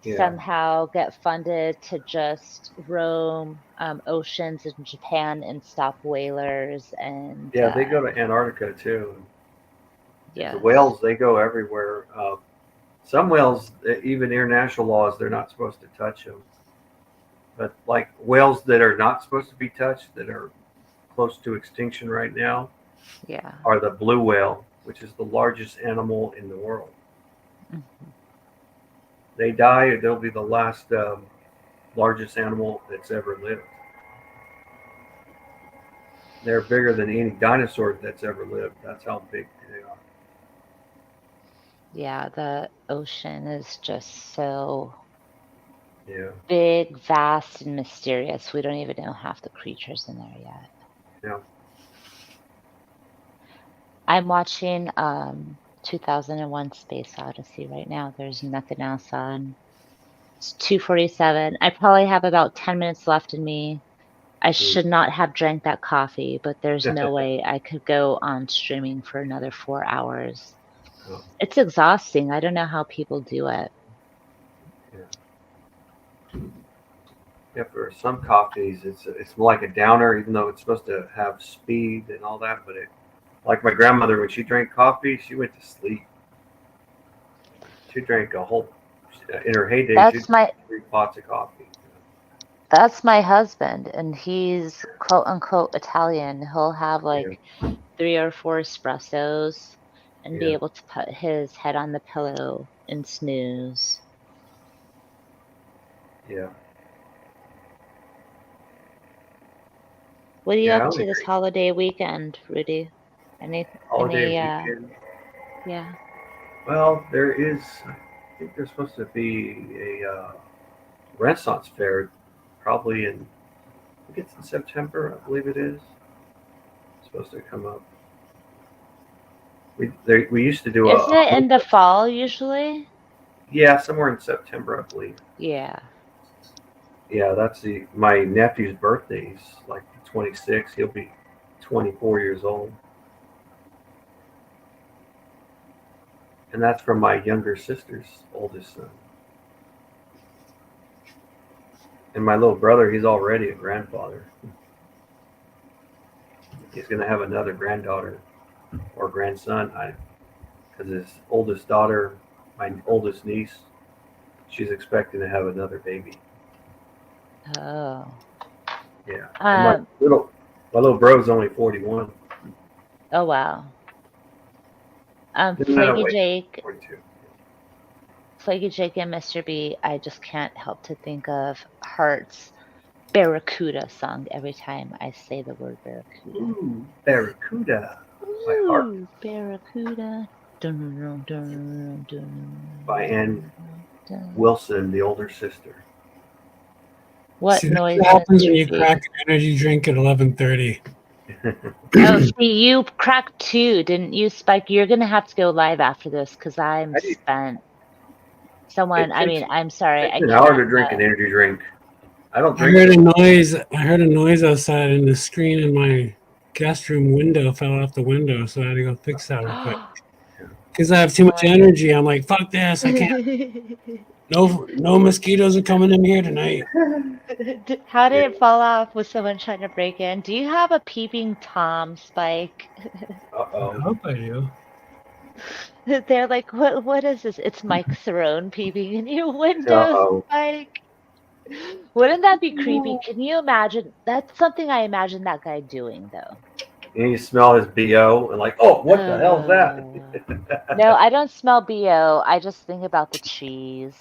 [SPEAKER 5] Yeah,
[SPEAKER 1] somehow get funded to just roam oceans in Japan and stop whalers and
[SPEAKER 5] yeah, they go to Antarctica too. The
[SPEAKER 1] yes,
[SPEAKER 5] whales they go everywhere. Some whales, even international laws, they're not supposed to touch them. But like whales that are not supposed to be touched, that are close to extinction right now,
[SPEAKER 1] yeah.
[SPEAKER 5] are the blue whale, which is the largest animal in the world.
[SPEAKER 1] Mhm.
[SPEAKER 5] They die, they'll be the last largest animal that's ever lived. They're bigger than any dinosaur that's ever lived. That's how big they are.
[SPEAKER 1] Yeah, the ocean is just so
[SPEAKER 5] Yeah,
[SPEAKER 1] big, vast, and mysterious. We don't even know half the creatures in there yet.
[SPEAKER 5] yeah.
[SPEAKER 1] I'm watching 2001 Space Odyssey right now. There's nothing else on. It's 2:47. I probably have about 10 minutes left in me. I
[SPEAKER 5] Mm.
[SPEAKER 1] should not have drank that coffee, but there's no way I could go on streaming for another 4 hours.
[SPEAKER 5] Oh,
[SPEAKER 1] It's exhausting. I don't know how people do it.
[SPEAKER 5] yeah. Yeah, for some coffees, it's more like a downer, even though it's supposed to have speed and all that. But it, like my grandmother, when she drank coffee, she went to sleep. She drank a whole. In her heyday, she
[SPEAKER 1] That's my
[SPEAKER 5] drank 3 pots of coffee.
[SPEAKER 1] that's my husband, and he's quote unquote Italian. He'll have
[SPEAKER 5] Yeah,
[SPEAKER 1] like 3 or 4 espressos and be
[SPEAKER 5] yeah,
[SPEAKER 1] able to put his head on the pillow and snooze.
[SPEAKER 5] yeah,
[SPEAKER 1] What are you
[SPEAKER 5] yeah. I
[SPEAKER 1] up
[SPEAKER 5] only
[SPEAKER 1] to this
[SPEAKER 5] drink
[SPEAKER 1] holiday weekend, Rudy?
[SPEAKER 5] holiday
[SPEAKER 1] Any
[SPEAKER 5] weekend.
[SPEAKER 1] yeah.
[SPEAKER 5] Well, there is. I think there's supposed to be a Renaissance fair, probably in. I think it's in September. I believe it is. It's supposed to come up. We used to do
[SPEAKER 1] Isn't it in the fall usually?
[SPEAKER 5] yeah, somewhere in September, I believe.
[SPEAKER 1] Yeah.
[SPEAKER 5] Yeah, that's my nephew's birthday. He's like 26. He'll be 24 years old, and that's from my younger sister's oldest son. And my little brother, he's already a grandfather. He's going to have another granddaughter or grandson. Because his oldest daughter, my oldest niece, she's expecting to have another baby.
[SPEAKER 1] Oh.
[SPEAKER 5] Yeah. And my little bro's only 41.
[SPEAKER 1] Oh wow.
[SPEAKER 5] Isn't that a
[SPEAKER 1] Flaky
[SPEAKER 5] way?
[SPEAKER 1] Jake,
[SPEAKER 5] 42.
[SPEAKER 1] Flaky Jake and Mr. B, I just can't help to think of Heart's Barracuda song every time I say the word Barracuda.
[SPEAKER 5] Ooh, Barracuda by Heart.
[SPEAKER 1] Ooh, Barracuda. Dun, dun, dun, dun,
[SPEAKER 5] By Ann
[SPEAKER 1] dun.
[SPEAKER 5] Wilson, the older sister.
[SPEAKER 1] What
[SPEAKER 2] See, that's
[SPEAKER 1] noise,
[SPEAKER 2] what happens when
[SPEAKER 1] Mr.
[SPEAKER 2] you
[SPEAKER 1] B?
[SPEAKER 2] crack an energy drink at 11:30.
[SPEAKER 1] Oh, see, you cracked 2, didn't you, Spike? You're gonna have to go live after this because I'm
[SPEAKER 5] I did-
[SPEAKER 1] spent. Someone,
[SPEAKER 5] It
[SPEAKER 1] I'm sorry,
[SPEAKER 5] takes
[SPEAKER 1] I
[SPEAKER 5] an hour
[SPEAKER 1] can't.
[SPEAKER 5] to drink an energy drink. I don't
[SPEAKER 2] I
[SPEAKER 5] drink
[SPEAKER 2] heard a
[SPEAKER 5] so.
[SPEAKER 2] noise. I heard a noise outside, and the screen in my guest room window fell off the window, so I had to go fix that real quick. Because I have too much energy. I'm like, fuck this. I can't. No mosquitoes are coming in here tonight.
[SPEAKER 1] How did it fall off? Was someone trying to break in? Do you have a peeping Tom, Spike?
[SPEAKER 5] Uh
[SPEAKER 2] I
[SPEAKER 5] oh.
[SPEAKER 2] hope I do.
[SPEAKER 1] They're like, what is this? It's Mike Throne peeping in your
[SPEAKER 5] Uh
[SPEAKER 1] window,
[SPEAKER 5] oh.
[SPEAKER 1] Spike. Wouldn't that be creepy? Can you imagine? That's something I imagine that guy doing, though.
[SPEAKER 5] And you smell his BO and like, oh, what the hell's that?
[SPEAKER 1] No, I don't smell BO. I just think about the cheese.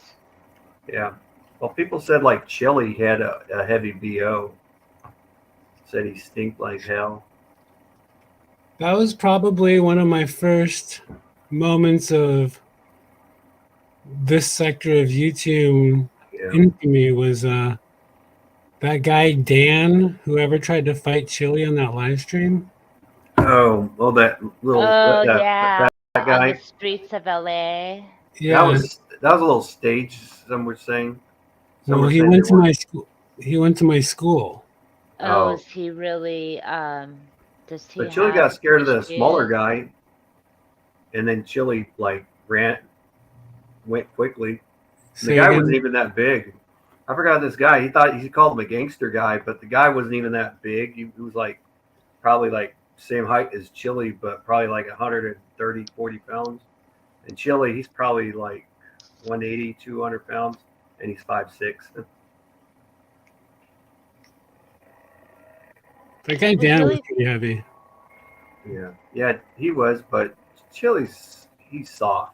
[SPEAKER 5] Yeah. Well, people said like Chili had a heavy BO. Said he stinked like hell.
[SPEAKER 2] That was probably one of my first moments of this sector of YouTube
[SPEAKER 5] Yeah.
[SPEAKER 2] infamy was that guy Dan, whoever tried to fight Chili on that live stream.
[SPEAKER 5] Oh, well, that little
[SPEAKER 1] Oh,
[SPEAKER 5] that
[SPEAKER 1] yeah.
[SPEAKER 5] that
[SPEAKER 1] On the
[SPEAKER 5] guy.
[SPEAKER 1] streets of LA.
[SPEAKER 2] Yeah.
[SPEAKER 5] That was a little stage. Some were saying. Some
[SPEAKER 2] Well,
[SPEAKER 5] were
[SPEAKER 2] he
[SPEAKER 5] saying they
[SPEAKER 2] went to
[SPEAKER 5] weren't.
[SPEAKER 2] my school. He went to my school.
[SPEAKER 1] Oh,
[SPEAKER 5] Oh,
[SPEAKER 1] is he really, does he
[SPEAKER 5] but Chili
[SPEAKER 1] have
[SPEAKER 5] got scared of the smaller
[SPEAKER 1] issues?
[SPEAKER 5] guy, and then Chili like went quickly. And the
[SPEAKER 2] Say
[SPEAKER 5] guy wasn't
[SPEAKER 2] again.
[SPEAKER 5] even that big. I forgot this guy. He thought he called him a gangster guy, but the guy wasn't even that big. He was like probably like same height as Chili, but probably like 130, 40 pounds. And Chili, he's probably like 180, 200 pounds, and he's 5'6".
[SPEAKER 2] That guy
[SPEAKER 1] It was
[SPEAKER 2] Dan was
[SPEAKER 1] really,
[SPEAKER 2] pretty heavy.
[SPEAKER 5] Yeah, he was, but he's soft.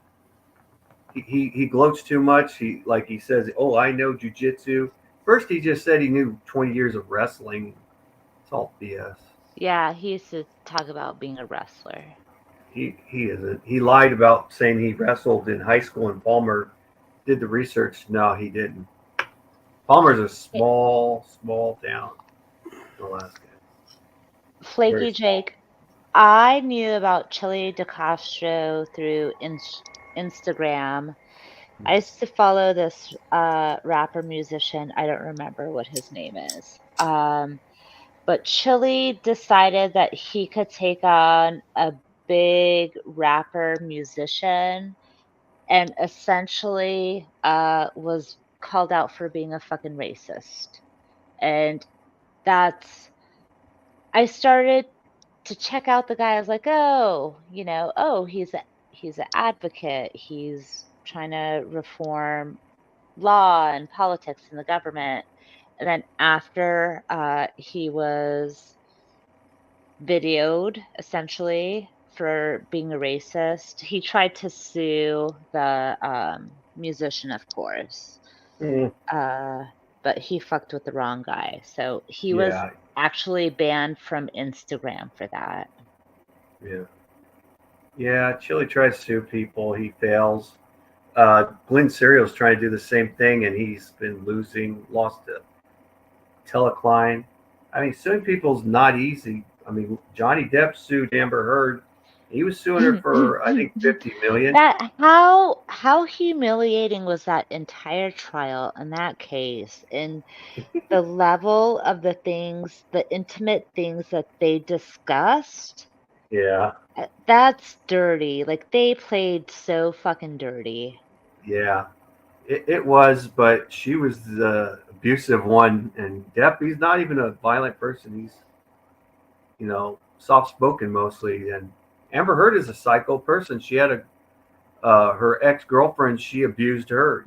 [SPEAKER 5] He gloats too much. He says, "Oh, I know jujitsu." First, he just said he knew 20 years of wrestling. It's all BS.
[SPEAKER 1] Yeah, he used to talk about being a wrestler.
[SPEAKER 5] He isn't. He lied about saying he wrestled in high school, and Palmer did the research. No, he didn't. Palmer's a
[SPEAKER 1] Hey,
[SPEAKER 5] small town in Alaska. Very
[SPEAKER 1] Flaky
[SPEAKER 5] small.
[SPEAKER 1] Jake, I knew about Chili DeCastro through Instagram. I used to follow this rapper musician. I don't remember what his name is. But Chili decided that he could take on a big rapper musician and essentially was called out for being a fucking racist. And that's, I started to check out the guy. I was like, oh, oh, he's an advocate. He's trying to reform law and politics in the government. And then after he was videoed essentially for being a racist, he tried to sue the musician, of course.
[SPEAKER 5] Mm,
[SPEAKER 1] Uh, but he fucked with the wrong guy. So he was
[SPEAKER 5] yeah,
[SPEAKER 1] actually banned from Instagram for that.
[SPEAKER 5] yeah, yeah. Chili tries to sue people. He fails. Glenn Serial's trying to do the same thing, and he's been losing. Lost to Telecline. I mean, suing people's not easy. I mean, Johnny Depp sued Amber Heard. He was suing her for I think 50 million.
[SPEAKER 1] That how humiliating was that entire trial in that case, and the level of the things, the intimate things that they discussed.
[SPEAKER 5] Yeah,
[SPEAKER 1] That's dirty. Like they played so fucking dirty.
[SPEAKER 5] yeah. It was, but she was the abusive one, and Depp. He's not even a violent person. He's soft spoken mostly. And Amber Heard is a psycho person. She had her ex girlfriend. She abused her.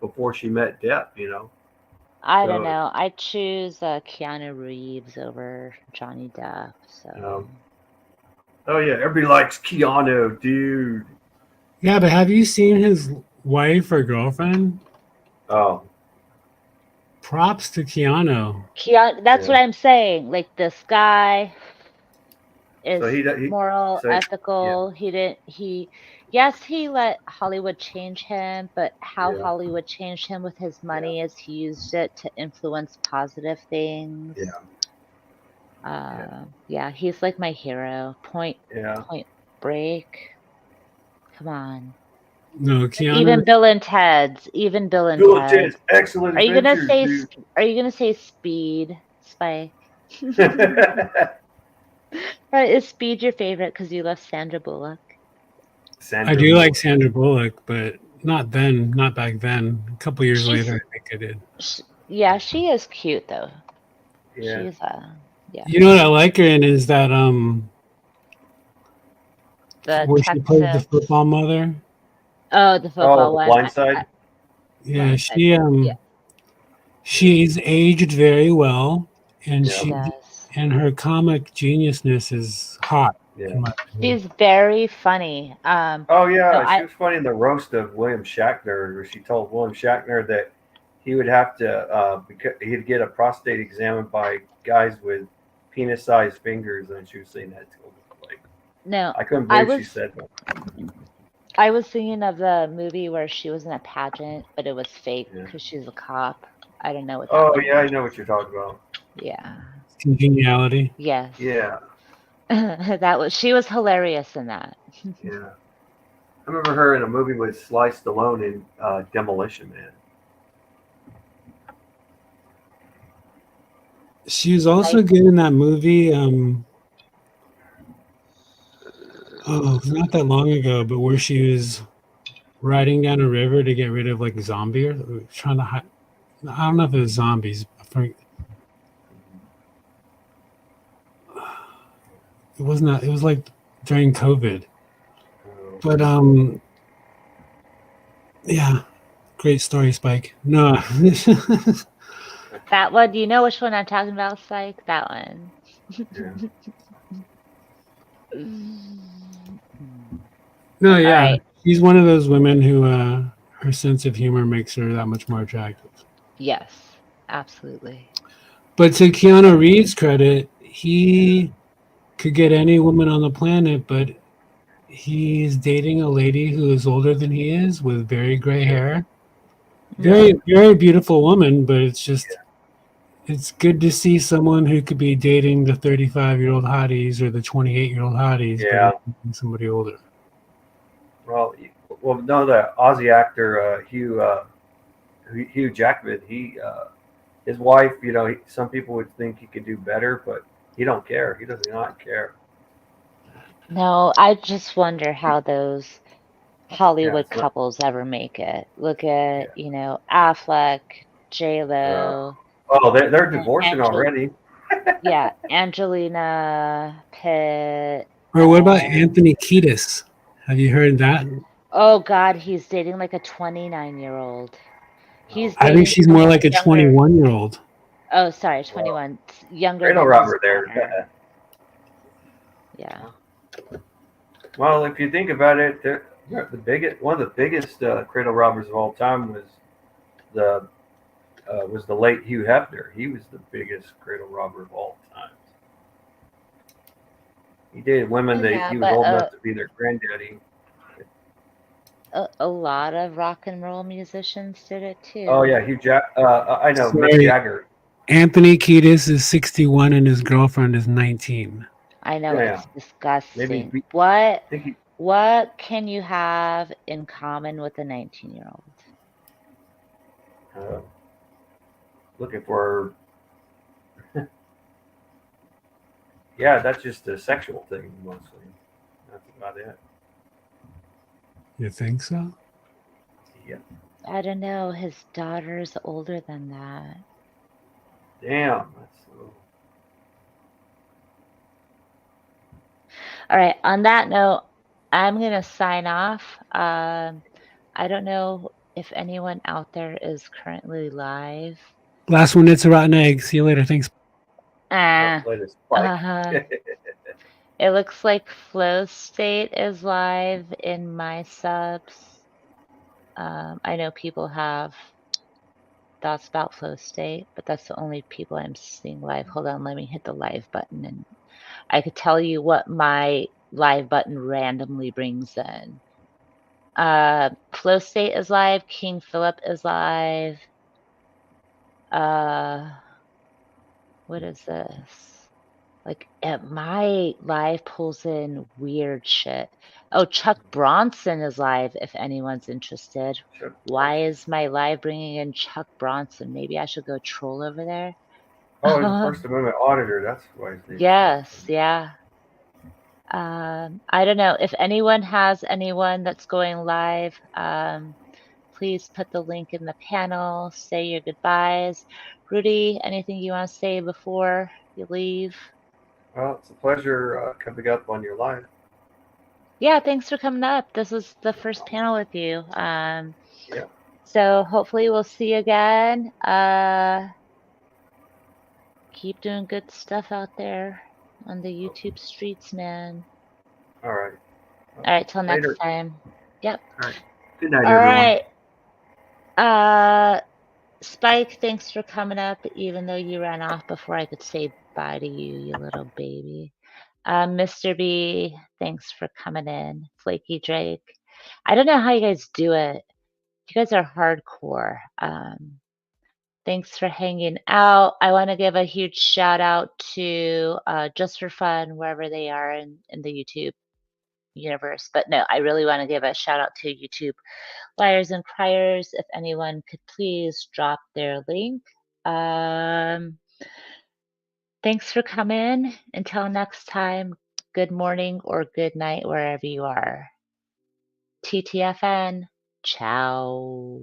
[SPEAKER 5] Before she met Depp.
[SPEAKER 1] I don't
[SPEAKER 5] So
[SPEAKER 1] know. I choose Keanu Reeves over Johnny Depp. So
[SPEAKER 5] um, oh yeah, everybody likes Keanu, dude.
[SPEAKER 2] Yeah, but have you seen his wife or girlfriend?
[SPEAKER 5] Oh
[SPEAKER 2] Props to Keanu.
[SPEAKER 1] That's
[SPEAKER 5] yeah.
[SPEAKER 1] what I'm saying. Like this guy is
[SPEAKER 5] So
[SPEAKER 1] moral,
[SPEAKER 5] so yeah,
[SPEAKER 1] ethical. Yes, he let Hollywood change him, but how
[SPEAKER 5] yeah,
[SPEAKER 1] Hollywood changed him with his
[SPEAKER 5] yeah,
[SPEAKER 1] money is he used it to influence positive things.
[SPEAKER 5] yeah, yeah,
[SPEAKER 1] Yeah, he's like my hero. Point
[SPEAKER 5] yeah.
[SPEAKER 1] Break. Come on.
[SPEAKER 2] No,
[SPEAKER 1] Even
[SPEAKER 2] Keanu.
[SPEAKER 1] Bill and Ted's. Even Bill and
[SPEAKER 5] Bill and
[SPEAKER 1] Ted's.
[SPEAKER 5] Ted's Excellent
[SPEAKER 1] Are you gonna
[SPEAKER 5] Adventures,
[SPEAKER 1] say?
[SPEAKER 5] dude.
[SPEAKER 1] Are you gonna say Speed, Spike? Or is Speed your favorite because you love Sandra Bullock?
[SPEAKER 2] I
[SPEAKER 5] Sandra
[SPEAKER 2] do like
[SPEAKER 5] Bullock.
[SPEAKER 2] Sandra Bullock, but not then, not back then. A couple years
[SPEAKER 1] She's
[SPEAKER 2] later, I think I did.
[SPEAKER 1] Yeah, she is cute though.
[SPEAKER 5] Yeah.
[SPEAKER 1] She's yeah.
[SPEAKER 2] You know what I like her in is that
[SPEAKER 1] The
[SPEAKER 2] where she plays the
[SPEAKER 1] Texas.
[SPEAKER 2] football mother.
[SPEAKER 1] Oh, the
[SPEAKER 5] Oh,
[SPEAKER 1] football
[SPEAKER 5] The
[SPEAKER 1] one.
[SPEAKER 5] Blind Side.
[SPEAKER 2] Yeah,
[SPEAKER 1] Blindside. Yeah,
[SPEAKER 2] she's aged very well, and
[SPEAKER 5] Yeah,
[SPEAKER 1] she does.
[SPEAKER 2] her comic geniusness is hot
[SPEAKER 5] yeah.
[SPEAKER 2] in my opinion.
[SPEAKER 1] She's very funny.
[SPEAKER 5] Oh
[SPEAKER 1] No,
[SPEAKER 5] yeah, she was funny in the roast of William Shatner, where she told William Shatner that he would have to because he'd get a prostate examined by guys with penis-sized fingers, and she was saying that to him. Like,
[SPEAKER 1] no,
[SPEAKER 5] I couldn't
[SPEAKER 1] I
[SPEAKER 5] believe she
[SPEAKER 1] was
[SPEAKER 5] said that.
[SPEAKER 1] I was thinking of the movie where she was in a pageant, but it was fake
[SPEAKER 5] Yeah.
[SPEAKER 1] because she's a cop. I don't know what that
[SPEAKER 5] Oh
[SPEAKER 1] movie
[SPEAKER 5] yeah, I
[SPEAKER 1] is.
[SPEAKER 5] know what you're talking about.
[SPEAKER 1] Yeah.
[SPEAKER 2] Congeniality.
[SPEAKER 1] Yes.
[SPEAKER 5] Yeah,
[SPEAKER 1] She was hilarious in that.
[SPEAKER 5] yeah. I remember her in a movie with Sly Stallone in Demolition Man.
[SPEAKER 2] She was also good in that movie. It was not that long ago, but where she was riding down a river to get rid of like zombie or trying to hide. I don't know if it was zombies. It wasn't. It was like during COVID. But yeah, great story, Spike. No,
[SPEAKER 1] That one, do you know which one I'm talking about, Psych? That one.
[SPEAKER 5] Yeah.
[SPEAKER 2] no, yeah,
[SPEAKER 1] Right.
[SPEAKER 2] she's one of those women who her sense of humor makes her that much more attractive.
[SPEAKER 1] Yes, absolutely.
[SPEAKER 2] But to Keanu Reeves' credit, he could get any woman on the planet, but he's dating a lady who is older than he is with very gray hair. Very, very beautiful woman, but it's just, it's good to see someone who could be dating the 35-year-old hotties or the 28-year-old hotties,
[SPEAKER 5] Yeah.
[SPEAKER 2] but dating somebody older.
[SPEAKER 5] Well, no, the Aussie actor Hugh Jackman. His wife. Some people would think he could do better, but he don't care. He does not care.
[SPEAKER 1] No, I just wonder how those
[SPEAKER 5] Yeah,
[SPEAKER 1] Hollywood
[SPEAKER 5] it's not.
[SPEAKER 1] couples ever make it. Look
[SPEAKER 5] Yeah.
[SPEAKER 1] at, Affleck,
[SPEAKER 5] Uh,
[SPEAKER 1] J-Lo,
[SPEAKER 5] they're
[SPEAKER 1] and
[SPEAKER 5] divorcing already.
[SPEAKER 1] yeah, Angelina, Pitt,
[SPEAKER 2] Or what about Anthony Kiedis? Have you heard that?
[SPEAKER 1] oh God, he's dating like a 29-year-old. He's
[SPEAKER 2] I think
[SPEAKER 1] dating
[SPEAKER 2] she's more
[SPEAKER 1] someone
[SPEAKER 2] like a
[SPEAKER 1] younger.
[SPEAKER 2] 21-year-old.
[SPEAKER 1] Oh, sorry,
[SPEAKER 5] Well,
[SPEAKER 1] 21, younger
[SPEAKER 5] Cradle
[SPEAKER 1] than his
[SPEAKER 5] robber there.
[SPEAKER 1] daughter. Yeah.
[SPEAKER 5] Well, if you think about it, one of the biggest cradle robbers of all time the the late Hugh Hefner. He was the biggest cradle robber of all time. He dated women that
[SPEAKER 1] Yeah,
[SPEAKER 5] he was
[SPEAKER 1] but
[SPEAKER 5] old enough to be their granddaddy.
[SPEAKER 1] a lot of rock and roll musicians did it too.
[SPEAKER 5] Oh yeah, I know Mick
[SPEAKER 2] Sorry.
[SPEAKER 5] Jagger.
[SPEAKER 2] Anthony Kiedis is 61 and his girlfriend is 19.
[SPEAKER 1] I know,
[SPEAKER 5] Yeah.
[SPEAKER 1] it's disgusting.
[SPEAKER 5] Maybe
[SPEAKER 1] What
[SPEAKER 5] I think he,
[SPEAKER 1] what can you have in common with a 19-year-old?
[SPEAKER 5] looking for. Yeah, that's just a sexual thing mostly. That's about it.
[SPEAKER 2] You think so?
[SPEAKER 5] Yeah.
[SPEAKER 1] I don't know. His daughter's older than that.
[SPEAKER 5] Damn.
[SPEAKER 1] All right. On that note, I'm going to sign off. I don't know if anyone out there is currently live.
[SPEAKER 2] Last one, it's a rotten egg. See you later. Thanks.
[SPEAKER 5] Latest spike.
[SPEAKER 1] It looks like Flow State is live in my subs. I know people have thoughts about Flow State, but that's the only people I'm seeing live. Hold on, let me hit the live button and I could tell you what my live button randomly brings in. Flow State is live. King Philip is live. What is this? Like my live pulls in weird shit. Oh, Chuck Bronson is live if anyone's interested. Why is my live bringing in Chuck Bronson? Maybe I should go troll over there.
[SPEAKER 5] Oh, he's a First Amendment auditor. That's why his name.
[SPEAKER 1] Yes, yeah. I don't know if anyone has anyone that's going live. Please put the link in the panel. Say your goodbyes. Rudy, anything you want to say before you leave?
[SPEAKER 5] Well, it's a pleasure coming up on your live.
[SPEAKER 1] Yeah, thanks for coming up. This is the first panel with you.
[SPEAKER 5] Yeah.
[SPEAKER 1] So hopefully we'll see you again. Keep doing good stuff out there on the YouTube streets, man.
[SPEAKER 5] All right.
[SPEAKER 1] All right, till
[SPEAKER 5] Later.
[SPEAKER 1] next time. Yep.
[SPEAKER 5] All right. Good night,
[SPEAKER 1] All
[SPEAKER 5] everyone.
[SPEAKER 1] right. Spike, thanks for coming up, even though you ran off before I could say bye to you, you little baby. Mr. B, thanks for coming in. Flaky Drake. I don't know how you guys do it. You guys are hardcore. Thanks for hanging out. I want to give a huge shout out to Just for Fun, wherever they are in the YouTube universe. But no, I really want to give a shout out to YouTube Liars and Criers. If anyone could please drop their link. Thanks for coming. Until next time, good morning or good night, wherever you are. TTFN. Ciao.